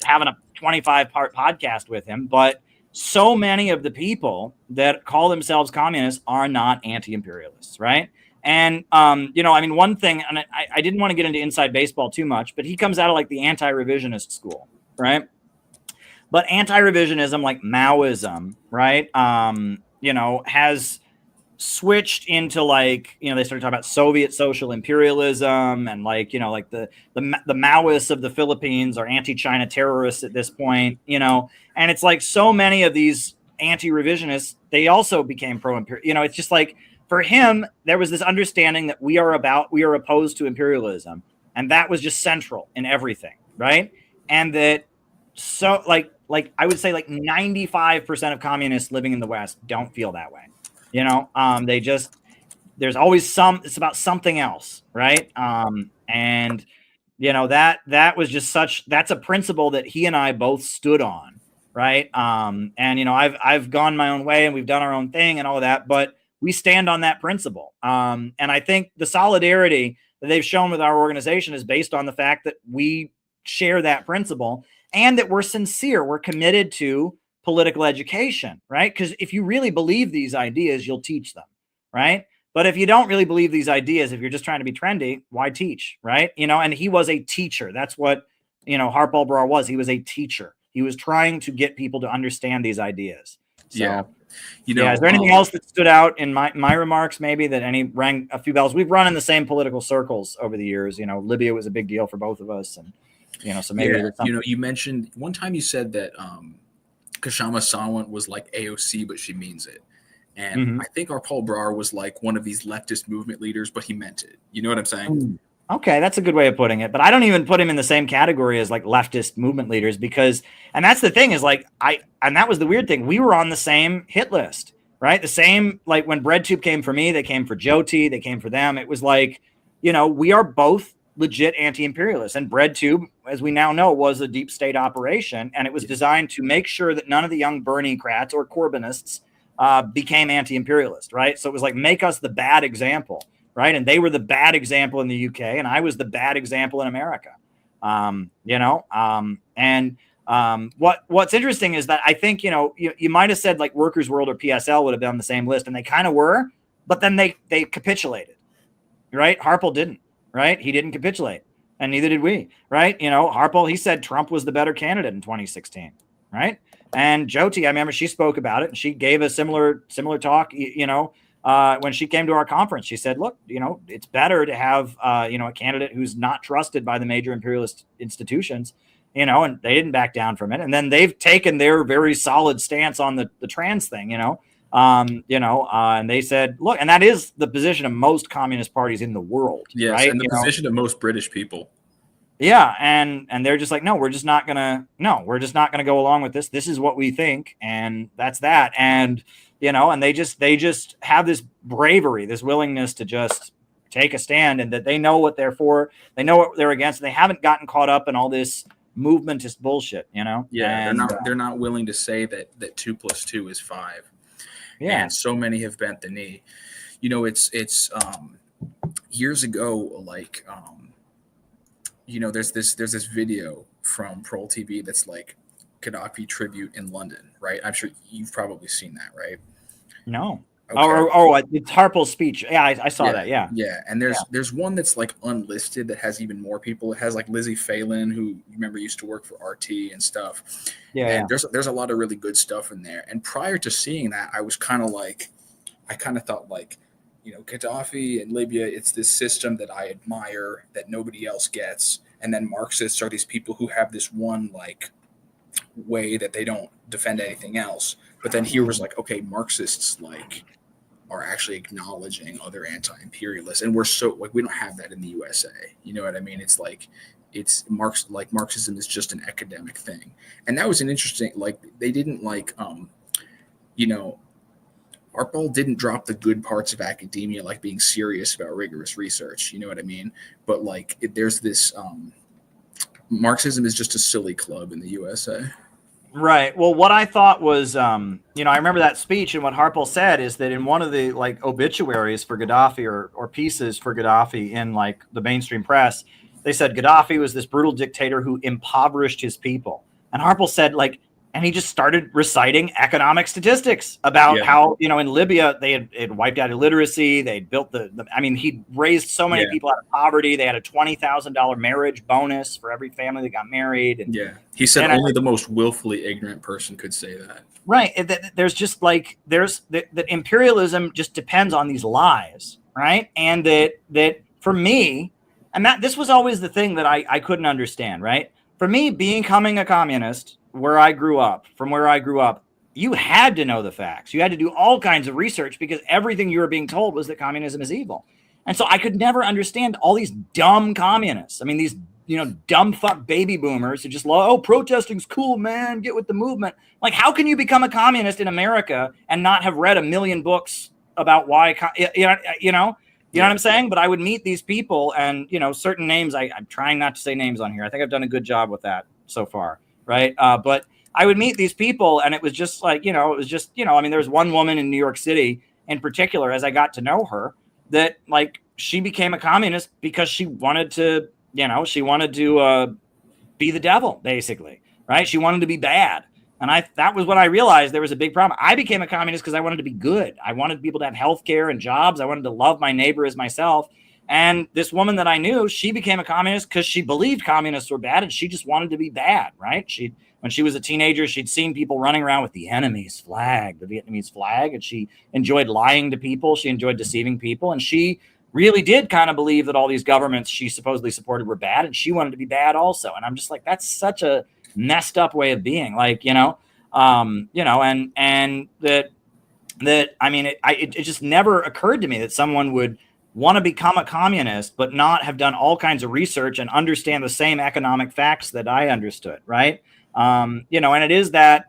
S1: having a 25-part podcast with him. But so many of the people that call themselves communists are not anti-imperialists, right? And, I mean, one thing, and I didn't want to get into inside baseball too much, but he comes out of the anti-revisionist school, right? But anti-revisionism, like Maoism, right, has switched into they started talking about Soviet social imperialism and the Maoists of the Philippines are anti-China terrorists at this point, and it's so many of these anti-revisionists, they also became pro-imperial. It's just for him, there was this understanding that we are opposed to imperialism, and that was just central in everything, right? And that I would say 95% of communists living in the West don't feel that way. There's always it's about something else, right? And that was just that's a principle that he and I both stood on, right? And I've gone my own way and we've done our own thing and all of that, but we stand on that principle. And I think the solidarity that they've shown with our organization is based on the fact that we share that principle and that we're sincere. We're committed to political education, right? Because if you really believe these ideas, you'll teach them, right? But if you don't really believe these ideas, if you're just trying to be trendy, why teach, right? And he was a teacher. That's what, Harpal Brar was. He was a teacher. He was trying to get people to understand these ideas. So,
S9: yeah.
S1: Is there anything else that stood out in my remarks, maybe that rang a few bells? We've run in the same political circles over the years. Libya was a big deal for both of us. And, so maybe
S9: you mentioned one time you said that Kashama Sawant was like AOC, but she means it. And I think Harpal Brar was like one of these leftist movement leaders, but he meant it. You know what I'm saying?
S1: Okay, that's a good way of putting it. But I don't even put him in the same category as like leftist movement leaders because, and that's the thing is like, and that was the weird thing. We were on the same hit list, right? The same, like when BreadTube came for me, they came for Jyoti, they came for them. It was like, you know, we are both legit anti-imperialists, and BreadTube, as we now know, was a deep state operation. And it was designed to make sure that none of the young Bernie-crats or Corbynists became anti-imperialist, right? So it was like, make us the bad example, right? And they were the bad example in the UK, and I was the bad example in America. What's interesting is that I think, you know, you might have said like Workers' World or PSL would have been on the same list, and they kind of were, but then they capitulated, right? Harpal didn't, right? He didn't capitulate, and neither did we, right? You know, Harpal, he said Trump was the better candidate in 2016, right? And Jyoti, I remember she spoke about it, and she gave a similar talk, when she came to our conference. She said, look, you know, it's better to have, a candidate who's not trusted by the major imperialist institutions, you know, and they didn't back down from it. And then they've taken their very solid stance on the trans thing, and they said, look, and that is the position of most communist parties in the world.
S9: Yes,
S1: right?
S9: And the position of most British people.
S1: Yeah, and they're just like, no, we're just not gonna go along with this. This is what we think, and that's that. And and they just have this bravery, this willingness to just take a stand, and that they know what they're for, they know what they're against. They haven't gotten caught up in all this movementist bullshit, Yeah,
S9: and, they're not willing to say that 2 + 2 is 5.
S1: Yeah,
S9: and so many have bent the knee. You know, it's years ago, like. There's this video from Prol TV that's like Gaddafi tribute in London, right? I'm sure you've probably seen that, right?
S1: No.
S9: Okay.
S1: It's Harpal's speech. Yeah, I saw that. Yeah.
S9: Yeah. And there's one that's like unlisted that has even more people. It has like Lizzie Phelan, who you remember used to work for RT and stuff.
S1: Yeah.
S9: And there's a lot of really good stuff in there. And prior to seeing that, I kind of thought like, Gaddafi and Libya, it's this system that I admire that nobody else gets. And then Marxists are these people who have this one like way that they don't defend anything else. But then here was like, okay, Marxists like are actually acknowledging other anti-imperialists. And we're so like, we don't have that in the USA. You know what I mean? It's like, Marxism is just an academic thing. And that was an interesting, like, they didn't like, Harpal didn't drop the good parts of academia, like being serious about rigorous research. You know what I mean? But like, there's this Marxism is just a silly club in the USA.
S1: Right. Well, what I thought was, I remember that speech, and what Harpal said is that in one of the like obituaries for Gaddafi or pieces for Gaddafi in like the mainstream press, they said Gaddafi was this brutal dictator who impoverished his people. And Harpal said like, and he just started reciting economic statistics about how, in Libya, they had wiped out illiteracy. They built he raised so many people out of poverty. They had a $20,000 marriage bonus for every family that got married. And,
S9: he said only the most willfully ignorant person could say that.
S1: Right. There's just like, that imperialism just depends on these lies. Right. And that for me, and this was always the thing that I couldn't understand. Right. For me, becoming a communist, from where I grew up, you had to know the facts. You had to do all kinds of research because everything you were being told was that communism is evil. And so I could never understand all these dumb communists. I mean, these, dumb fuck baby boomers who just protesting's cool, man. Get with the movement. Like, how can you become a communist in America and not have read a million books about why, you know what I'm saying? But I would meet these people and, certain names. I'm trying not to say names on here. I think I've done a good job with that so far. Right. But I would meet these people and it was just like, there was one woman in New York City in particular, as I got to know her, that like she became a communist because she wanted to, be the devil, basically. Right. She wanted to be bad. And that was when I realized there was a big problem. I became a communist because I wanted to be good. I wanted people to have health care and jobs. I wanted to love my neighbor as myself. And this woman that I knew, she became a communist because she believed communists were bad and she just wanted to be bad, right? When she was a teenager, she'd seen people running around with the enemy's flag, the Vietnamese flag, and she enjoyed lying to people. She enjoyed deceiving people. And she really did kind of believe that all these governments she supposedly supported were bad, and she wanted to be bad also. And I'm just like, that's such a messed up way of being. Like, You know, and that I mean, it just never occurred to me that someone would want to become a communist, but not have done all kinds of research and understand the same economic facts that I understood, right? You know, and it is that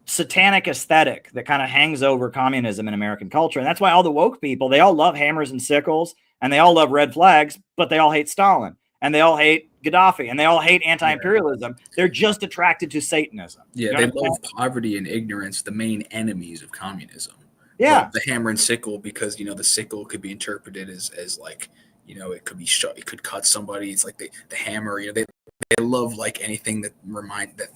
S1: satanic aesthetic that kind of hangs over communism in American culture. And that's why all the woke people, they all love hammers and sickles, and they all love red flags, but they all hate Stalin, and they all hate Gaddafi, and they all hate anti-imperialism. They're just attracted to Satanism.
S9: Yeah, they love poverty and ignorance, the main enemies of communism.
S1: Yeah,
S9: the hammer and sickle, because you know the sickle could be interpreted as like, you know, it could be shot, it could cut somebody. It's like the hammer. You know, they love like anything that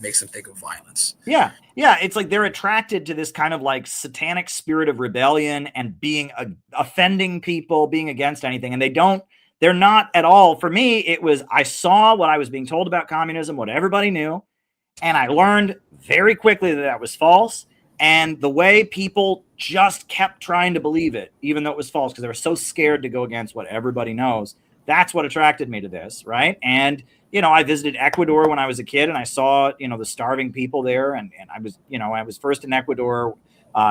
S9: makes them think of violence.
S1: Yeah, it's like they're attracted to this kind of like satanic spirit of rebellion and being offending people, being against anything, and they're not at all. For me, it was, I saw what I was being told about communism, what everybody knew, and I learned very quickly that was false. And the way people just kept trying to believe it, even though it was false, because they were so scared to go against what everybody knows. That's what attracted me to this, right? And, you know, I visited Ecuador when I was a kid, and I saw, you know, the starving people there. And I was, you know, I was first in Ecuador,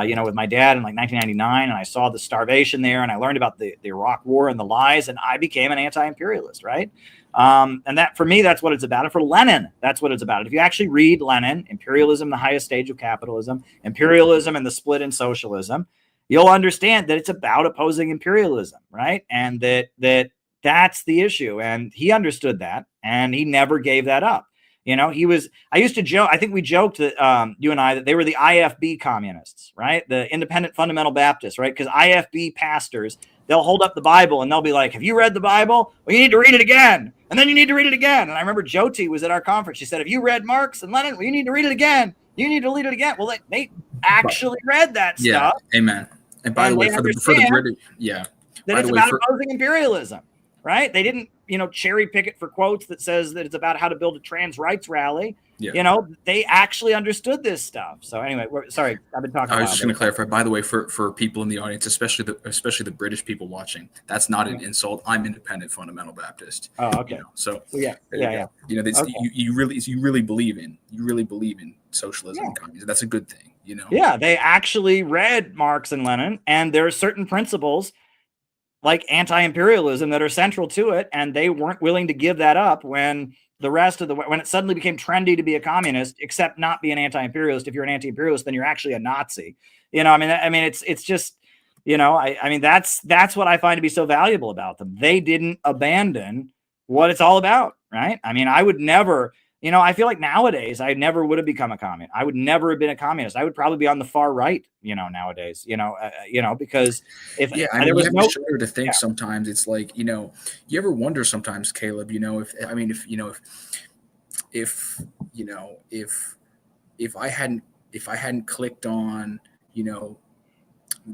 S1: you know, with my dad in like 1999, and I saw the starvation there, and I learned about the Iraq War and the lies, and I became an anti-imperialist, right? And that, for me, that's what it's about. And for Lenin, that's what it's about. If you actually read Lenin, Imperialism, the Highest Stage of Capitalism, Imperialism and the Split in Socialism, you'll understand that it's about opposing imperialism, right? And that's the issue. And he understood that, and he never gave that up. You know, I used to joke, I think we joked that you and I, that they were the IFB communists, right? The Independent Fundamental Baptists, right? Because IFB pastors, they'll hold up the Bible and they'll be like, have you read the Bible? Well, you need to read it again. And then you need to read it again. And I remember Jyoti was at our conference. She said, have you read Marx and Lenin? Well, you need to read it again. You need to read it again. Well, they actually read that stuff.
S9: Amen. And by the way, for the British,
S1: that it's about opposing imperialism, right? They didn't, you know, cherry pick it for quotes that says that it's about how to build a trans rights rally. Yeah. You know, they actually understood this stuff. So anyway, sorry, I've been talking.
S9: I was just going to clarify. By the way, for people in the audience, especially the British people watching, that's not an insult. I'm Independent Fundamental Baptist.
S1: Oh, okay.
S9: You know, so
S1: yeah.
S9: You know, okay. you really believe in socialism and communism. That's a good thing. You know.
S1: Yeah, they actually read Marx and Lenin, and there are certain principles like anti-imperialism that are central to it, and they weren't willing to give that up when when it suddenly became trendy to be a communist, except not be an anti-imperialist. If you're an anti-imperialist, then you're actually a Nazi. You know, I mean, it's just, you know, I mean, that's what I find to be so valuable about them. They didn't abandon what it's all about, right? I mean, I would never, you know, I feel like nowadays I never would have become a communist. I would never have been a communist. I would probably be on the far right, you know, nowadays, you know, because if
S9: I mean, you have to shudder to think sometimes. It's like, you know, you ever wonder sometimes, Caleb, you know, if I hadn't clicked on, you know,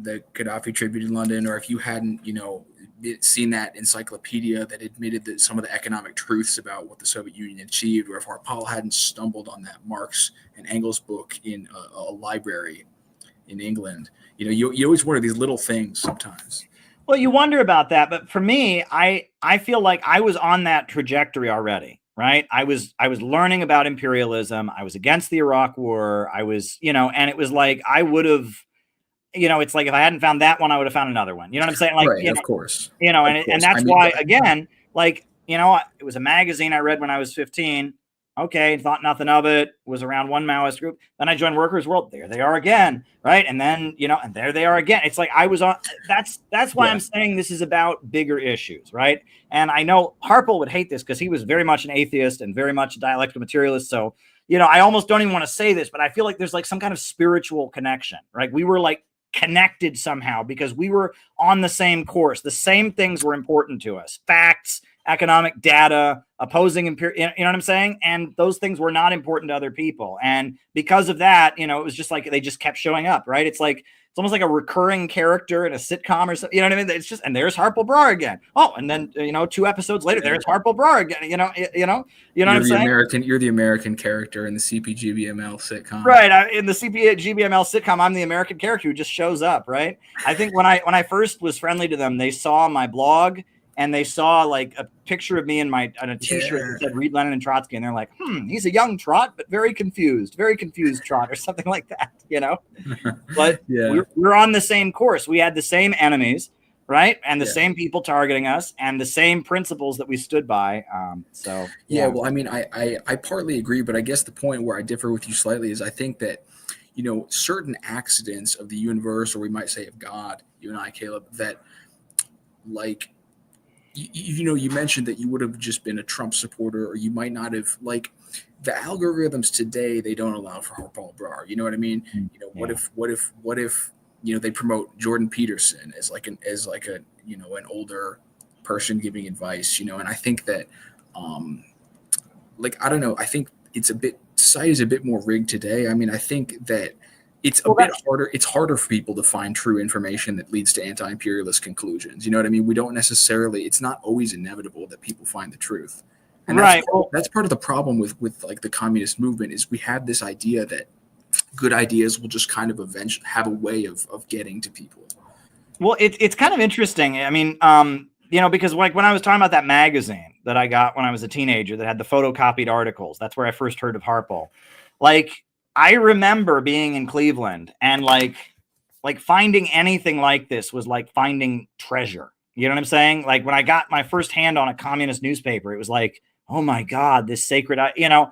S9: the Gaddafi tribute in London, or if you hadn't, you know, seen that encyclopedia that admitted that some of the economic truths about what the Soviet Union achieved, or if Harpal hadn't stumbled on that Marx and Engels book in a library in England, you know, you always wonder these little things sometimes.
S1: Well, you wonder about that, but for me, I feel like I was on that trajectory already, right? I was learning about imperialism. I was against the Iraq War. I was, you know, and it was like I would have. You know, it's like if I hadn't found that one, I would have found another one. You know what I'm saying? Like,
S9: right,
S1: you know,
S9: of course.
S1: You know, and that's why, again, like, you know, it was a magazine I read when I was 15. Okay, thought nothing of it. Was around one Maoist group. Then I joined Workers' World. There they are again, right? And then, you know, and there they are again. It's like I was on. That's why I'm saying this is about bigger issues, right? And I know Harpal would hate this because he was very much an atheist and very much a dialectical materialist. So, you know, I almost don't even want to say this, but I feel like there's like some kind of spiritual connection, right? We were like connected somehow because we were on the same course. The same things were important to us: facts, economic data, opposing you know what I'm saying? And those things were not important to other people. And because of that, you know, it was just like they just kept showing up, right? It's like it's almost like a recurring character in a sitcom or something. You know what I mean? It's just, and there's Harpal Brar again. Oh, and then, you know, 2 episodes later, there's Harpal Brar again. You know what I'm saying?
S9: You're the American character in the CPGBML sitcom.
S1: Right. In the CPGBML sitcom, I'm the American character who just shows up, right? I think when I first was friendly to them, they saw my blog and they saw like a picture of me on a t-shirt that said "Read Lenin and Trotsky," and they're like, he's a young Trot, but very confused Trot, or something like that, you know. But we're on the same course. We had the same enemies, right, and the same people targeting us, and the same principles that we stood by.
S9: Well, I mean, I partly agree, but I guess the point where I differ with you slightly is I think that, you know, certain accidents of the universe, or we might say of God, you and I, Caleb, that like, you know, you mentioned that you would have just been a Trump supporter, or you might not have, like, the algorithms today, they don't allow for Harpal Brar. You know what I mean? You know, what if, you know, they promote Jordan Peterson as like a, you know, an older person giving advice, you know? And I think that, like, I don't know, I think society is a bit more rigged today. I mean, I think that it's a bit harder. It's harder for people to find true information that leads to anti-imperialist conclusions. You know what I mean? We don't necessarily, it's not always inevitable that people find the truth. And that's part of the problem with like the communist movement, is we have this idea that good ideas will just kind of eventually have a way of getting to people.
S1: Well, it's kind of interesting. I mean, you know, because like when I was talking about that magazine that I got when I was a teenager that had the photocopied articles, that's where I first heard of Harpal. Like, I remember being in Cleveland and like finding anything like this was like finding treasure. You know what I'm saying? Like when I got my first hand on a communist newspaper, it was like, oh my God, this sacred, you know,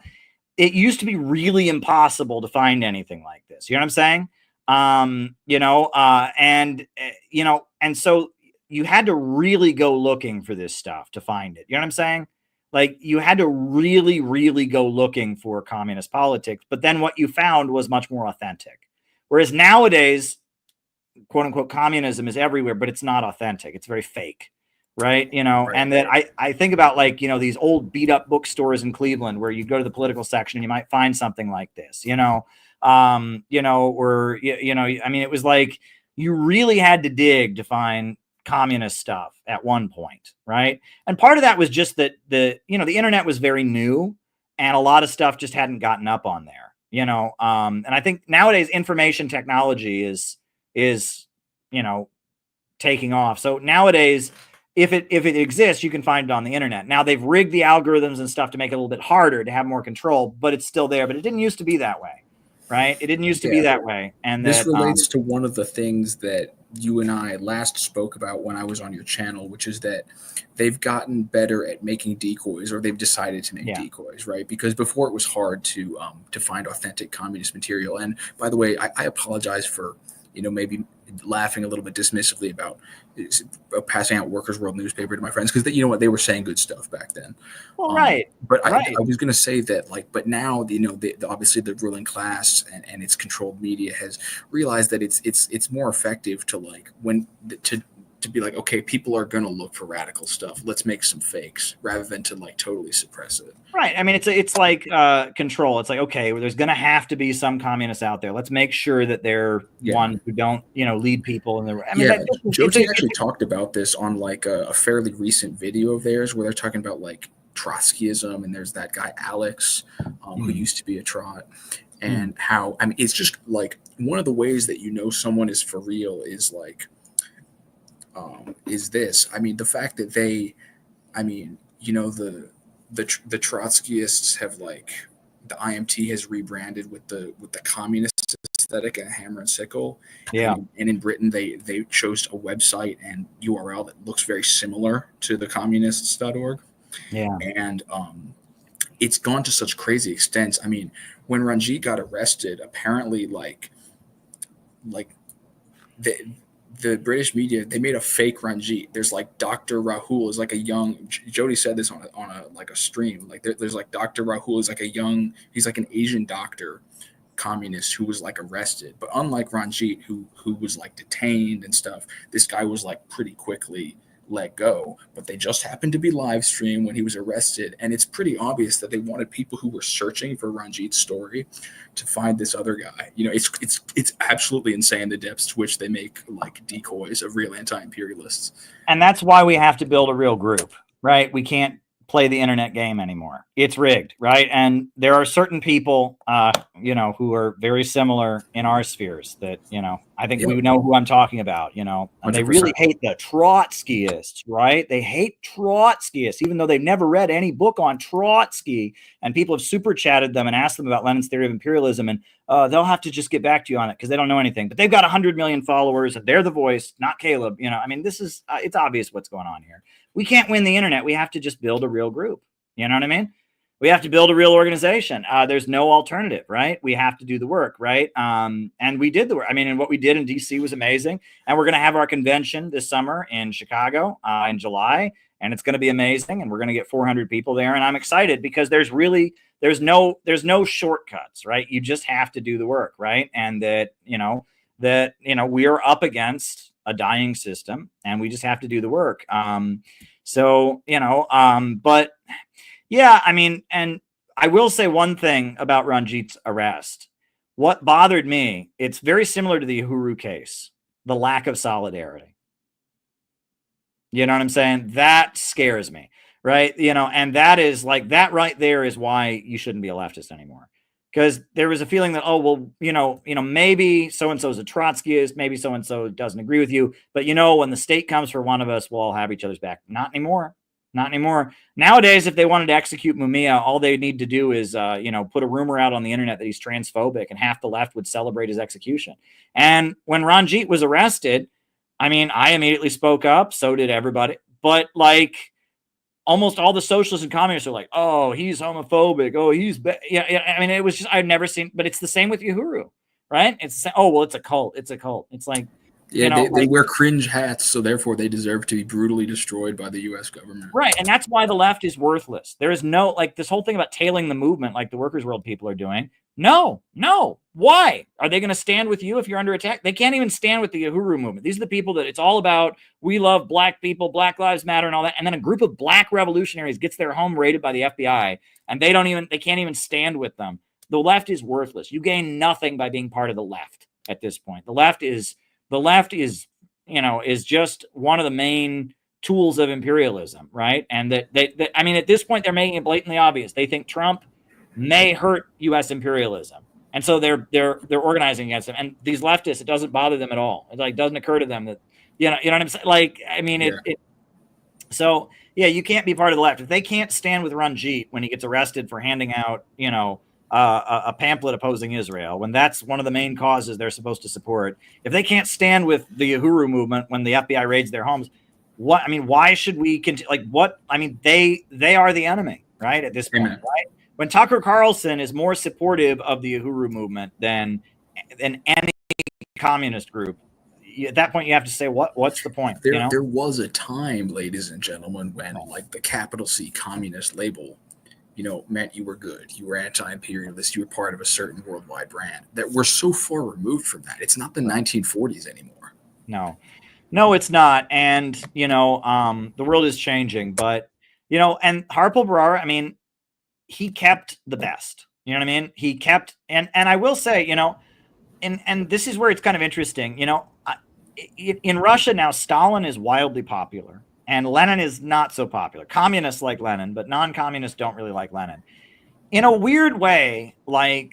S1: it used to be really impossible to find anything like this. You know what I'm saying? You know, you know, and so you had to really go looking for this stuff to find it. You know what I'm saying? Like, you had to really, really go looking for communist politics, but then what you found was much more authentic. Whereas nowadays, quote unquote, communism is everywhere, but it's not authentic. It's very fake, right? You know, and then I think about, like, you know, these old beat up bookstores in Cleveland where you go to the political section and you might find something like this, you know, or, you know, I mean, it was like you really had to dig to find communist stuff at one point, right? And part of that was just that the internet was very new and a lot of stuff just hadn't gotten up on there, you know. And I think nowadays information technology is you know, taking off. So nowadays, if it exists, you can find it on the internet. Now they've rigged the algorithms and stuff to make it a little bit harder to have more control, but it's still there. But it didn't used to be that way, right? It didn't used to be that way. And
S9: this relates to one of the things that you and I last spoke about when I was on your channel, which is that they've gotten better at making decoys, or they've decided to make decoys, right? Because before it was hard to find authentic communist material. And by the way, I apologize for, you know, maybe laughing a little bit dismissively about passing out Workers' World newspaper to my friends, because you know what, they were saying good stuff back then.
S1: Well, right.
S9: But I was going to say that, like, but now, you know, obviously the ruling class and its controlled media has realized that it's more effective to, like, to be like, okay, people are going to look for radical stuff. Let's make some fakes, rather than to, like, totally suppress it.
S1: Right. I mean, it's like control. It's like, okay, well, there's going to have to be some communists out there. Let's make sure that they're ones who don't, you know, lead people in the. I mean,
S9: Josie actually talked about this on, like, a fairly recent video of theirs where they're talking about, like, Trotskyism, and there's that guy Alex who used to be a Trot, and how, I mean, it's just like one of the ways that you know someone is for real is like. Is this? I mean, the fact that they, I mean, you know, the Trotskyists have, like, the IMT has rebranded with the communist aesthetic and hammer and sickle.
S1: Yeah.
S9: And in Britain, they chose a website and URL that looks very similar to the communists.org.
S1: Yeah.
S9: And it's gone to such crazy extents. I mean, when Ranjit got arrested, apparently, like the British media, they made a fake Ranjit. There's, like, Dr. Rahul is like a young, Jody said this on a stream. Like, there's like Dr. Rahul is like he's like an Asian doctor, communist, who was, like, arrested. But unlike Ranjit, who was, like, detained and stuff, this guy was, like, pretty quickly let go. But they just happened to be live streamed when he was arrested, and it's pretty obvious that they wanted people who were searching for Ranjit's story to find this other guy. You know, it's absolutely insane the depths to which they make, like, decoys of real anti-imperialists.
S1: And that's why we have to build a real group, right? We can't play the internet game anymore. It's rigged, right? And there are certain people, you know, who are very similar in our spheres that, you know, I think we know who I'm talking about, you know, and 100%. They really hate the Trotskyists, right? They hate Trotskyists, even though they've never read any book on Trotsky, and people have super chatted them and asked them about Lenin's theory of imperialism, and they'll have to just get back to you on it because they don't know anything, but they've got 100 million followers and they're the voice, not Caleb. You know, I mean, this is, it's obvious what's going on here. We can't win the internet. We have to just build a real group. You know what I mean? We have to build a real organization. There's no alternative, right? We have to do the work, right? And we did the work. I mean, and what we did in DC was amazing. And we're going to have our convention this summer in Chicago in July, and it's going to be amazing. And we're going to get 400 people there. And I'm excited because there's no shortcuts, right? You just have to do the work, right? And that we are up against a dying system, and we just have to do the work. But yeah, I mean, and I will say one thing about Ranjit's arrest. What bothered me, it's very similar to the Uhuru case, the lack of solidarity. You know what I'm saying? That scares me, right? You know, and that is like, that right there is why you shouldn't be a leftist anymore. Because there was a feeling that, oh, well, maybe so-and-so is a Trotskyist, maybe so-and-so doesn't agree with you. But, when the state comes for one of us, we'll all have each other's back. Not anymore. Not anymore. Nowadays, if they wanted to execute Mumia, all they need to do is, put a rumor out on the internet that he's transphobic, and half the left would celebrate his execution. And when Ranjit was arrested, I mean, I immediately spoke up. So did everybody. But, almost all the socialists and communists are like, oh, he's homophobic. Oh, he's I mean, it was just, I've never seen, but it's the same with Uhuru, right? It's it's a cult. It's a cult. It's like,
S9: they wear cringe hats, so therefore they deserve to be brutally destroyed by the U.S. government.
S1: Right, and that's why the left is worthless. There is no, this whole thing about tailing the movement like the Workers' World people are doing. No. Why? Are they going to stand with you if you're under attack? They can't even stand with the Uhuru movement. These are the people that it's all about. We love black people, Black Lives Matter and all that. And then a group of black revolutionaries gets their home raided by the FBI, and they can't even stand with them. The left is worthless. You gain nothing by being part of the left at this point. The left is just one of the main tools of imperialism, right? And at this point, they're making it blatantly obvious. They think Trump may hurt U.S. imperialism, and so they're organizing against him. And these leftists, it doesn't bother them at all. It doesn't occur to them that you know what I'm saying. So you can't be part of the left if they can't stand with Ranjit when he gets arrested for handing out a pamphlet opposing Israel, when that's one of the main causes they're supposed to support. If they can't stand with the Uhuru movement when the FBI raids their homes, why should we continue? They are the enemy, right? At this point, right? When Tucker Carlson is more supportive of the Uhuru movement than any communist group, at that point you have to say, what's the point?
S9: There was a time, ladies and gentlemen, when the capital C communist label, meant you were good, you were anti-imperialist, you were part of a certain worldwide brand. That we're so far removed from that. It's not the 1940s anymore.
S1: No, it's not. And the world is changing. But and Harpal Brar, he kept the best. You know what I mean? He kept, and I will say, and this is where it's kind of interesting. In Russia now, Stalin is wildly popular, and Lenin is not so popular. Communists like Lenin, but non-communists don't really like Lenin. In a weird way, I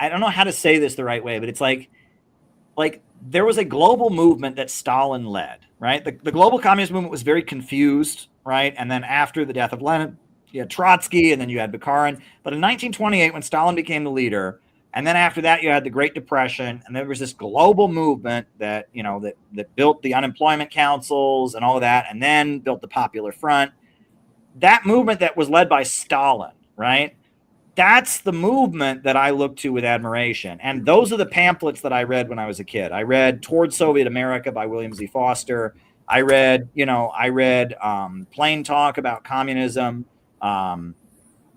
S1: don't know how to say this the right way, but it's like there was a global movement that Stalin led, right? The global communist movement was very confused, right? And then after the death of Lenin, you had Trotsky, and then you had Bukharin. But in 1928, when Stalin became the leader, and then after that, you had the Great Depression, and there was this global movement that that built the unemployment councils and all of that, and then built the Popular Front. That movement that was led by Stalin, right? That's the movement that I look to with admiration. And those are the pamphlets that I read when I was a kid. I read Toward Soviet America by William Z. Foster. I read Plain Talk About Communism, or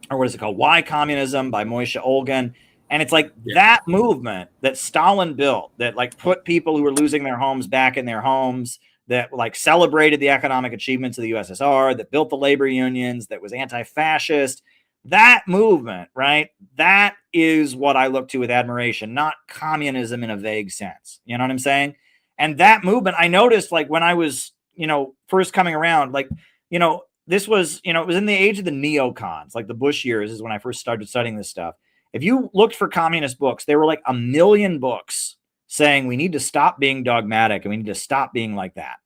S1: what is it called? Why Communism by Moishe Olgin. And it's that movement that Stalin built that put people who were losing their homes back in their homes, that celebrated the economic achievements of the USSR, that built the labor unions, that was anti-fascist. That movement, right? That is what I look to with admiration, not communism in a vague sense. You know what I'm saying? And that movement, I noticed when I was, first coming around, this was, you know, it was in the age of the neocons, like the Bush years is when I first started studying this stuff. If you looked for communist books, there were like 1 million books saying we need to stop being dogmatic and we need to stop being like that.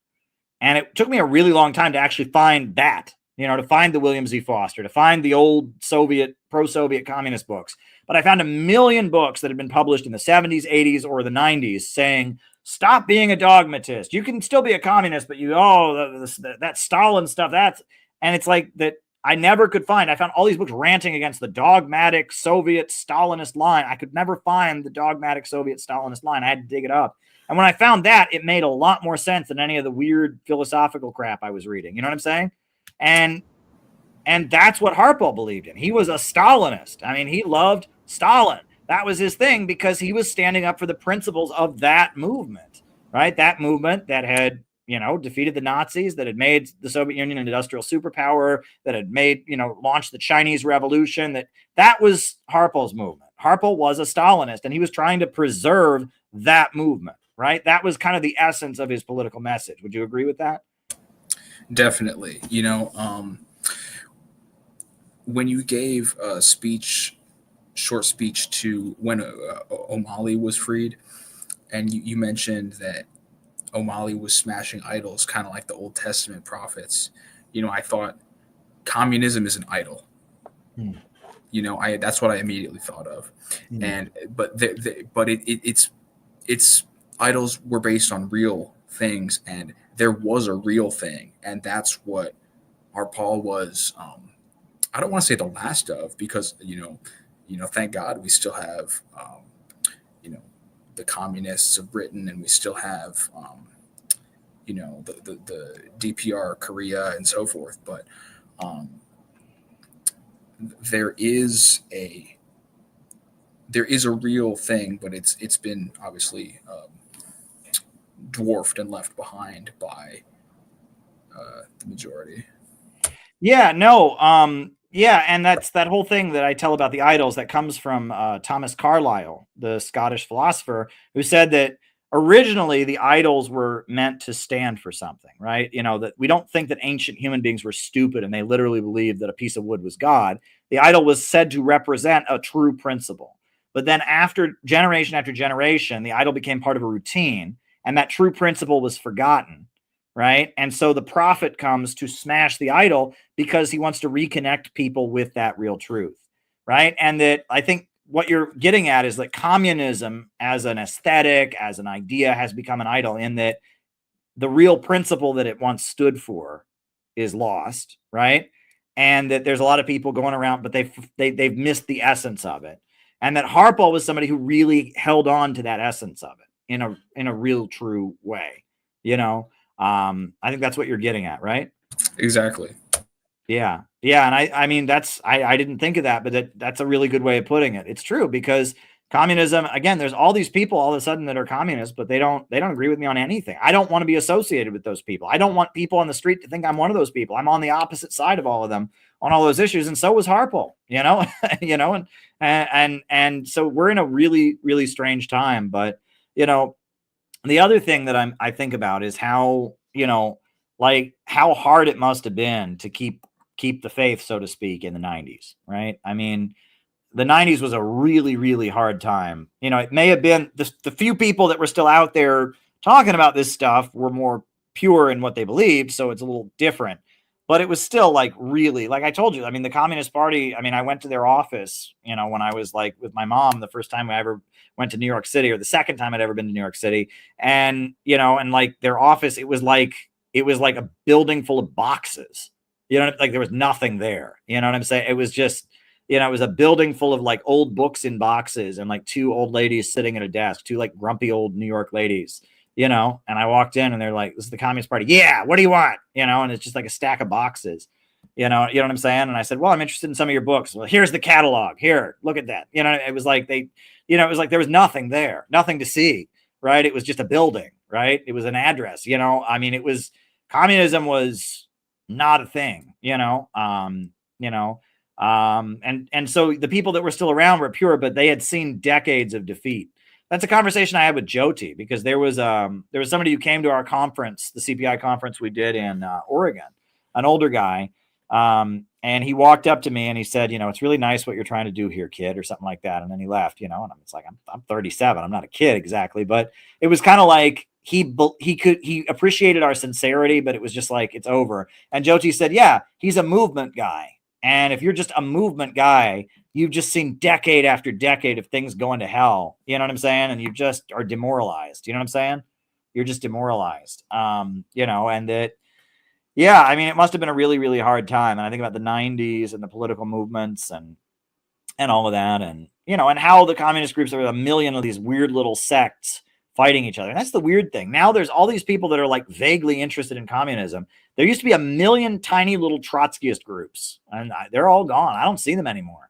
S1: And it took me a really long time to actually find that, you know, to find the William Z. Foster, to find the old Soviet, pro-Soviet communist books. But I found 1 million books that had been published in the 70s, 80s, or the 90s saying, stop being a dogmatist. You can still be a communist, but that Stalin stuff, and it's like that I never could find. I found all these books ranting against the dogmatic Soviet Stalinist line. I could never find the dogmatic Soviet Stalinist line. I had to dig it up. And when I found that, it made a lot more sense than any of the weird philosophical crap I was reading. You know what I'm saying? And that's what Harpal believed in. He was a Stalinist. I mean, he loved Stalin. That was his thing because he was standing up for the principles of that movement, right? That movement that had, you know, defeated the Nazis, that had made the Soviet Union an industrial superpower, that had made, you know, launched the Chinese Revolution. That was Harpal's movement. Harpal was a Stalinist, and he was trying to preserve that movement, right? That was kind of the essence of his political message. Would you agree with that?
S9: Definitely. You know, when you gave a short speech to when O'Malley was freed, and you mentioned that O'Malley was smashing idols, kind of like the Old Testament prophets. You know, I thought communism is an idol. You know, that's what I immediately thought of. But its idols were based on real things, and there was a real thing, and that's what Harpal was. I don't want to say the last of, because you know, thank God we still have you know, the communists of Britain, and we still have you know, the DPR Korea and so forth. But there is a real thing, but it's been obviously dwarfed and left behind by the majority.
S1: Yeah, no. Yeah, and that's that whole thing that I tell about the idols that comes from Thomas Carlyle, the Scottish philosopher, who said that originally the idols were meant to stand for something, right? You know, that we don't think that ancient human beings were stupid and they literally believed that a piece of wood was God. The idol was said to represent a true principle. But then after generation, the idol became part of a routine, and that true principle was forgotten. Right. And so the prophet comes to smash the idol because he wants to reconnect people with that real truth. Right. And that I think what you're getting at is that communism as an aesthetic, as an idea, has become an idol, in that the real principle that it once stood for is lost. Right. And that there's a lot of people going around, but they've missed the essence of it. And that Harpal was somebody who really held on to that essence of it in a real true way. You know, I think that's what you're getting at, right?
S9: Exactly.
S1: Yeah. Yeah. And I mean, I didn't think of that, but that's a really good way of putting it. It's true, because communism, again, there's all these people all of a sudden that are communists, but they don't agree with me on anything. I don't want to be associated with those people. I don't want people on the street to think I'm one of those people. I'm on the opposite side of all of them on all those issues. And so was Harpal, you know, and so we're in a really, really strange time. But, you know, the other thing that I think about is how, you know, like how hard it must have been to keep the faith, so to speak, in the 90s, right? I mean, the 90s was a really, really hard time. You know, it may have been the few people that were still out there talking about this stuff were more pure in what they believed, so it's a little different. But it was still like really, like I told you, I mean, the Communist Party, I mean, I went to their office, you know, when I was like with my mom, the first time I ever went to New York City, or the second time I'd ever been to New York City. And, you know, and like their office, it was like a building full of boxes, you know, like there was nothing there. You know what I'm saying? It was just, you know, it was a building full of like old books in boxes and like two old ladies sitting at a desk, two like grumpy old New York ladies, you know, and I walked in and they're like, this is the Communist Party. Yeah. What do you want? You know, and it's just like a stack of boxes, you know what I'm saying? And I said, well, I'm interested in some of your books. Well, here's the catalog. Here, look at that. You know, it was like it was like there was nothing there, nothing to see, right? It was just a building, right? It was an address, you know, I mean, communism was not a thing, you know, and so the people that were still around were pure, but they had seen decades of defeat. That's a conversation I had with Jyoti, because there was somebody who came to our conference, the CPI conference we did in Oregon, an older guy, And he walked up to me and he said, it's really nice what you're trying to do here, kid, or something like that. And then he left, and it's like, I'm 37. I'm not a kid exactly, but it was kind of like he appreciated our sincerity, but it was just like, it's over. And Jyoti said, yeah, he's a movement guy. And if you're just a movement guy, you've just seen decade after decade of things going to hell. You know what I'm saying? And you just are demoralized. You know what I'm saying? You're just demoralized. And that, yeah, I mean, it must have been a really, really hard time. And I think about the 90s and the political movements and all of that. And, and how the communist groups, there were a million of these weird little sects fighting each other. And that's the weird thing. Now there's all these people that are like vaguely interested in communism. There used to be a million tiny little Trotskyist groups, and they're all gone. I don't see them anymore.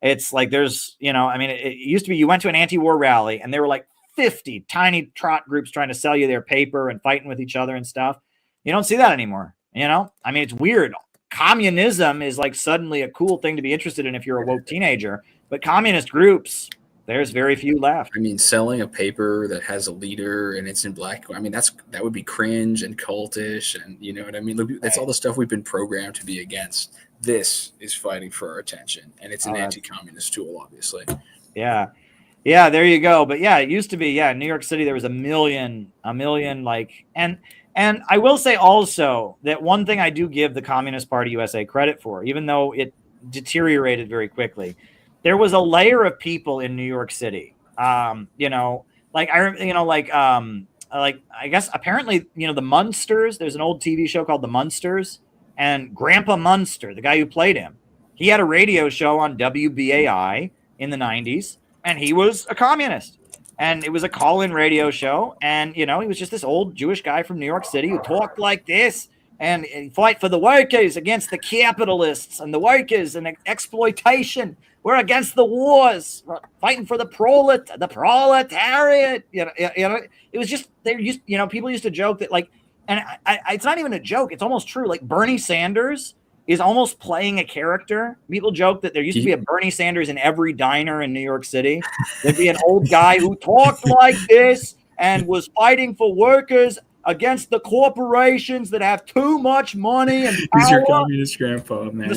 S1: It's like there's, it used to be you went to an anti-war rally and there were like 50 tiny trot groups trying to sell you their paper and fighting with each other and stuff. You don't see that anymore. It's weird. Communism is like suddenly a cool thing to be interested in if you're a woke teenager, but communist groups, there's very few left.
S9: I mean, selling a paper that has a leader and it's in black, that would be cringe and cultish, and you know what I mean? That's all the stuff we've been programmed to be against. This is fighting for our attention, and it's an anti-communist tool, obviously.
S1: Yeah. Yeah, there you go. But yeah, it used to be, in New York City, there was a million, like, and I will say also that one thing I do give the Communist Party USA credit for, even though it deteriorated very quickly, there was a layer of people in New York City. I guess apparently, the Munsters, there's an old TV show called The Munsters, and Grandpa Munster, the guy who played him, he had a radio show on WBAI in the 90s, and he was a communist. And it was a call-in radio show. And, he was just this old Jewish guy from New York City who talked like this and fight for the workers against the capitalists and the workers and exploitation. We're against the wars, we're fighting for the proletariat. It was just, people used to joke that it's not even a joke. It's almost true. Like Bernie Sanders is almost playing a character. People joke that there used to be a Bernie Sanders in every diner in New York City. There'd be an old guy who talked like this and was fighting for workers against the corporations that have too much money and power.
S9: He's your communist grandpa, man.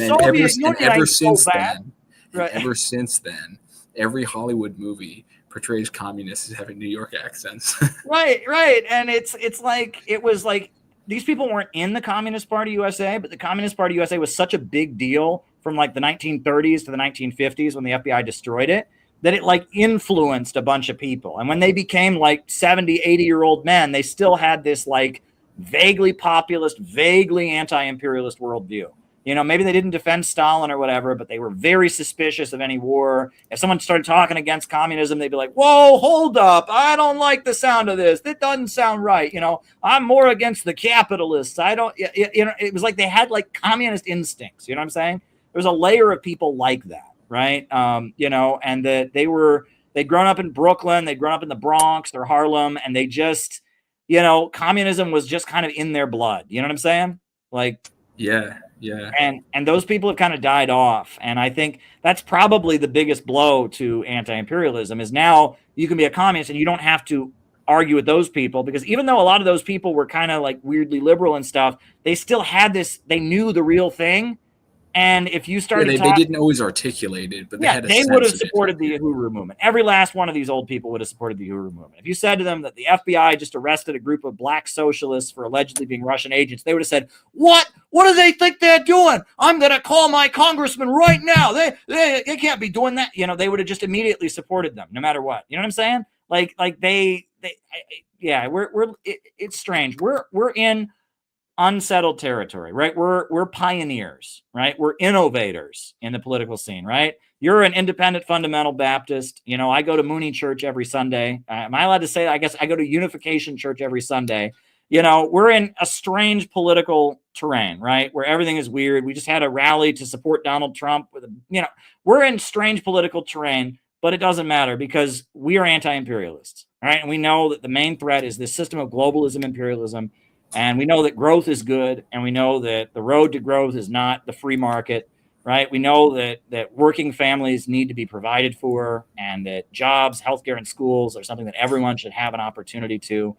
S9: Ever since then, every Hollywood movie portrays communists as having New York accents.
S1: Right. And it's like, it was like, these people weren't in the Communist Party USA, but the Communist Party USA was such a big deal from like the 1930s to the 1950s when the FBI destroyed it, that it like influenced a bunch of people. And when they became like 70, 80-year-old men, they still had this like vaguely populist, vaguely anti-imperialist worldview. Maybe they didn't defend Stalin or whatever, but they were very suspicious of any war. If someone started talking against communism, they'd be like, whoa, hold up. I don't like the sound of this. That doesn't sound right. I'm more against the capitalists. It was like they had like communist instincts. You know what I'm saying? There was a layer of people like that, right? And that they'd grown up in Brooklyn, they'd grown up in the Bronx or Harlem, and they just, communism was just kind of in their blood. You know what I'm saying? Like,
S9: yeah.
S1: And those people have kind of died off. And I think that's probably the biggest blow to anti-imperialism is now you can be a communist and you don't have to argue with those people, because even though a lot of those people were kind of like weirdly liberal and stuff, they still had this, they knew the real thing. And if you started
S9: they didn't always articulate it, but they
S1: would have supported the Uhuru movement. Every last one of these old people would have supported the Uhuru movement. If you said to them that the FBI just arrested a group of black socialists for allegedly being Russian agents, they would have said, what? What do they think they're doing? I'm going to call my congressman right now. They can't be doing that. They would have just immediately supported them no matter what. You know what I'm saying? It's strange. We're in unsettled territory, right? We're pioneers, right? We're innovators in the political scene, right? You're an independent fundamental Baptist. I go to Mooney Church every Sunday. Am I allowed to say that? I guess I go to Unification Church every Sunday. We're in a strange political terrain, right? Where everything is weird. We just had a rally to support Donald Trump we're in strange political terrain, but it doesn't matter because we are anti-imperialists, right? And we know that the main threat is this system of globalism, imperialism. And we know that growth is good, and we know that the road to growth is not the free market, right? We know that working families need to be provided for, and that jobs, healthcare, and schools are something that everyone should have an opportunity to.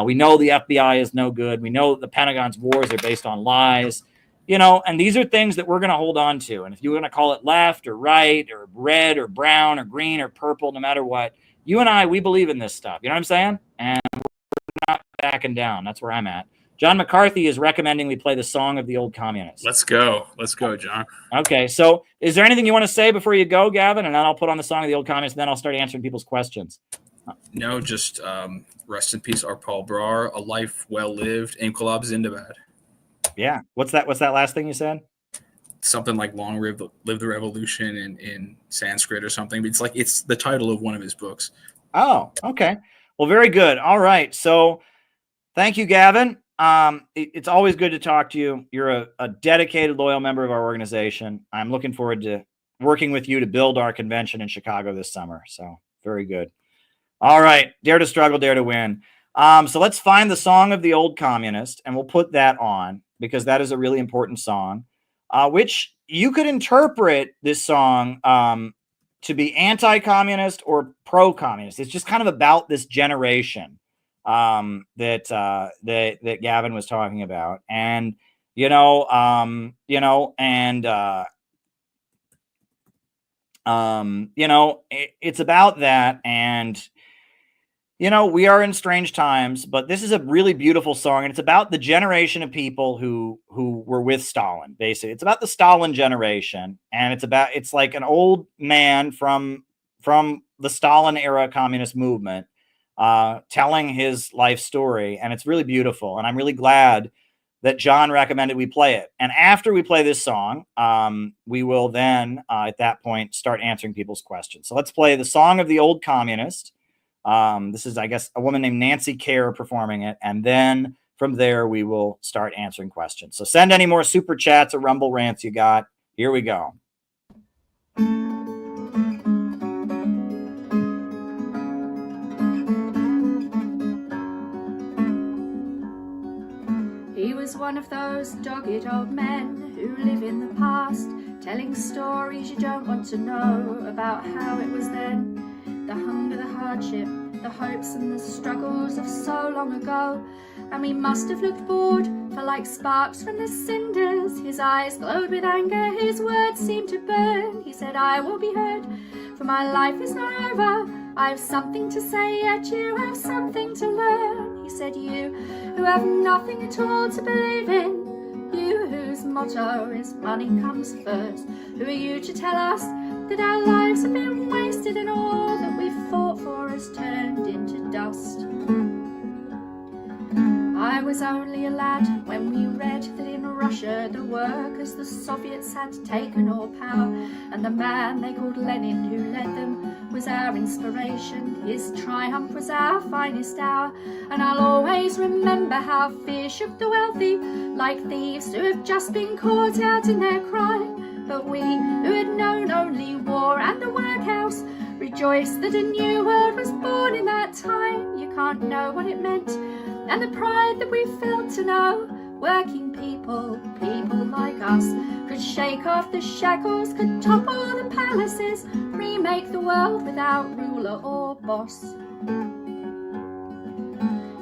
S1: We know the FBI is no good. We know that the Pentagon's wars are based on lies. and these are things that we're going to hold on to. And if you want to call it left or right or red or brown or green or purple, no matter what, you and I, we believe in this stuff. You know what I'm saying? And we're not backing down. That's where I'm at. John McCarthy is recommending we play the Song of the Old Communists.
S9: Let's go, John.
S1: Okay, so is there anything you want to say before you go, Gavin? And then I'll put on the Song of the Old Communists, and then I'll start answering people's questions.
S9: No, just rest in peace, Harpal Brar. A life well lived. Inqilab Zindabad.
S1: Yeah. What's that last thing you said?
S9: Something like "Long live the revolution" in Sanskrit or something. It's the title of one of his books.
S1: Oh, okay. Well, very good. All right. So thank you, Gavin. It's always good to talk to you. You're a dedicated, loyal member of our organization. I'm looking forward to working with you to build our convention in Chicago this summer. So very good. All right. Dare to struggle, dare to win. So let's find the Song of the Old Communist, and we'll put that on because that is a really important song, which you could interpret this song to be anti-communist or pro-communist. It's just kind of about this generation that Gavin was talking about, and it's about that, and we are in strange times, but this is a really beautiful song, and it's about the generation of people who were with Stalin. Basically, it's about the Stalin generation, and it's like an old man from the Stalin era communist movement telling his life story, and it's really beautiful. And I'm really glad that John recommended we play it. And after we play this song, we will then at that point start answering people's questions. So let's play the Song of the Old Communist. This is, I guess, a woman named Nancy Kerr performing it, and then from there we will start answering questions. So send any more super chats or Rumble rants you got. Here we go.
S10: He was one of those dogged old men who live in the past, telling stories you don't want to know about how it was then. The hunger, the hardship, the hopes and the struggles of so long ago. And we must have looked bored, for like sparks from the cinders, his eyes glowed with anger, his words seemed to burn. He said, I will be heard, for my life is not over. I have something to say, yet you have something to learn. He said, you who have nothing at all to believe in, you whose motto is money comes first, who are you to tell us that our lives have been wasted and all that we fought for has turned into dust? I was only a lad when we read that in Russia the workers, the Soviets, had taken all power, and the man they called Lenin who led them was our inspiration. His triumph was our finest hour, and I'll always remember how fear shook the wealthy like thieves who have just been caught out in their crime. But we, who had known only war and the workhouse, rejoiced that a new world was born in that time. You can't know what it meant, and the pride that we felt to know working people, people like us, could shake off the shackles, could topple the palaces, remake the world without ruler or boss.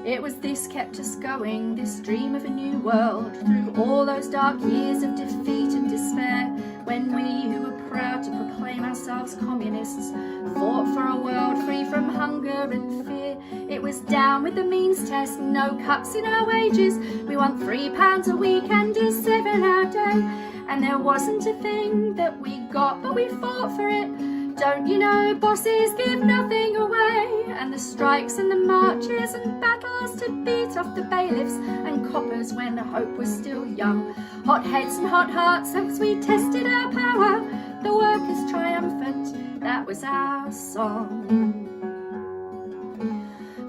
S10: It was this kept us going, this dream of a new world, through all those dark years of defeat and despair, when we who were proud to proclaim ourselves communists fought for a world free from hunger and fear. It was down with the means test, no cuts in our wages, we want £3 a week and a 7-hour day, and there wasn't a thing that we got but we fought for it. Don't you know bosses give nothing away, and the strikes and the marches and battles to beat off the bailiffs and coppers when hope was still young. Hot heads and hot hearts as we tested our power, the workers triumphant, that was our song.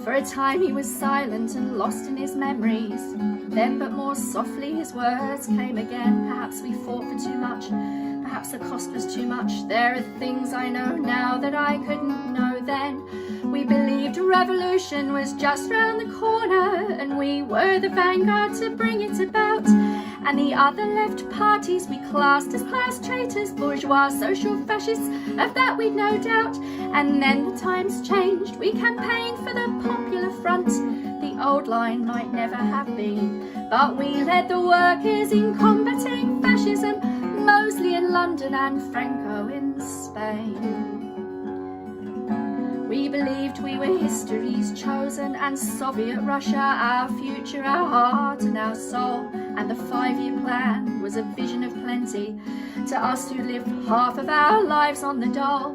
S10: For a time he was silent and lost in his memories, then but more softly his words came again. Perhaps we fought for too much, perhaps the cost was too much. There are things I know now that I couldn't know then. We believed a revolution was just round the corner, and we were the vanguard to bring it about. And the other left parties we classed as class traitors, bourgeois social fascists, of that we'd no doubt. And then the times changed, we campaigned for the Popular Front. The old line might never have been But we led the workers in combating fascism, Mosley in London and Franco in Spain. We believed we were history's chosen, and Soviet Russia our future, our heart and our soul. And the 5-year plan was a vision of plenty to us who lived half of our lives on the dole.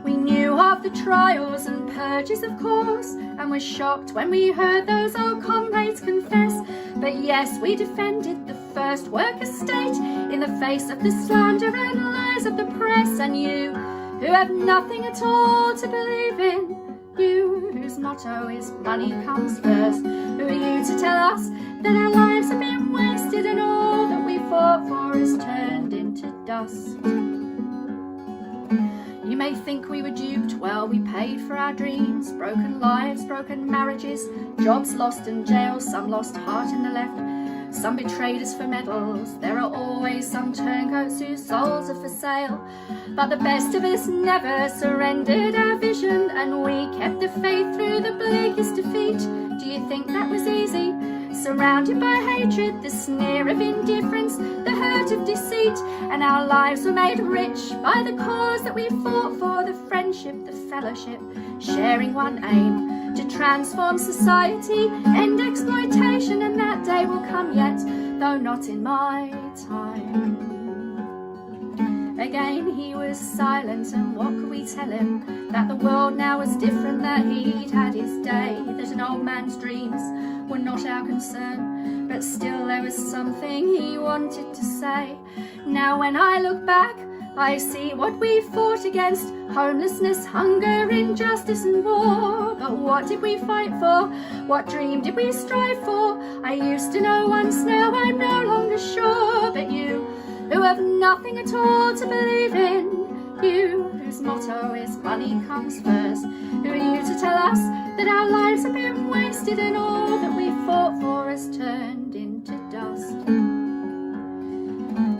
S10: We knew of the trials and purges, of course, and were shocked when we heard those old comrades confess. But yes, we defended the first worker state in the face of the slander and lies of the press. And you, who have nothing at all to believe in, you whose motto is money comes first, who are you to tell us that our lives have been wasted and all that we fought for is turned into dust? You may think we were duped, well, we paid for our dreams. Broken lives, broken marriages, jobs lost in jail, some lost heart in the left, some betrayed us for medals. There are always some turncoats whose souls are for sale. But the best of us never surrendered our vision, and we kept the faith through the bleakest defeat. Do you think that was easy? Surrounded by hatred, the sneer of indifference, the hurt of deceit, and our lives were made rich by the cause that we fought for, the friendship, the fellowship, sharing one aim, to transform society, end exploitation, and that day will come yet, though not in my time. Again he was silent, and what could we tell him? That the world now was different, that he'd had his day, that an old man's dreams were not our concern, but still there was something he wanted to say. Now when I look back, I see what we fought against: homelessness, hunger, injustice and war. But what did we fight for? What dream did we strive for? I used to know once, now I'm no longer sure. But you, who have nothing at all to believe in, you whose motto is money comes first, who are you to tell us that our lives have been wasted and all that we fought for has turned into dust?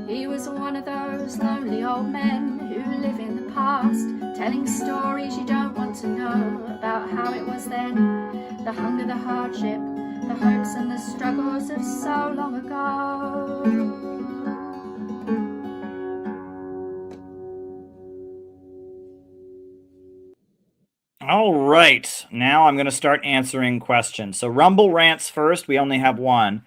S10: He was one of those lonely old men who live in the past, telling stories you don't want to know about how it was then, the hunger, the hardship, the hopes and the struggles of so long ago.
S1: All right, now I'm going to start answering questions. So Rumble rants first. We only have one.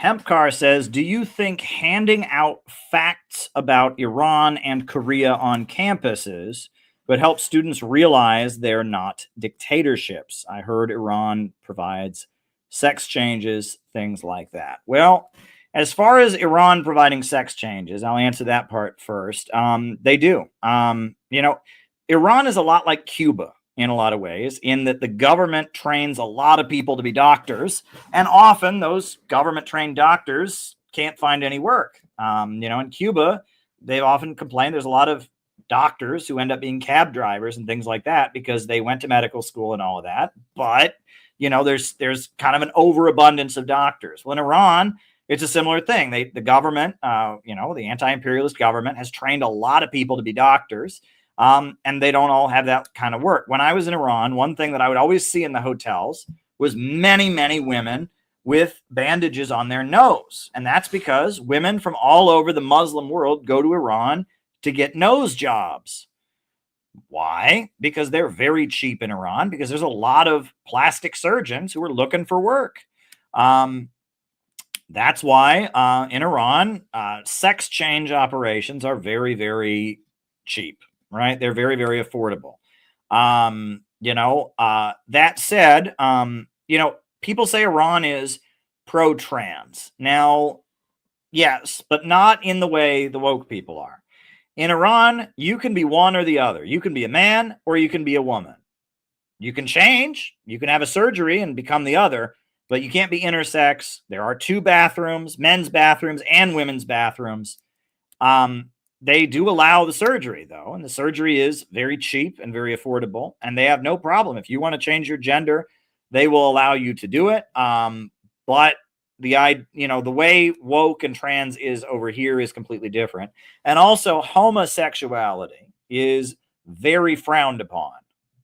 S1: Hempcar says, do you think handing out facts about Iran and Korea on campuses would help students realize they're not dictatorships? I heard Iran provides sex changes, things like that. Well, as far as Iran providing sex changes, I'll answer that part first. They do. Iran is a lot like Cuba in a lot of ways, in that the government trains a lot of people to be doctors, and often those government-trained doctors can't find any work. In Cuba, they've often complained there's a lot of doctors who end up being cab drivers and things like that because they went to medical school and all of that. But, there's kind of an overabundance of doctors. Well, in Iran, it's a similar thing. The government, the anti-imperialist government has trained a lot of people to be doctors. And they don't all have that kind of work. When I was in Iran, one thing that I would always see in the hotels was many, many women with bandages on their nose. And that's because women from all over the Muslim world go to Iran to get nose jobs. Why? Because they're very cheap in Iran, because there's a lot of plastic surgeons who are looking for work. That's why in Iran, sex change operations are very, very cheap. Right? They're very, very affordable. That said, people say Iran is pro-trans. Now, yes, but not in the way the woke people are. In Iran, you can be one or the other. You can be a man or you can be a woman. You can change. You can have a surgery and become the other, but you can't be intersex. There are 2 bathrooms, men's bathrooms and women's bathrooms. They do allow the surgery, though, and the surgery is very cheap and very affordable, and they have no problem. If you want to change your gender, they will allow you to do it. But the way woke and trans is over here is completely different. And also homosexuality is very frowned upon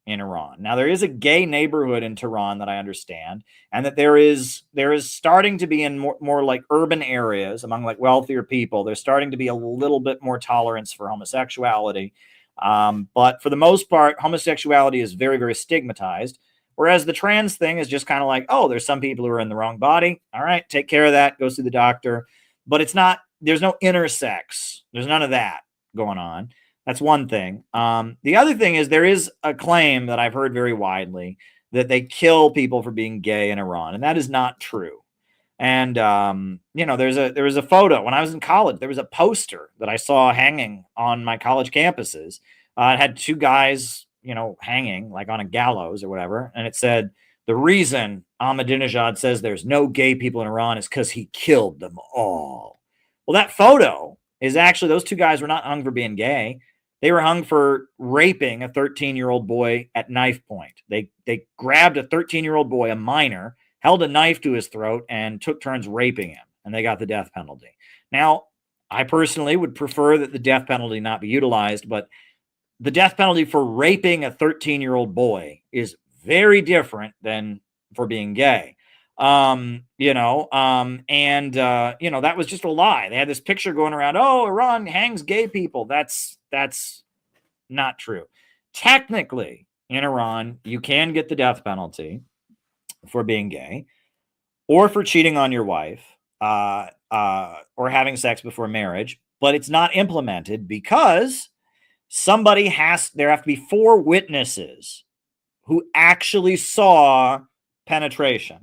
S1: in Iran. Now, there is a gay neighborhood in Tehran that I understand, and that there is starting to be in more like urban areas among like wealthier people, there's starting to be a little bit more tolerance for homosexuality. But for the most part, homosexuality is very, very stigmatized. Whereas the trans thing is just kind of like, oh, there's some people who are in the wrong body. All right, take care of that. Go see the doctor. But it's not, there's no intersex. There's none of that going on. That's one thing. The other thing is there is a claim that I've heard very widely that they kill people for being gay in Iran. And that is not true. And, you know, there was a photo when I was in college. There was a poster that I saw hanging on my college campuses. It had two guys, you know, hanging like on a gallows or whatever. And it said, the reason Ahmadinejad says there's no gay people in Iran is because he killed them all. Well, that photo is actually, those two guys were not hung for being gay. They were hung for raping a 13-year-old boy at knife point. They grabbed a 13-year-old boy, a minor, held a knife to his throat, and took turns raping him, and they got the death penalty. Now, I personally would prefer that the death penalty not be utilized, but the death penalty for raping a 13-year-old boy is very different than for being gay. You know, that was just a lie. They had this picture going around, oh, Iran hangs gay people. That's not true. Technically, in Iran, you can get the death penalty for being gay or for cheating on your wife or having sex before marriage, but it's not implemented because there have to be 4 witnesses who actually saw penetration.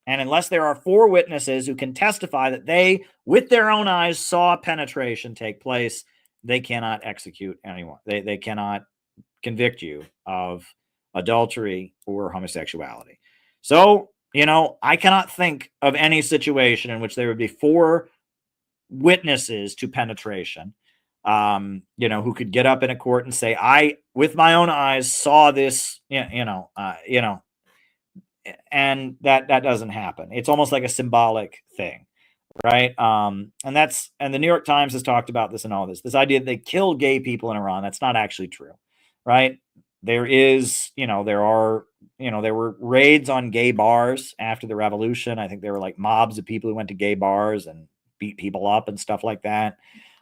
S1: And unless there are 4 witnesses who can testify that they, with their own eyes, saw penetration take place, they cannot execute anyone. They cannot convict you of adultery or homosexuality. So, you know, I cannot think of any situation in which there would be 4 witnesses to penetration, you know, who could get up in a court and say, I, with my own eyes, saw this, and that doesn't happen. It's almost like a symbolic thing, right? And the New York Times has talked about this and all this idea that they kill gay people in Iran. That's not actually true, right? There were raids on gay bars after the revolution. I think there were like mobs of people who went to gay bars and beat people up and stuff like that.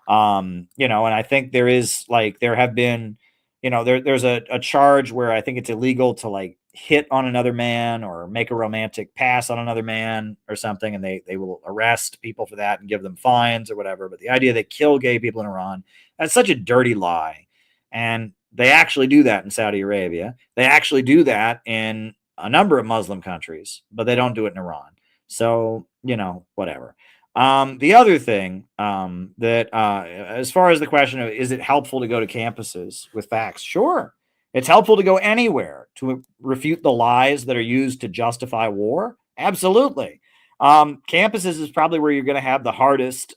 S1: And I think there have been, there's a charge where I think it's illegal to like hit on another man or make a romantic pass on another man or something. And they will arrest people for that and give them fines or whatever. But the idea they kill gay people in Iran, that's such a dirty lie. And they actually do that in Saudi Arabia. They actually do that in a number of Muslim countries, but they don't do it in Iran. So, whatever. The other thing that as far as the question of, is it helpful to go to campuses with facts? Sure. It's helpful to go anywhere to refute the lies that are used to justify war. Absolutely. Campuses is probably where you're going to have the hardest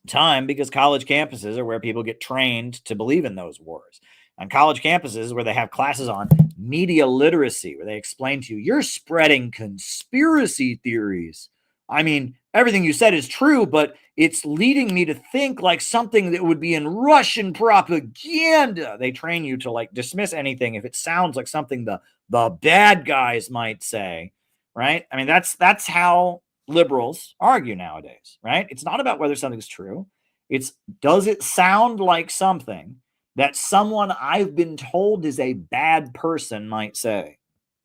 S1: time, because college campuses are where people get trained to believe in those wars. On college campuses where they have classes on media literacy, where they explain to you, you're spreading conspiracy theories. I mean, everything you said is true, but it's leading me to think like something that would be in Russian propaganda. They train you to like dismiss anything if it sounds like something the bad guys might say, right? I mean, that's how liberals argue nowadays, right? It's not about whether something's true. It's, does it sound like something that someone I've been told is a bad person might say?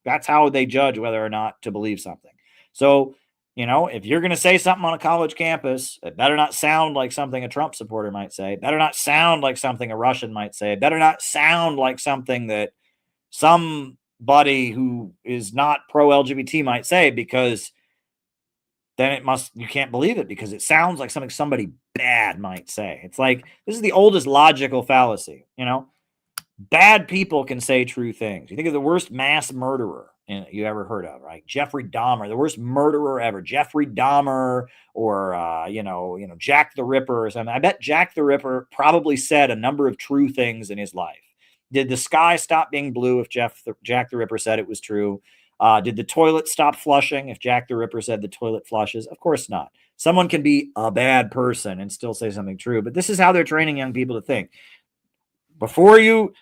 S1: That's how they judge whether or not to believe something. So, if you're going to say something on a college campus, it better not sound like something a Trump supporter might say. It better not sound like something a Russian might say. It better not sound like something that somebody who is not pro-LGBT might say, because then you can't believe it, because it sounds like something somebody bad might say. It's like, this is the oldest logical fallacy. Bad people can say true things. You think of the worst mass murderer you ever heard of, right? Jeffrey Dahmer, the worst murderer ever. Jeffrey Dahmer, or Jack the Ripper or something. I bet Jack the Ripper probably said a number of true things in his life. Did the sky stop being blue if Jack the Ripper said it was true? Did the toilet stop flushing if Jack the Ripper said the toilet flushes? Of course not. Someone can be a bad person and still say something true, but this is how they're training young people to think. Before you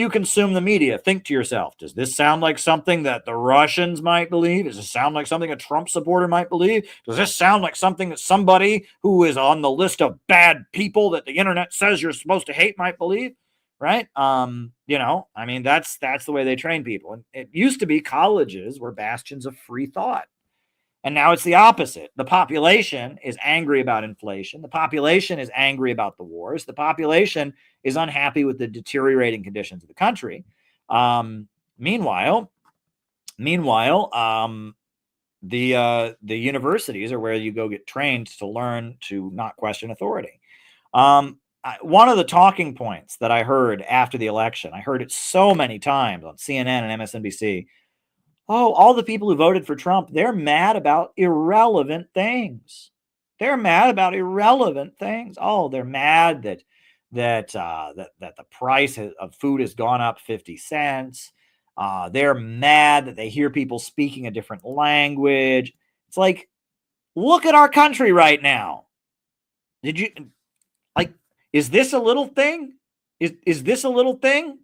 S1: consume the media, think to yourself, does this sound like something that the Russians might believe? Does this sound like something a Trump supporter might believe? Does this sound like something that somebody who is on the list of bad people that the internet says you're supposed to hate might believe? Right? You know, I mean, that's the way they train people. And it used to be colleges were bastions of free thought. And now it's the opposite. The population is angry about inflation. The population is angry about the wars. The population is unhappy with the deteriorating conditions of the country. Meanwhile, the universities are where you go get trained to learn to not question authority. One of the talking points that I heard after the election, I heard it so many times on CNN and MSNBC. Oh, all the people who voted for Trump, they're mad about irrelevant things. They're mad about irrelevant things. Oh, they're mad that the price of food has gone up 50 cents. They're mad that they hear people speaking a different language. It's like, look at our country right now. Is this a little thing? Is this a little thing?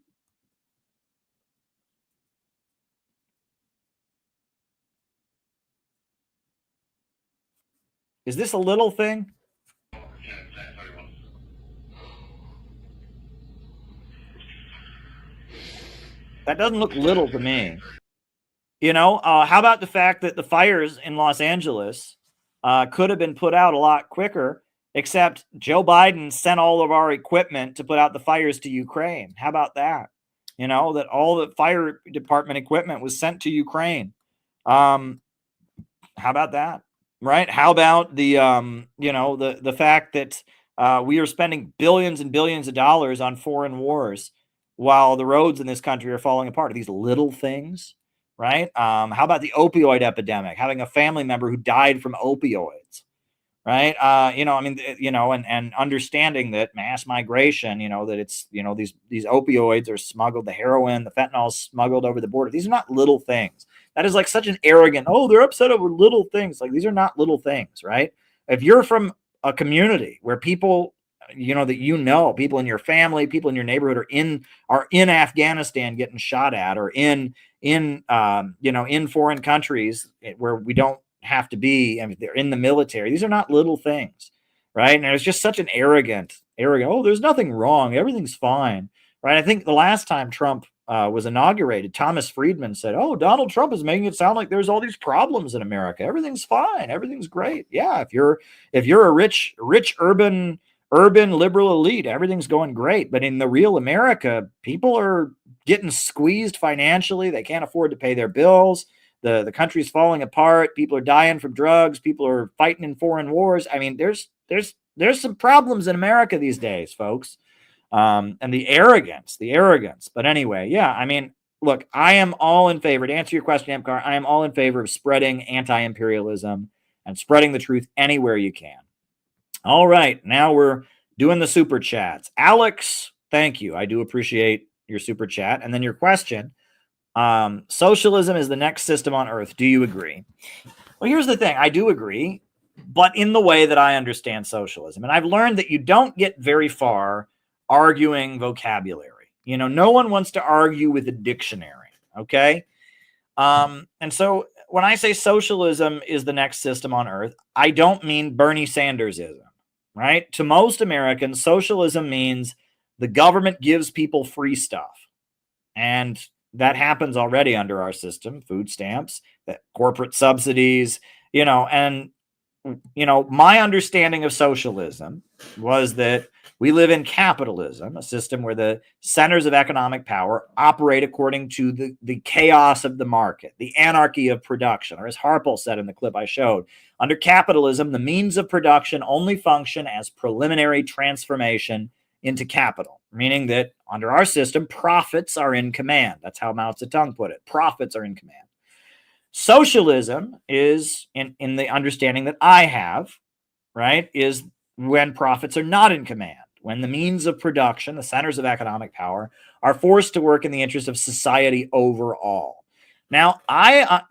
S1: Is this a little thing? That doesn't look little to me. You know, how about the fact that the fires in Los Angeles could have been put out a lot quicker, except Joe Biden sent all of our equipment to put out the fires to Ukraine. How about that? You know, that all the fire department equipment was sent to Ukraine. How about that? Right? How about the the fact that we are spending billions and billions of dollars on foreign wars while the roads in this country are falling apart? Are these little things? Right? How about the opioid epidemic? Having a family member who died from opioids, right? And understanding that mass migration, that it's, these opioids are smuggled, the heroin, the fentanyl is smuggled over the border. These are not little things. That is like such an arrogant, they're upset over little things. Like, these are not little things, right? If you're from a community where people, that people in your family, people in your neighborhood are in Afghanistan getting shot at, or in foreign countries where we don't have to be, I mean, they're in the military. These are not little things, right? And it's just such an arrogant, there's nothing wrong, everything's fine, right? I think the last time Trump was inaugurated, Thomas Friedman said, Donald Trump is making it sound like there's all these problems in America. Everything's fine, everything's great. Yeah, if you're a rich urban liberal elite, everything's going great. But in the real America, people are getting squeezed financially. They can't afford to pay their bills. The country's falling apart. People are dying from drugs. People are fighting in foreign wars. I mean, there's some problems in America these days, folks. And the arrogance. But anyway, yeah, I mean, look, I am all in favor, to answer your question, Amcar, I am all in favor of spreading anti-imperialism and spreading the truth anywhere you can. All right, now we're doing the super chats. Alex, thank you. I do appreciate your super chat. And then your question. Socialism is the next system on earth. Do you agree? Well, here's the thing. I do agree, but in the way that I understand socialism. And I've learned that you don't get very far arguing vocabulary. No one wants to argue with a dictionary. Okay. And so when I say socialism is the next system on earth, I don't mean Bernie Sandersism, right? To most Americans, socialism means the government gives people free stuff. And that happens already under our system, food stamps, corporate subsidies, my understanding of socialism was that we live in capitalism, a system where the centers of economic power operate according to the chaos of the market, the anarchy of production, or as Harpal said in the clip I showed, under capitalism, the means of production only function as preliminary transformation into capital, meaning that under our system, profits are in command. That's how Mao Zedong put it. Profits are in command. Socialism is, in the understanding that I have, right, is when profits are not in command, when the means of production, the centers of economic power, are forced to work in the interest of society overall. Now,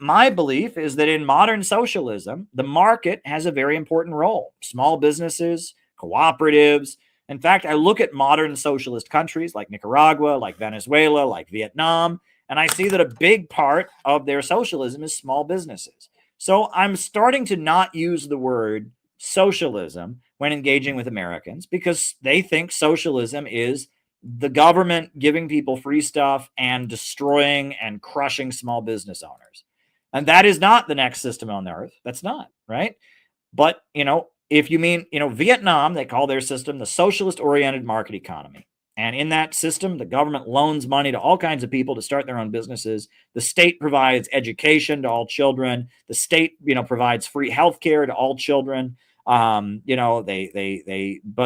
S1: my belief is that in modern socialism, the market has a very important role. Small businesses, cooperatives, In fact, I look at modern socialist countries like Nicaragua, like Venezuela, like Vietnam, and I see that a big part of their socialism is small businesses. So I'm starting to not use the word socialism when engaging with Americans because they think socialism is the government giving people free stuff and destroying and crushing small business owners. And that is not the next system on earth. That's not, right? But, if you mean, Vietnam, they call their system the socialist oriented market economy. And in that system, the government loans money to all kinds of people to start their own businesses. The state provides education to all children. The state, provides free health care to all children. But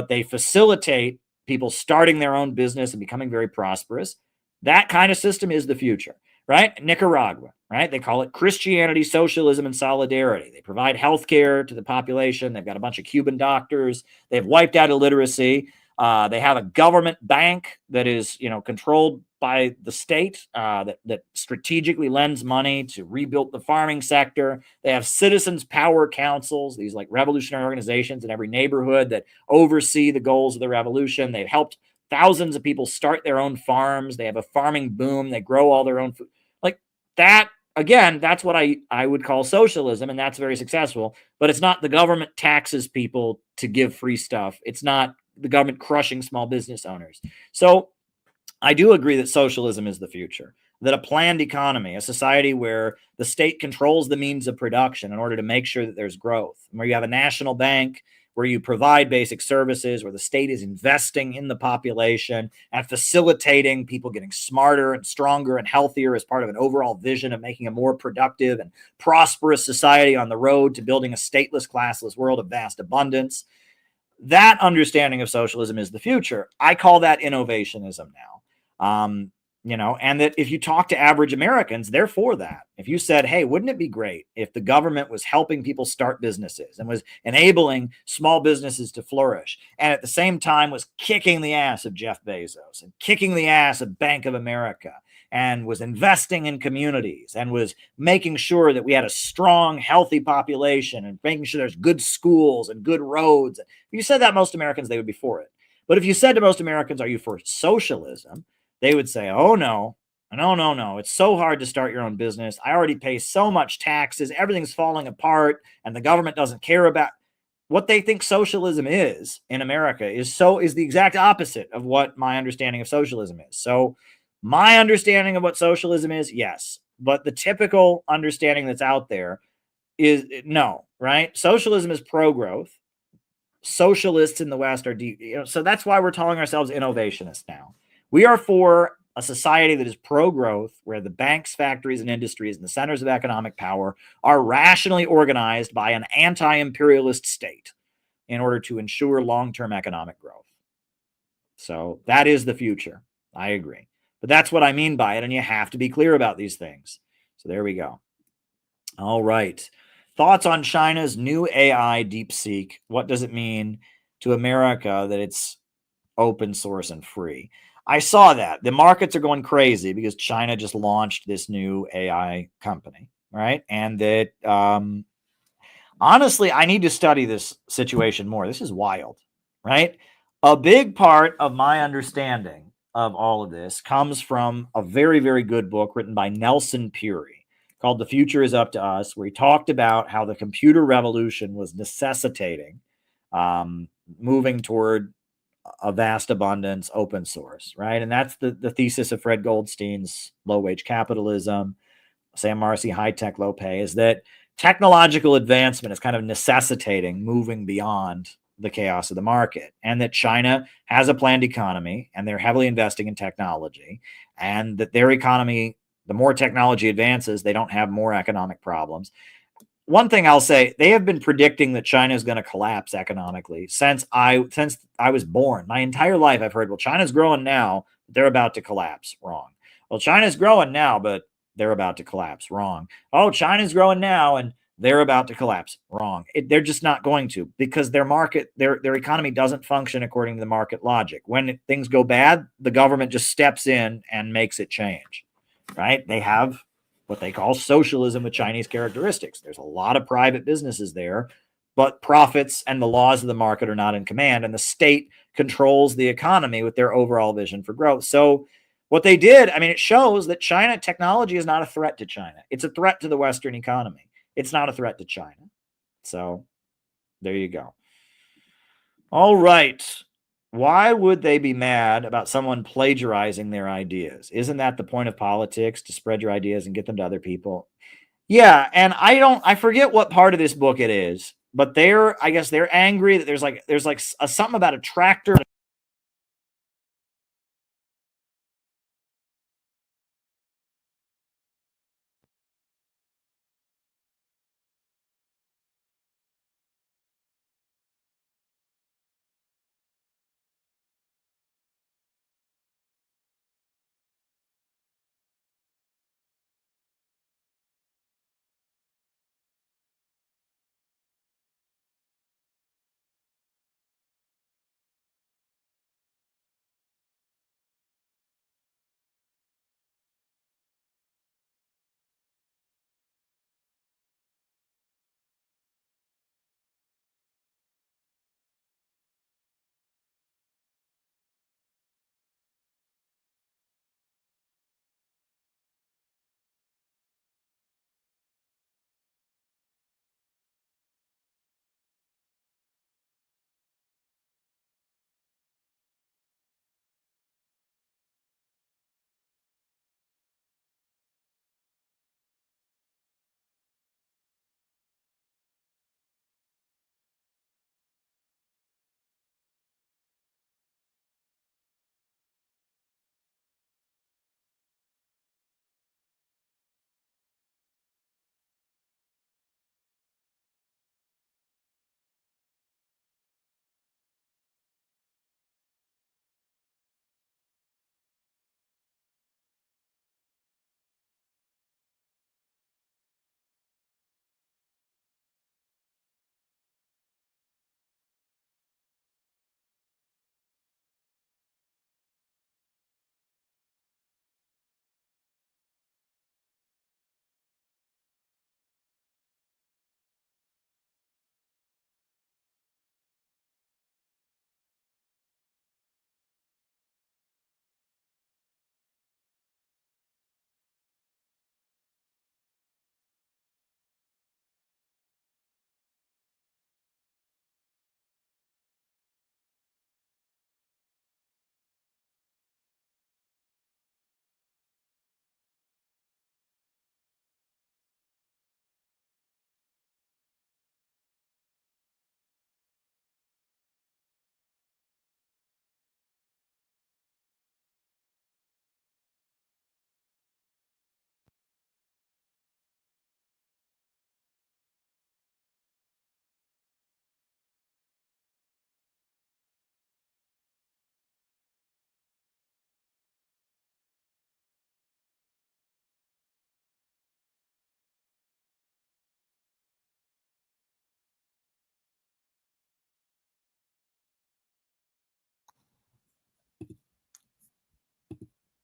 S1: they facilitate people starting their own business and becoming very prosperous. That kind of system is the future, right? Nicaragua, right? They call it Christianity, socialism, and solidarity. They provide health care to the population. They've got a bunch of Cuban doctors. They've wiped out illiteracy. They have a government bank that is, controlled by the state that strategically lends money to rebuild the farming sector. They have citizens' power councils, these like revolutionary organizations in every neighborhood that oversee the goals of the revolution. They've helped thousands of people start their own farms. They have a farming boom. They grow all their own food. Like that, again, that's what I would call socialism, and that's very successful. But it's not the government taxes people to give free stuff. It's not the government crushing small business owners. So I do agree that socialism is the future, that a planned economy, a society where the state controls the means of production in order to make sure that there's growth, where you have a national bank, where you provide basic services, where the state is investing in the population and facilitating people getting smarter and stronger and healthier as part of an overall vision of making a more productive and prosperous society on the road to building a stateless, classless world of vast abundance. That understanding of socialism is the future. I call that innovationism now. And that if you talk to average Americans, they're for that. If you said, hey, wouldn't it be great if the government was helping people start businesses and was enabling small businesses to flourish, and at the same time was kicking the ass of Jeff Bezos and kicking the ass of Bank of America and was investing in communities and was making sure that we had a strong, healthy population and making sure there's good schools and good roads. If you said that, most Americans, they would be for it. But if you said to most Americans, are you for socialism? They would say, oh, no, it's so hard to start your own business. I already pay so much taxes. Everything's falling apart and the government doesn't care about what they think socialism is in America is the exact opposite of what my understanding of socialism is. So my understanding of what socialism is, yes, but the typical understanding that's out there is no, right? Socialism is pro-growth. Socialists in the West are deep. So that's why we're calling ourselves innovationists now. We are for a society that is pro-growth, where the banks, factories, and industries and the centers of economic power are rationally organized by an anti-imperialist state in order to ensure long-term economic growth. So that is the future. I agree. But that's what I mean by it, and you have to be clear about these things. So there we go. All right. Thoughts on China's new AI, DeepSeek. What does it mean to America that it's open source and free? I saw that. The markets are going crazy because China just launched this new AI company, right? And that, honestly, I need to study this situation more. This is wild, right? A big part of my understanding of all of this comes from a very, very good book written by Nelson Peary called The Future is Up to Us, where he talked about how the computer revolution was necessitating moving toward a vast abundance, open source, right? And that's the thesis of Fred Goldstein's Low Wage Capitalism, Sam Marcy, High Tech, Low Pay, is that technological advancement is kind of necessitating moving beyond the chaos of the market, and that China has a planned economy and they're heavily investing in technology, and that their economy, the more technology advances, they don't have more economic problems. One thing I'll say, they have been predicting that China is going to collapse economically since I was born. My entire life I've heard, well, China's growing now, but they're about to collapse. Wrong. Well, China's growing now, but they're about to collapse. Wrong. Oh, China's growing now and they're about to collapse. Wrong. They're just not going to, because their economy doesn't function according to the market logic. When things go bad, the government just steps in and makes it change, right? They have what they call socialism with Chinese characteristics. There's a lot of private businesses there, but profits and the laws of the market are not in command, and the state controls the economy with their overall vision for growth. So what they did, I mean, it shows that China technology is not a threat to China. It's a threat to the Western economy. It's not a threat to China. So there you go. All right. Why would they be mad about someone plagiarizing their ideas? Isn't that the point of politics, to spread your ideas and get them to other people? Yeah, and I forget what part of this book it is, but I guess they're angry that there's like something about a tractor.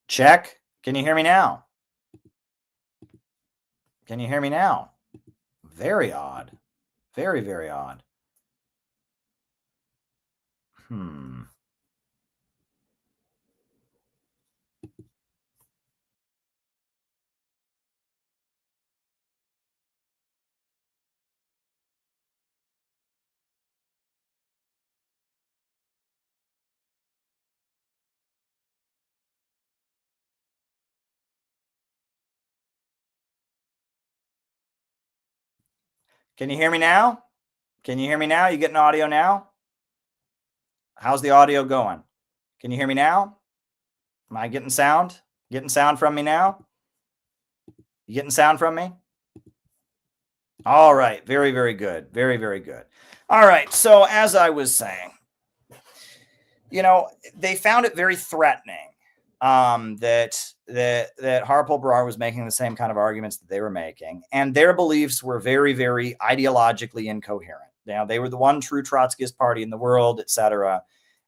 S1: Check. Can you hear me now? Can you hear me now? Very odd. Very, very odd. Can you hear me now? Can you hear me now? You getting audio now? How's the audio going? Can you hear me now? Am I getting sound? Getting sound from me now? You getting sound from me? All right. Very, very good. Very, very good. All right. So as I was saying, they found it very threatening that Harpal Brar was making the same kind of arguments that they were making, and their beliefs were very, very ideologically incoherent. They were the one true Trotskyist party in the world, etc.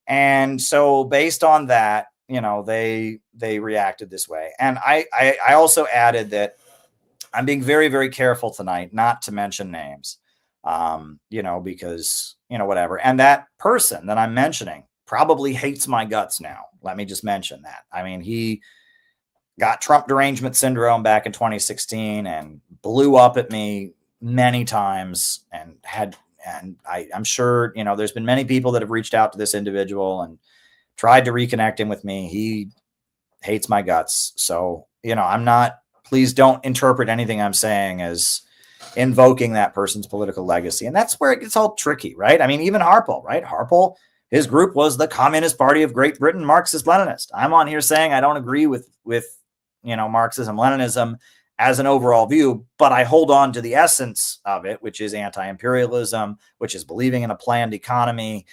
S1: And so, based on that, they reacted this way. And I also added that I'm being very, very careful tonight not to mention names, because whatever. And that person that I'm mentioning probably hates my guts now. Let me just mention that. I mean, he got Trump derangement syndrome back in 2016 and blew up at me many times, and I'm sure, there's been many people that have reached out to this individual and tried to reconnect him with me. He hates my guts. So, please don't interpret anything I'm saying as invoking that person's political legacy. And that's where it gets all tricky, right? I mean, even Harpal, right? Harpal, his group was the Communist Party of Great Britain, Marxist-Leninist. I'm on here saying I don't agree with Marxism, Leninism as an overall view, but I hold on to the essence of it, which is anti-imperialism, which is believing in a planned economy,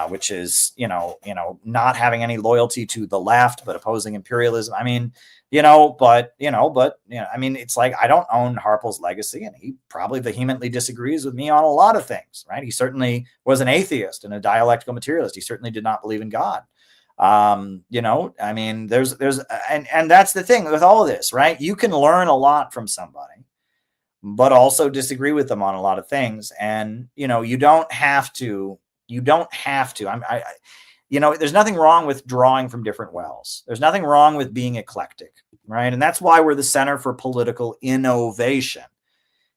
S1: which is, not having any loyalty to the left, but opposing imperialism. I mean, it's like, I don't own Harpal's legacy, and he probably vehemently disagrees with me on a lot of things, right? He certainly was an atheist and a dialectical materialist. He certainly did not believe in God. And that's the thing with all of this, right? You can learn a lot from somebody, but also disagree with them on a lot of things. And, you don't have to, there's nothing wrong with drawing from different wells. There's nothing wrong with being eclectic, right? And that's why we're the Center for Political Innovation,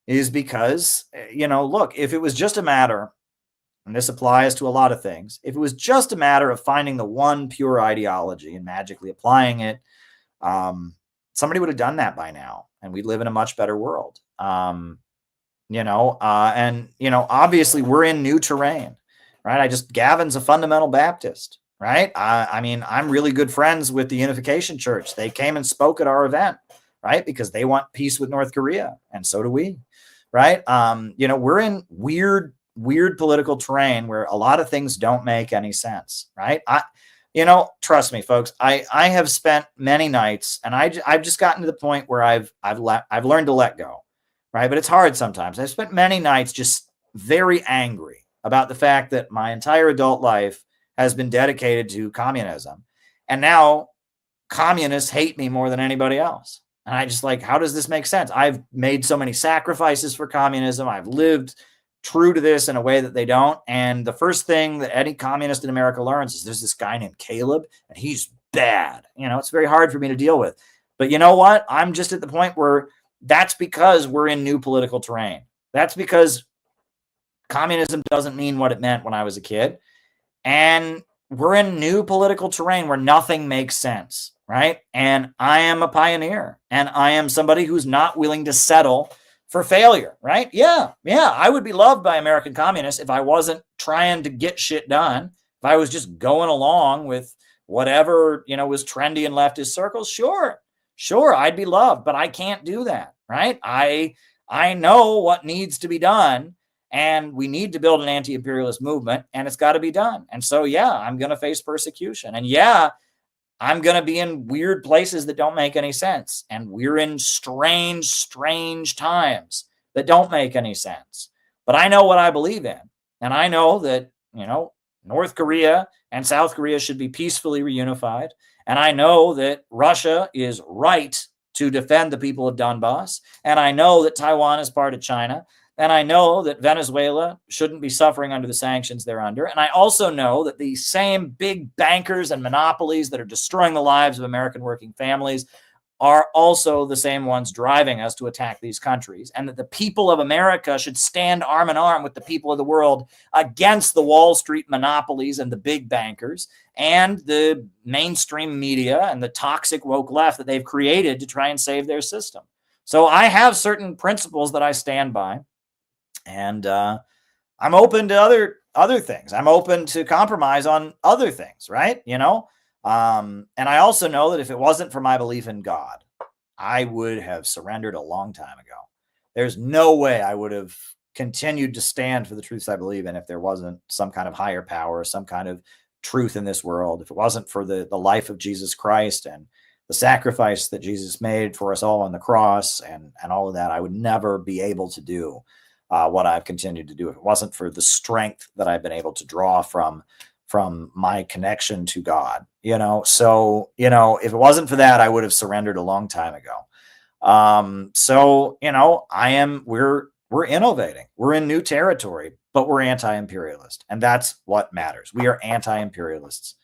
S1: is because, look, if it was just a matter, and this applies to a lot of things, if it was just a matter of finding the one pure ideology and magically applying it, somebody would have done that by now, and we'd live in a much better world. Obviously we're in new terrain, right? Gavin's a fundamental Baptist, right? I'm really good friends with the Unification Church. They came and spoke at our event, right? Because they want peace with North Korea, and so do we, right? We're in weird political terrain where a lot of things don't make any sense, right? Trust me, folks, I have spent many nights, and I've just gotten to the point where I've learned to let go, right? But it's hard sometimes. I've spent many nights just very angry about the fact that my entire adult life has been dedicated to communism, and now communists hate me more than anybody else. And I just how does this make sense? I've made so many sacrifices for communism. I've lived true to this in a way that they don't. And the first thing that any communist in America learns is there's this guy named Caleb, and he's bad. It's very hard for me to deal with. But you know what? I'm just at the point where that's because we're in new political terrain. That's because communism doesn't mean what it meant when I was a kid. And we're in new political terrain where nothing makes sense, right? And I am a pioneer, and I am somebody who's not willing to settle for failure, right? Yeah. I would be loved by American communists if I wasn't trying to get shit done. If I was just going along with whatever, was trendy in leftist circles, sure, I'd be loved, but I can't do that, right? I know what needs to be done, and we need to build an anti-imperialist movement, and it's got to be done. And so, I'm going to face persecution, and I'm going to be in weird places that don't make any sense. And we're in strange times that don't make any sense. But I know what I believe in. And I know that, North Korea and South Korea should be peacefully reunified. And I know that Russia is right to defend the people of Donbass. And I know that Taiwan is part of China. And I know that Venezuela shouldn't be suffering under the sanctions they're under. And I also know that the same big bankers and monopolies that are destroying the lives of American working families are also the same ones driving us to attack these countries. And that the people of America should stand arm in arm with the people of the world against the Wall Street monopolies and the big bankers and the mainstream media and the toxic woke left that they've created to try and save their system. So I have certain principles that I stand by. And I'm open to other things. I'm open to compromise on other things, right? And I also know that if it wasn't for my belief in God, I would have surrendered a long time ago. There's no way I would have continued to stand for the truths I believe in if there wasn't some kind of higher power, some kind of truth in this world. If it wasn't for the life of Jesus Christ and the sacrifice that Jesus made for us all on the cross and all of that, I would never be able to do what I've continued to do if it wasn't for the strength that I've been able to draw from my connection to God, So, if it wasn't for that, I would have surrendered a long time ago. We're innovating. We're in new territory, but we're anti-imperialist. And that's what matters. We are anti-imperialists.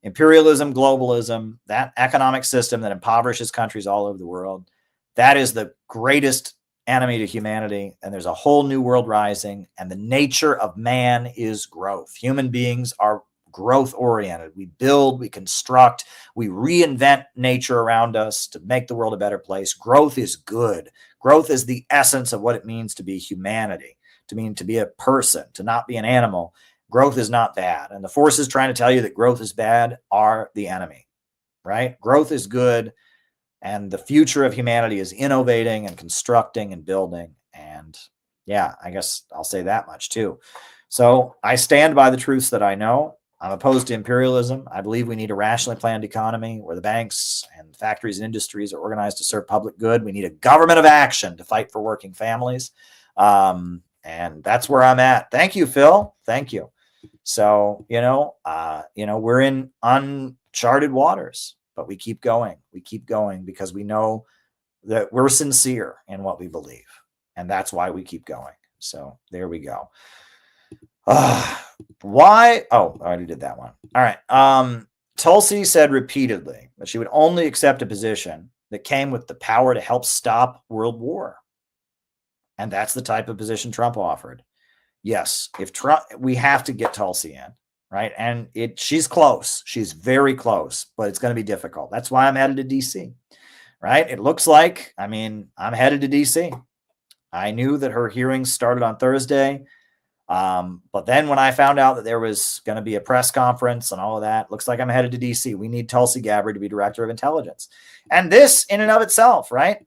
S1: Imperialism, globalism, that economic system that impoverishes countries all over the world, that is the greatest enemy to humanity. And there's a whole new world rising. And the nature of man is growth. Human beings are growth oriented. We build, we construct, we reinvent nature around us to make the world a better place. Growth is good. Growth is the essence of what it means to be humanity, to be a person, to not be an animal. Growth is not bad. And the forces trying to tell you that growth is bad are the enemy, right? Growth is good. And the future of humanity is innovating and constructing and building. And yeah, I guess I'll say that much too. So I stand by the truths that I know. I'm opposed to imperialism. I believe we need a rationally planned economy where the banks and factories and industries are organized to serve public good. We need a government of action to fight for working families. And that's where I'm at. Thank you, Phil. Thank you. So, we're in uncharted waters, but we keep going. We keep going because we know that we're sincere in what we believe. And that's why we keep going. So there we go. Why? Oh, I already did that one. All right. Tulsi said repeatedly that she would only accept a position that came with the power to help stop world war. And that's the type of position Trump offered. Yes, if Trump, we have to get Tulsi in, right? And she's close. She's very close, but it's going to be difficult. That's why I'm headed to DC, right? It looks like, I'm headed to DC. I knew that her hearings started on Thursday. But then when I found out that there was going to be a press conference and all of that, looks like I'm headed to DC. We need Tulsi Gabbard to be director of intelligence. And this in and of itself, right?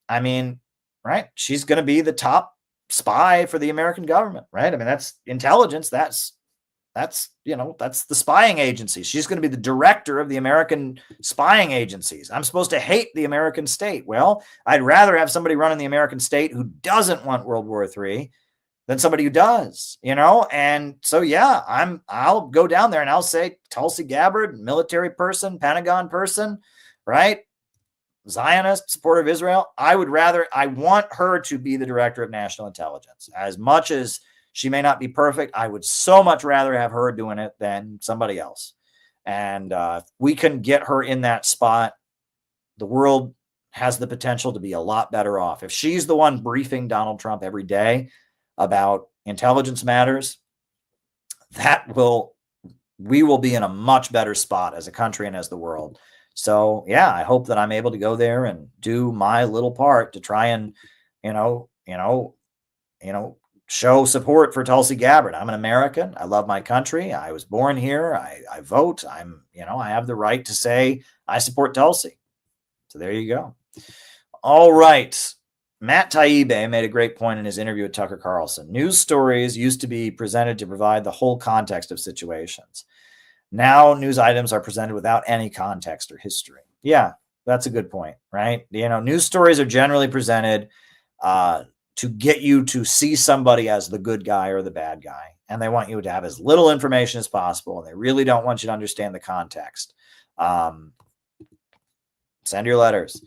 S1: Right. She's going to be the top spy for the American government, right? That's intelligence. That's the spying agency. She's going to be the director of the American spying agencies. I'm supposed to hate the American state. Well, I'd rather have somebody running the American state who doesn't want World War III than somebody who does, And so, yeah, I'll go down there and I'll say Tulsi Gabbard, military person, Pentagon person, right? Zionist, supporter of Israel. I want her to be the director of national intelligence. As much as she may not be perfect, I would so much rather have her doing it than somebody else. And if we can get her in that spot, the world has the potential to be a lot better off. If she's the one briefing Donald Trump every day about intelligence matters, we will be in a much better spot as a country and as the world. So yeah, I hope that I'm able to go there and do my little part to try and, show support for Tulsi Gabbard. I'm an American. I love my country. I was born here. I vote. I have the right to say I support Tulsi. So there you go. All right. Matt Taibbi made a great point in his interview with Tucker Carlson. News stories used to be presented to provide the whole context of situations. Now news items are presented without any context or history. Yeah, that's a good point, right? News stories are generally presented to get you to see somebody as the good guy or the bad guy. And they want you to have as little information as possible. And they really don't want you to understand the context. Send your letters.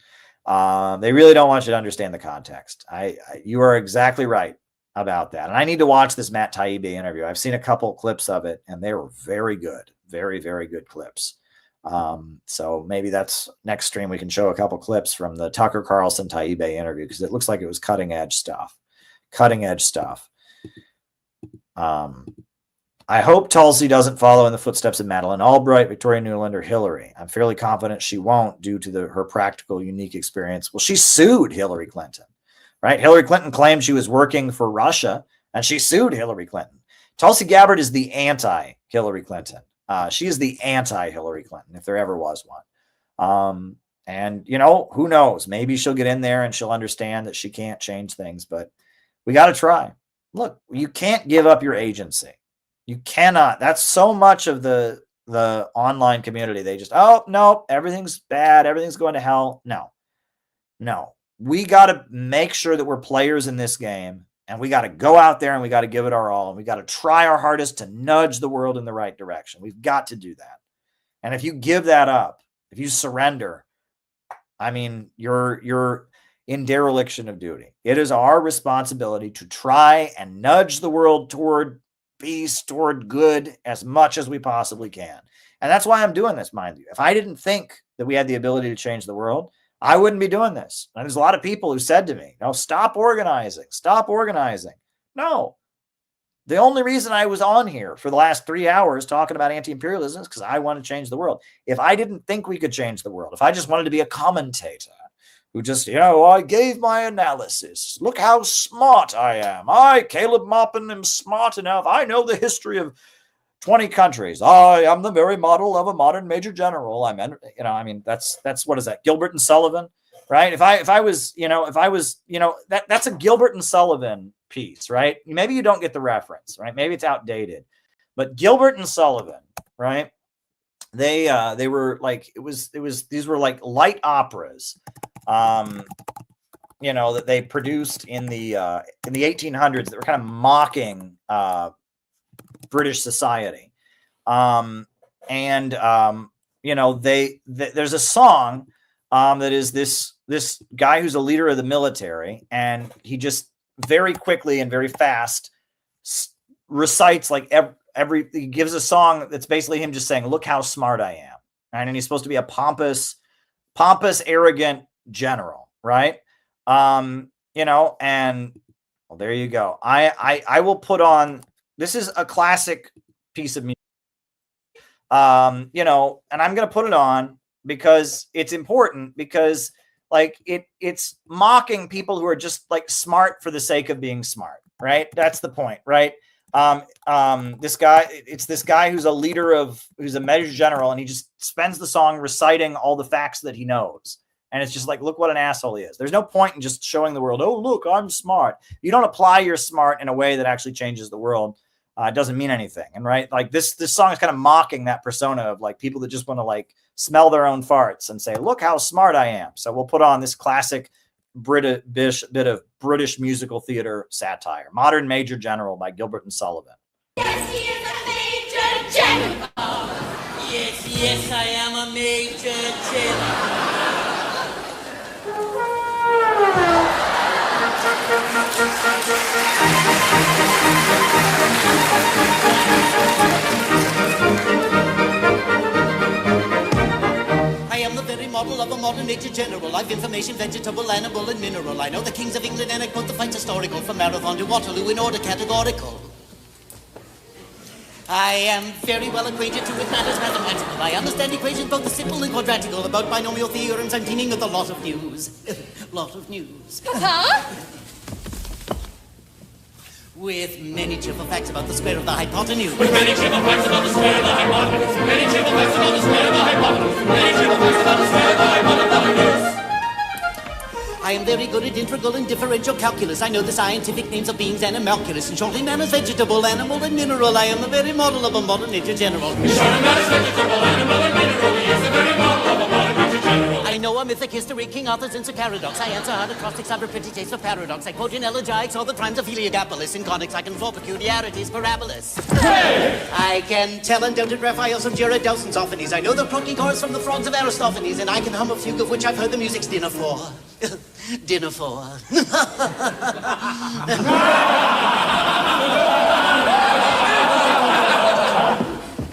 S1: They really don't want you to understand the context. You are exactly right about that. And I need to watch this Matt Taibbi interview. I've seen a couple clips of it, and they were very good. Very, very good clips. So maybe that's next stream. We can show a couple clips from the Tucker Carlson Taibbi interview because it looks like it was cutting edge stuff. I hope Tulsi doesn't follow in the footsteps of Madeleine Albright, Victoria Nuland, or Hillary. I'm fairly confident she won't due to her practical, unique experience. Well, she sued Hillary Clinton, right? Hillary Clinton claimed she was working for Russia, and she sued Hillary Clinton. Tulsi Gabbard is the anti-Hillary Clinton. She is the anti-Hillary Clinton, if there ever was one. And, who knows? Maybe she'll get in there and she'll understand that she can't change things, but we got to try. Look, you can't give up your agency. You cannot. That's so much of the online community. They just, oh, no, everything's bad. Everything's going to hell. No. We got to make sure that we're players in this game. And we got to go out there and we got to give it our all. And we got to try our hardest to nudge the world in the right direction. We've got to do that. And if you give that up, if you surrender, you're in dereliction of duty. It is our responsibility to try and nudge the world toward peace, toward good as much as we possibly can. And that's why I'm doing this, mind you. If I didn't think that we had the ability to change the world, I wouldn't be doing this. And there's a lot of people who said to me, no, stop organizing, stop organizing. No. The only reason I was on here for the last 3 hours talking about anti-imperialism is because I want to change the world. If I didn't think we could change the world, if I just wanted to be a commentator who just, I gave my analysis. Look how smart I am. I, Caleb Maupin, am smart enough. I know the history of 20 countries. I am the very model of a modern major general. That's what is that? Gilbert and Sullivan, right? If I was, that's a Gilbert and Sullivan piece, right? Maybe you don't get the reference, right? Maybe it's outdated, but Gilbert and Sullivan, right? They were like, these were like light operas, that they produced in the 1800s that were kind of mocking, British society. There's a song, that is this guy who's a leader of the military, and he just very quickly and very fast recites like he gives a song that's basically him just saying, look how smart I am. Right? And he's supposed to be a pompous, arrogant general. Right. And well, there you go. I will put on, this is a classic piece of music. And I'm going to put it on because it's important, because like it's mocking people who are just like smart for the sake of being smart, right? That's the point, right? This guy who's a leader who's a major general, and he just spends the song reciting all the facts that he knows. And it's just like, look what an asshole he is. There's no point in just showing the world, oh, look, I'm smart. You don't apply your smart in a way that actually changes the world. It doesn't mean anything. And right, like this song is kind of mocking that persona of like people that just want to like smell their own farts and say, look how smart I am. So we'll put on this classic British bit of British musical theater satire, Modern Major General by Gilbert and Sullivan.
S11: Yes, he is a major general. Yes, I am a major general. I am the very model of a modern major general. I've information, vegetable, animal, and mineral. I know the kings of England and I quote the fights historical from Marathon to Waterloo in order categorical. I am very well acquainted with matters mathematical. I understand equations both the simple and quadratical. About binomial theorems, I'm teeming with a lot of news. Lot of news.
S12: Papa?
S11: With many trivial facts about the square of the hypotenuse.
S12: With many trivial facts about the square of the hypotenuse. Many trivial facts about the square of the hypotenuse. Many trivial facts about the square of the hypotenuse.
S11: I am very good at integral and differential calculus. I know the scientific names of beings and animalculus. In short, in manners, vegetable, animal, and mineral. I am the very model of a modern major general.
S12: In short, in manners, vegetable, animal, and mineral. He is the very model of a modern major general.
S11: I know a mythic history, King Arthur's and Sir Caradox. I answer hard acrostics, I've a pretty taste for paradox. I quote in elegiacs all the crimes of Heliogabalus. In conics, I can fall peculiarities, parabolas.
S12: Hey!
S11: I can tell undoubted Raphaels from Gerardos and Zophanies. I know the croaking chorus from the frogs of Aristophanes. And I can hum a fugue of which I've heard the music's dinner for. Dinner for.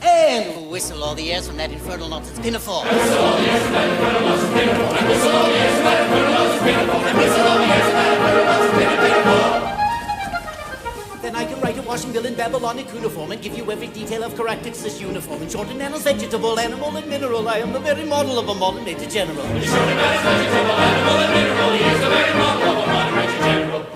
S11: And whistle all the airs from that infernal nonsense pinafore.
S12: Whistle all the airs from that infernal nonsense pinafore. And whistle all the airs from that infernal nonsense pinafore. And whistle all the airs from that infernal nonsense pinafore.
S11: Then I can write a washing bill in Babylonic cuneiform and give you every detail of Caractix's uniform. In short, in annals, vegetable, animal, and mineral, I am the very model of a modern major general.
S12: In short, in annals, vegetable, animal, and mineral, he is the very model of a modern major general.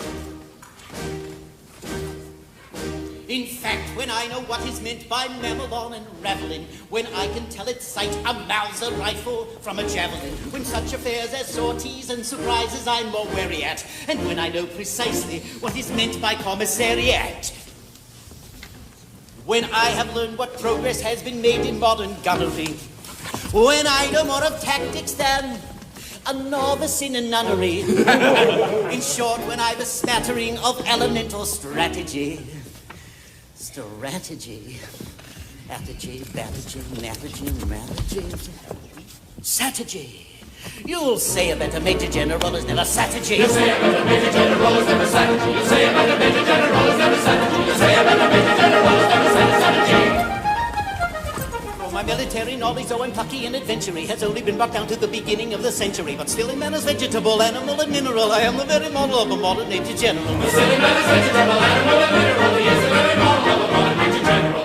S11: In fact, when I know what is meant by mamelon and ravelin, when I can tell it cite a Mauser rifle from a javelin, when such affairs as sorties and surprises I'm more wary at, and when I know precisely what is meant by commissariat, when I have learned what progress has been made in modern gunnery, when I know more of tactics than a novice in a nunnery, in short, when I've a smattering of elemental strategy. Strategy. Strategy, strategy, strategy, strategy. Strategy. You'll say a better Major General has never sat a G.
S12: You'll say a better Major General has never sat a G. You'll say a better Major General has never sat a G. You'll say a better Major General has never sat a G.
S11: Oh, my military knowledge, though I'm plucky and adventurous, has only been brought down to the beginning of the century. But still in manners, vegetable, animal, and mineral, I am the very model of a modern Major General.
S12: But still in manners, vegetable, animal, and mineral, he is the very model of a modern Major General.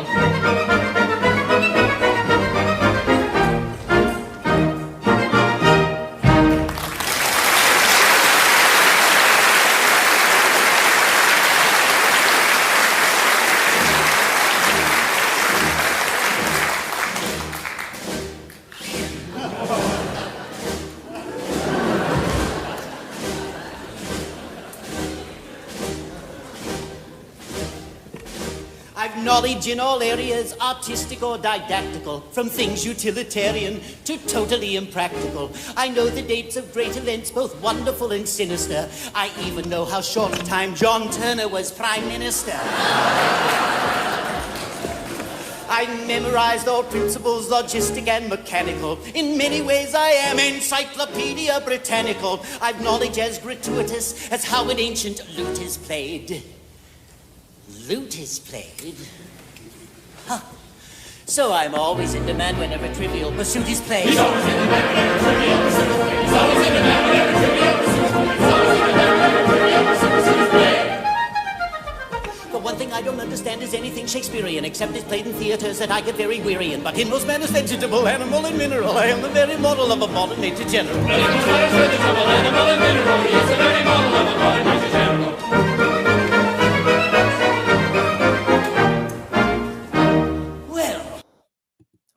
S11: I've knowledge in all areas, artistic or didactical, from things utilitarian to totally impractical. I know the dates of great events, both wonderful and sinister. I even know how short a time John Turner was Prime Minister. I memorized all principles, logistic and mechanical. In many ways I am Encyclopedia Britannical. I've knowledge as gratuitous as how an ancient lute is played. Lute is played? Huh. So I'm always in demand whenever Trivial Pursuit is played.
S12: He's always in demand whenever Trivial Pursuit is played. He's always in demand whenever Trivial Pursuit is played. He's always in demand whenever Trivial Pursuit is played.
S11: But one thing I don't understand is anything Shakespearean, except it's played in theaters that I get very weary in. But in most manners, vegetable, animal, and mineral, I am the very model of a modern Major General.
S12: But in most manners, vegetable, animal, and mineral, he is the very model of a modern Major General.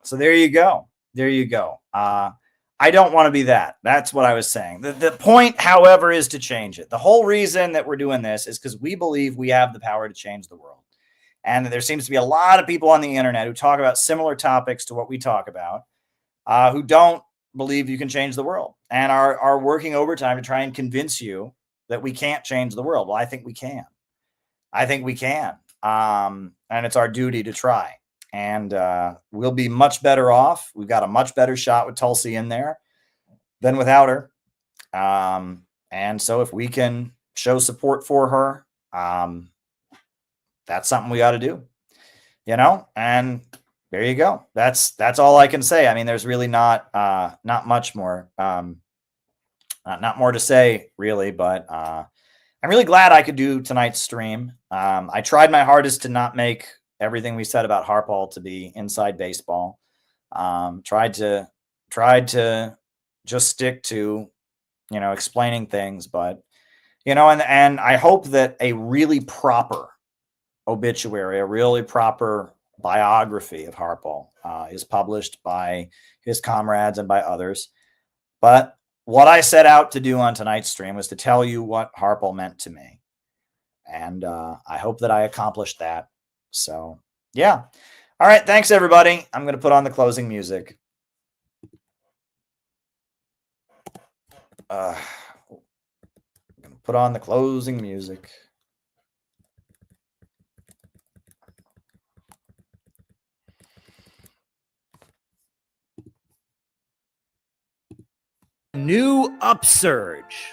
S1: So there you go. There you go. I don't want to be that. That's what I was saying. The point, however, is to change it. The whole reason that we're doing this is because we believe we have the power to change the world. And there seems to be a lot of people on the internet who talk about similar topics to what we talk about, who don't believe you can change the world and are working overtime to try and convince you that we can't change the world. Well, I think we can. I think we can. And it's our duty to try. And we'll be much better off. We've got a much better shot with Tulsi in there than without her. And so if we can show support for her, that's something we got to do, and there you go. That's all I can say. I mean, there's really not much more, not more to say really, but I'm really glad I could do tonight's stream. I tried my hardest to not make everything we said about Harpal to be inside baseball. Tried to just stick to, explaining things, but, and I hope that a really proper obituary, a really proper biography of Harpal is published by his comrades and by others. But what I set out to do on tonight's stream was to tell you what Harpal meant to me. And I hope that I accomplished that. So, yeah. All right. Thanks, everybody. I'm going to put on the closing music. I'm going to put on the closing music. New upsurge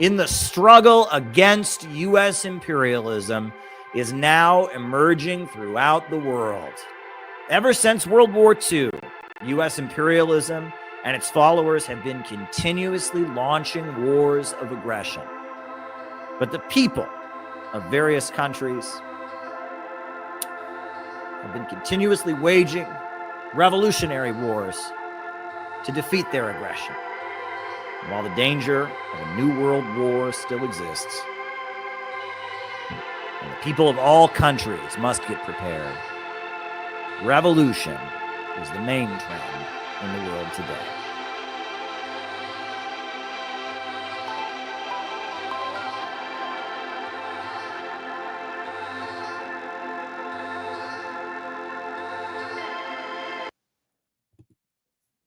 S1: in the struggle against U.S. imperialism is now emerging throughout the world. Ever since World War II, U.S. imperialism and its followers have been continuously launching wars of aggression. But the people of various countries have been continuously waging revolutionary wars to defeat their aggression. And while the danger of a new world war still exists, and the people of all countries must get prepared, revolution is the main trend in the world today.